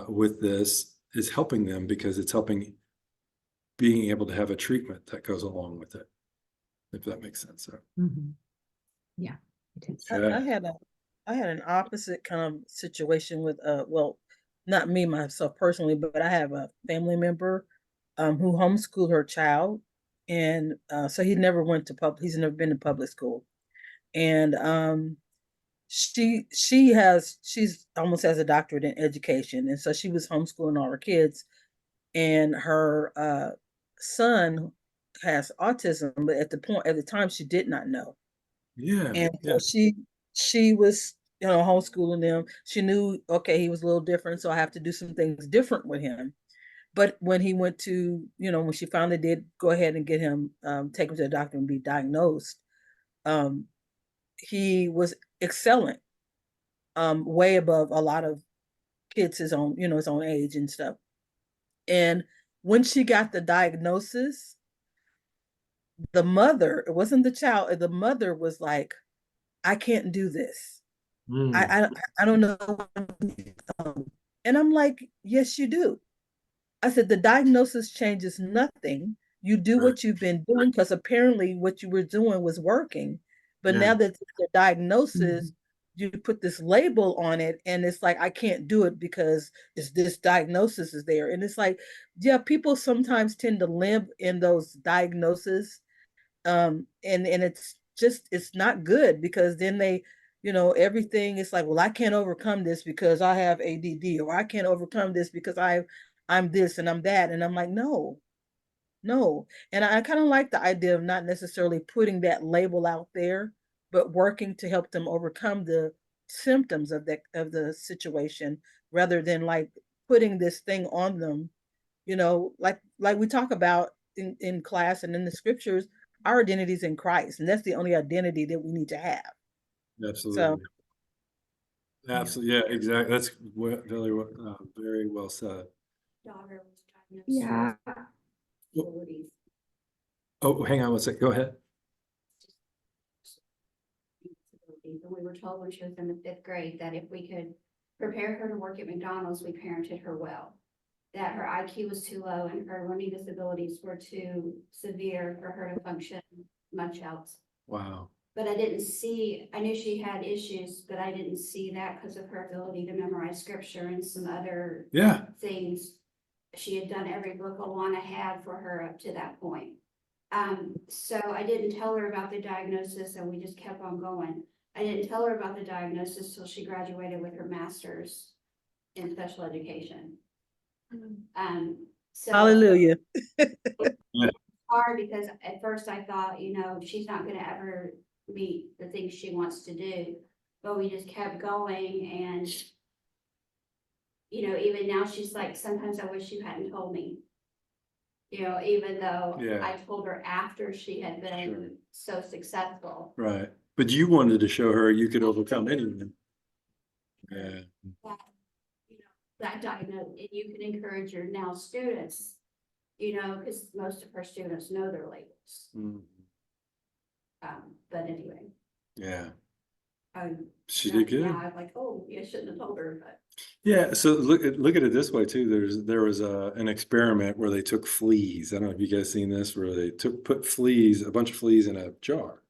with this is helping them because it's helping being able to have a treatment that goes along with it, if that makes sense. So, Yeah, it is. yeah. I had an opposite kind of situation with well, not me myself personally, but I have a family member who homeschooled her child, and so he's never been to public school, and she's almost has a doctorate in education, and so she was homeschooling all her kids, and her son has autism, but at the time she did not know. Yeah. And Yeah. so she was, you know, homeschooling them. She knew, okay, he was a little different, so I have to do some things different with him. But when he went to, you know, when she finally did go ahead and get him, take him to the doctor and be diagnosed, he was excelling, way above a lot of kids his own age and stuff. And when she got the diagnosis, the mother, it wasn't the child, the mother was like, I can't do this. I don't know. And I'm like, yes, you do. I said, the diagnosis changes nothing. You do Right. what you've been doing because apparently what you were doing was working. But Yeah. now that the diagnosis, you put this label on it, and it's like, I can't do it because this diagnosis is there. And it's like, yeah, people sometimes tend to live in those diagnoses. And it's not good because then they, you know, everything is like, well, I can't overcome this because I have ADD, or I can't overcome this because I'm this and I'm that. And I'm like, no. And I kind of like the idea of not necessarily putting that label out there, but working to help them overcome the symptoms of the situation rather than like putting this thing on them, you know, like we talk about in class and in the scriptures, our identity is in Christ, and that's the only identity that we need to have. Absolutely. Absolutely. Yeah, exactly. That's very well said. Daughter was diagnosed Yeah. with disabilities. Oh, hang on one second. Go ahead. And we were told when she was in the 5th grade that if we could prepare her to work at McDonald's, we parented her well. That her IQ was too low and her learning disabilities were too severe for her to function much else. Wow. But I knew she had issues, but I didn't see that because of her ability to memorize scripture and some other Yeah. things. She had done every book Awana had for her up to that point. So I didn't tell her about the diagnosis and we just kept on going. I didn't tell her about the diagnosis till she graduated with her master's in special education. So. Hallelujah. Hard because at first I thought, you know, she's not gonna ever meet the things she wants to do, but we just kept going and. You know, even now she's like, sometimes I wish you hadn't told me. You know, even though Yeah. I told her after she had Sure. been so successful. Right. But you wanted to show her you could overcome anything. Yeah. That, you know, that diagnosis, and you can encourage your now students, you know, because most of her students know their labels. Mm, But anyway, yeah. um, She did good. now I'm like, oh, you shouldn't have told her, but. Yeah, so look at it this way too. There was an experiment where they took fleas. I don't know if you guys seen this, where they put fleas, a bunch of fleas in a jar,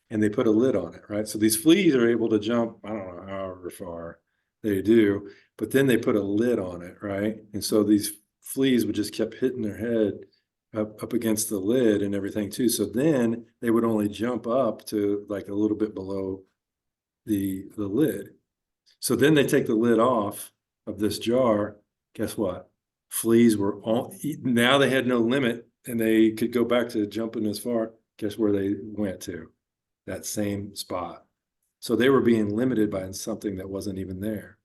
and they put a lid on it, right? So these fleas are able to jump, I don't know, however far they do, but then they put a lid on it, right? And so these fleas would just kept hitting their head up against the lid and everything too. So then they would only jump up to like a little bit below the lid. So then they take the lid off of this jar. Guess what? Fleas were all, now they had no limit and they could go back to jumping as far. Guess where they went to? That same spot. So they were being limited by something that wasn't even there.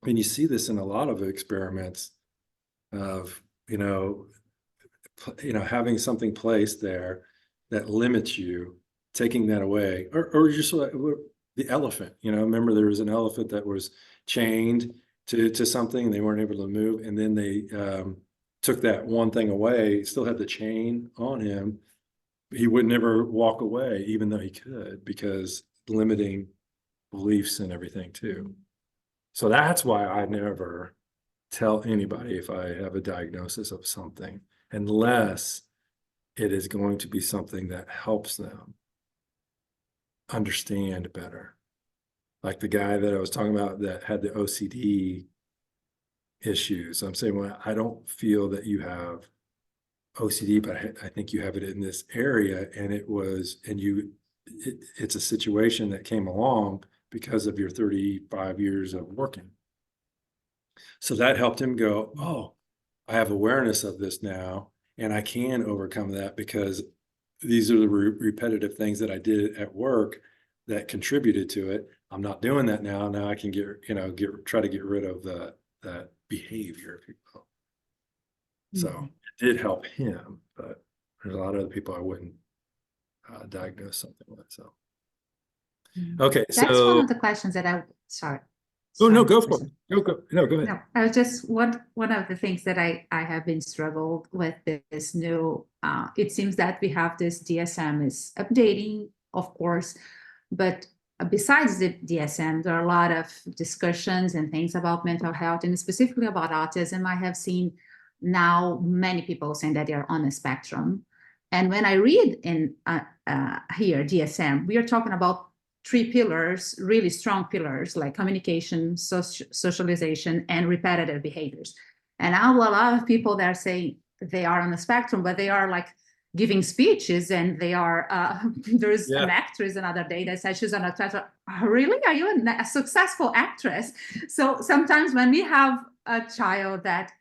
And you see this in a lot of experiments of, having something placed there that limits you, taking that away, or just like the elephant, remember there was an elephant that was chained to something and they weren't able to move. And then they took that one thing away, still had the chain on him. He would never walk away, even though he could, because limiting beliefs and everything too. So that's why I never tell anybody if I have a diagnosis of something, unless it is going to be something that helps them understand better. Like the guy that I was talking about that had the OCD issues. I'm saying, well, I don't feel that you have OCD, but I think you have it in this area, and it's a situation that came along because of your 35 years of working. So that helped him go, oh, I have awareness of this now, and I can overcome that because these are the repetitive things that I did at work that contributed to it. I'm not doing that now. Now I can try to get rid of that behavior, if you will. So it did help him, but there's a lot of other people I wouldn't diagnose something with. So, okay. That's one So, of the questions that sorry. oh no, Sorry, go for person. it. Go ahead. No, I was just one of the things that I have been struggled with this new. It seems that we have this DSM is updating, of course, but besides the DSM, there are a lot of discussions and things about mental health and specifically about autism. I have seen now many people saying that they are on the spectrum, and when I read in here DSM, we are talking about 3 pillars, really strong pillars like communication, socialization, and repetitive behaviors. And now a lot of people that are saying they are on the spectrum, but they are like giving speeches and they are, there's an actress another day that said she's on a spectrum. Really? Are you a successful actress? So sometimes when we have a child that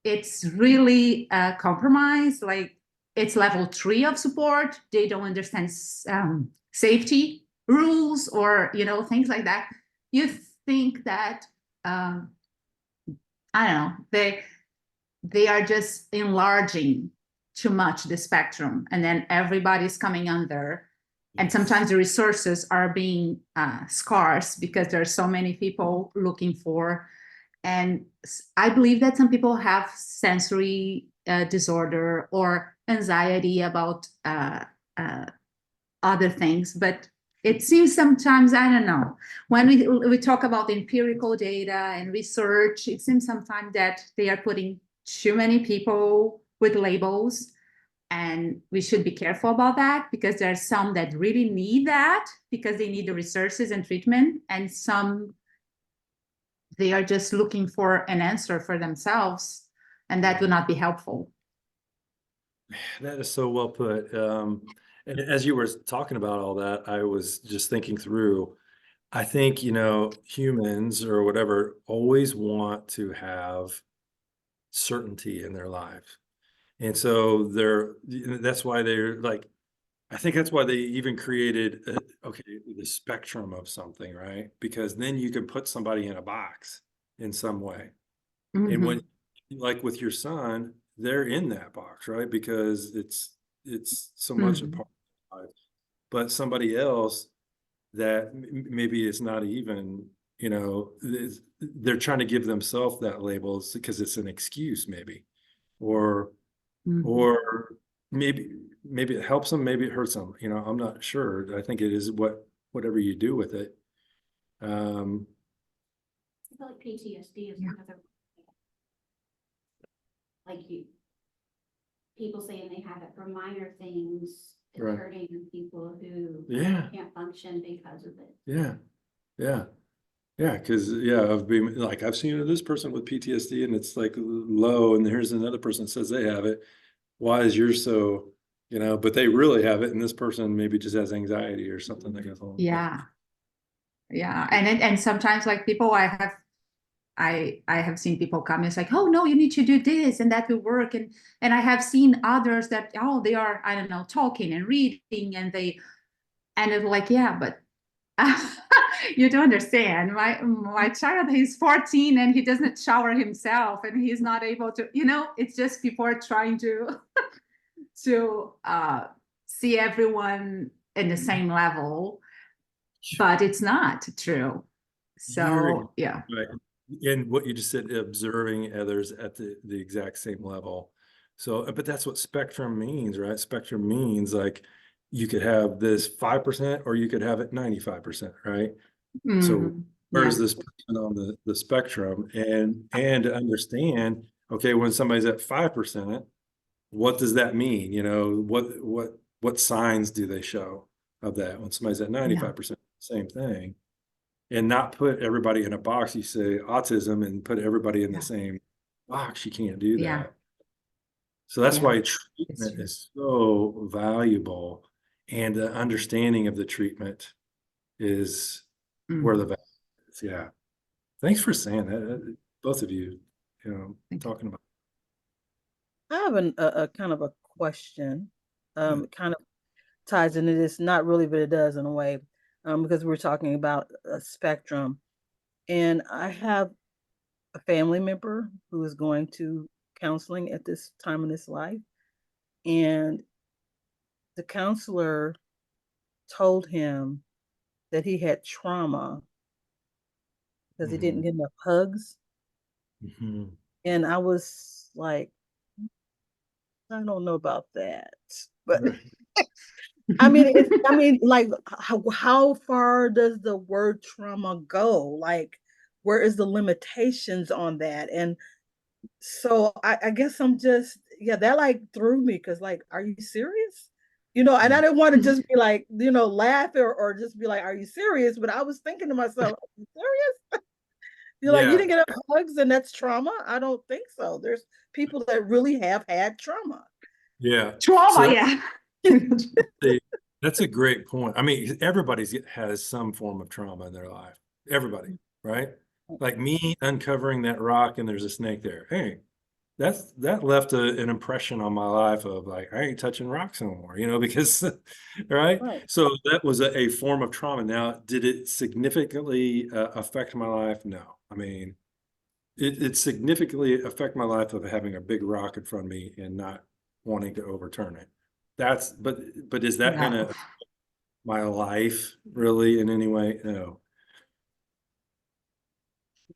it's really compromised, like it's level 3 of support, they don't understand safety rules or things like that, you think that I don't know, they are just enlarging too much the spectrum, and then everybody's coming under, and sometimes the resources are being scarce because there are so many people looking for. And I believe that some people have sensory disorder or anxiety about other things, but it seems sometimes, I don't know, when we talk about empirical data and research, it seems sometimes that they are putting too many people with labels, and we should be careful about that because there are some that really need that because they need the resources and treatment, and some they are just looking for an answer for themselves, and that would not be helpful. That is so well put. And as you were talking about all that, I was just thinking through, I think, humans or whatever always want to have certainty in their life. And so that's why they're like, I think that's why they even created, okay, the spectrum of something, right? Because then you can put somebody in a box in some way. And when, like with your son, they're in that box, right? Because it's so much a part of life. But somebody else that maybe it's not even, they're trying to give themselves that label because it's an excuse, maybe, or or maybe it helps them, maybe it hurts them. I'm not sure. I think it is whatever you do with it. I feel like PTSD is Yeah. another. Like people saying they have it for minor things, it's Right. hurting people who Yeah. can't function because of it. Yeah, yeah, yeah. Because I've been like I've seen this person with PTSD, and it's like low, and here's another person that says they have it. Why is yours so? But they really have it, and this person maybe just has anxiety or something that goes on. Yeah. Yeah. And sometimes like people I have seen people come and it's like, oh no, you need to do this and that will work. And I have seen others that, oh, they are, I don't know, talking and reading and it's like, yeah, but you don't understand. My child, he's 14 and he doesn't shower himself and he's not able to, it's just people are trying to see everyone in the same level, but it's not true. So yeah. Right. And what you just said, observing others at the exact same level. So, but that's what spectrum means, right? Spectrum means like you could have this 5% or you could have it 95%, right? So Mhm. where's Yeah. this person on the spectrum? And to understand, okay, when somebody's at 5%, what does that mean? What signs do they show of that? When somebody's at 95%, same thing. And not put everybody in a box. You say autism and put everybody in the Yeah. same box. You can't do Yeah. that. So that's Yeah, why it's treatment true. is so valuable, and the understanding of the treatment is where the Mhm. value is. Yeah. Thanks for saying that, both of you, Thank you. talking about. I have a kind of a question. Yeah. It kind of ties into this, not really, but it does in a way, because we're talking about a spectrum. And I have a family member who is going to counseling at this time in his life. And the counselor told him that he had trauma because he didn't Mhm. get enough hugs. Mhm. And I was like, I don't know about that. But Right. I mean, like, how far does the word trauma go? Like, where is the limitations on that? And so I guess I'm just, yeah, that like threw me because, like, are you serious? And I didn't want to just be like, laugh or just be like, are you serious? But I was thinking to myself, are you serious? You're like, you Yeah. didn't get enough hugs and that's trauma? I don't think so. There's people that really have had trauma. Yeah. Trauma, So yeah. that's a great point. I mean, everybody's has some form of trauma in their life. Everybody, right? Like me uncovering that rock and there's a snake there. Hey, that left an impression on my life of like, I ain't touching rocks anymore, because, right? Right. So that was a form of trauma. Now, did it significantly affect my life? No. I mean, it significantly affect my life of having a big rock in front of me and not wanting to overturn it. But is that No. gonna my life really in any way? No.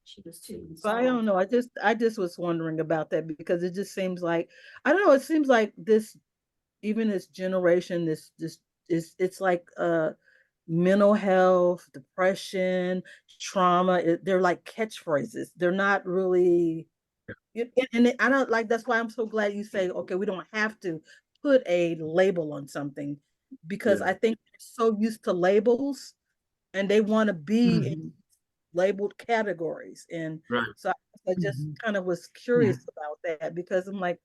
She was too. But I don't know. I just was wondering about that because it just seems like, I don't know, it seems like even this generation, this is, it's like mental health, depression, trauma, they're like catchphrases. They're not really, I don't like, that's why I'm so glad you say, okay, we don't have to put a label on something, because Yeah. I think they're so used to labels and they want to be in Mhm. labeled categories. And Right. so I just Mhm. kind of was Yeah. curious about that because I'm like,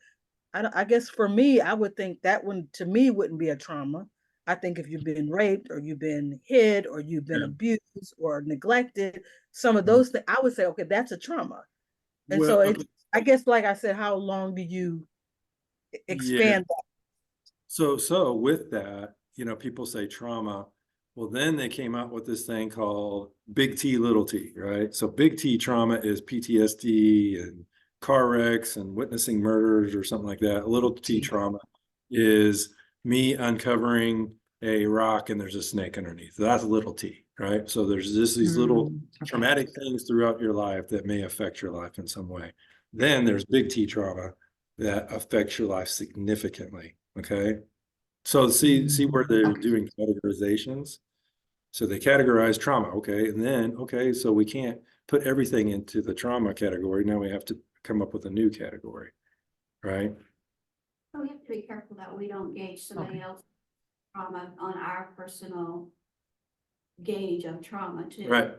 I guess for me, I would think that one to me wouldn't be a trauma. I think if you've been raped or you've been hit or you've been Yeah. abused or neglected, some of Mhm. those things, I would say, okay, that's a trauma. And Well, so okay, I guess, like I said, how long do you yeah. expand that? So with that, people say trauma. Well, then they came out with this thing called big T, little t, right? So big T trauma is PTSD and car wrecks and witnessing murders or something like that. Little T trauma is me uncovering a rock and there's a snake underneath. That's little T, right? So there's just these little Okay. traumatic things throughout your life that may affect your life in some way. Then there's big T trauma that affects your life significantly. Okay. So see where they're Okay. doing categorizations. So they categorize trauma. Okay. And then, okay, so we can't put everything into the trauma category. Now we have to come up with a new category. Right. So we have to be careful that we don't gauge somebody Okay. else's trauma on our personal gauge of trauma too. Right.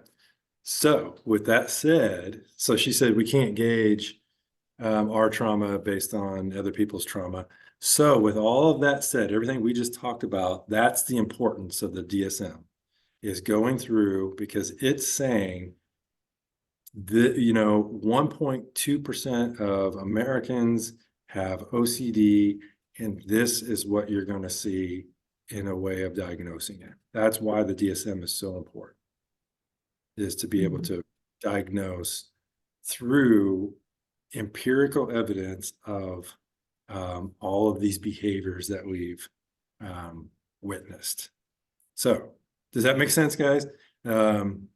So with that said, so she said we can't gauge our trauma based on other people's trauma. So with all of that said, everything we just talked about, that's the importance of the DSM is going through because it's saying that, 1.2% of Americans have OCD, and this is what you're going to see in a way of diagnosing it. That's why the DSM is so important, is to be able to diagnose through empirical evidence of all of these behaviors that we've witnessed. So does that make sense, guys? Mhm.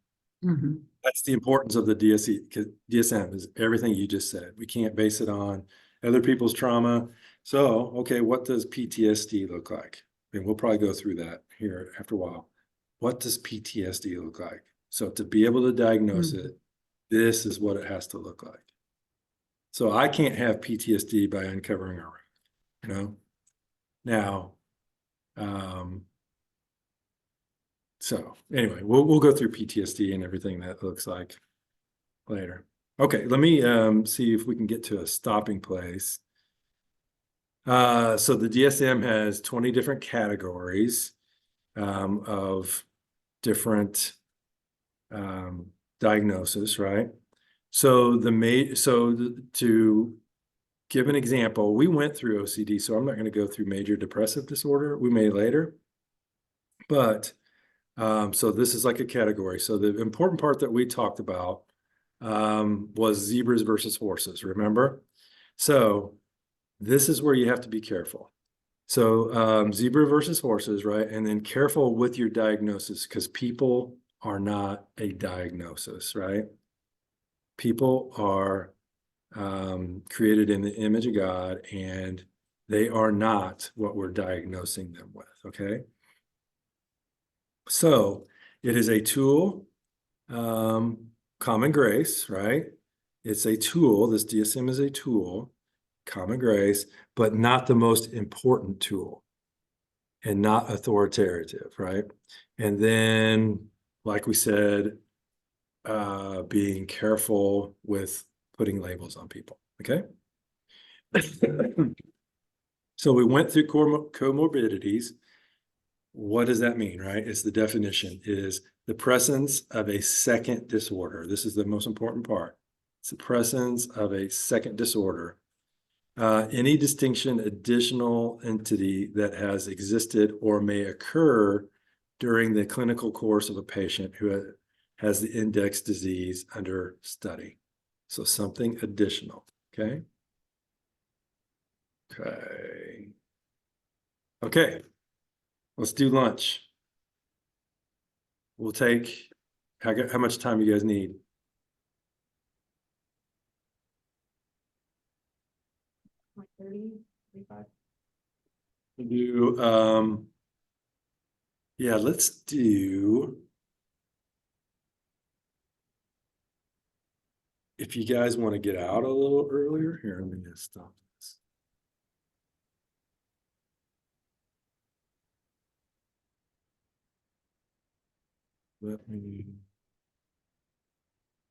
That's the importance of the DSM is everything you just said. We can't base it on other people's trauma. So, okay, what does PTSD look like? And we'll probably go through that here after a while. What does PTSD look like? So to be able to diagnose it, this is what it has to look like. So I can't have PTSD by uncovering a room, Now, so anyway, we'll go through PTSD and everything that looks like later. Okay, let me see if we can get to a stopping place. So the DSM has 20 different categories of different diagnosis, right? So to give an example, we went through OCD, so I'm not going to go through major depressive disorder. We may later, but so this is like a category. So the important part that we talked about was zebras versus horses, remember? So this is where you have to be careful. So zebra versus horses, right? And then careful with your diagnosis because people are not a diagnosis, right? People are created in the image of God and they are not what we're diagnosing them with, okay? So it is a tool, common grace, right? It's a tool. This DSM is a tool, common grace, but not the most important tool and not authoritative, right? And then, like we said, being careful with putting labels on people, okay? So we went through comorbidities. What does that mean, right? It's the definition is the presence of a second disorder. This is the most important part. It's the presence of a second disorder. Any distinction, additional entity that has existed or may occur during the clinical course of a patient who has the index disease under study. So something additional, okay? Okay. Okay, let's do lunch. We'll take, how much time you guys need? Like 30, 35. We'll do, yeah, let's do, if you guys want to get out a little earlier, here, let me just stop this. Let me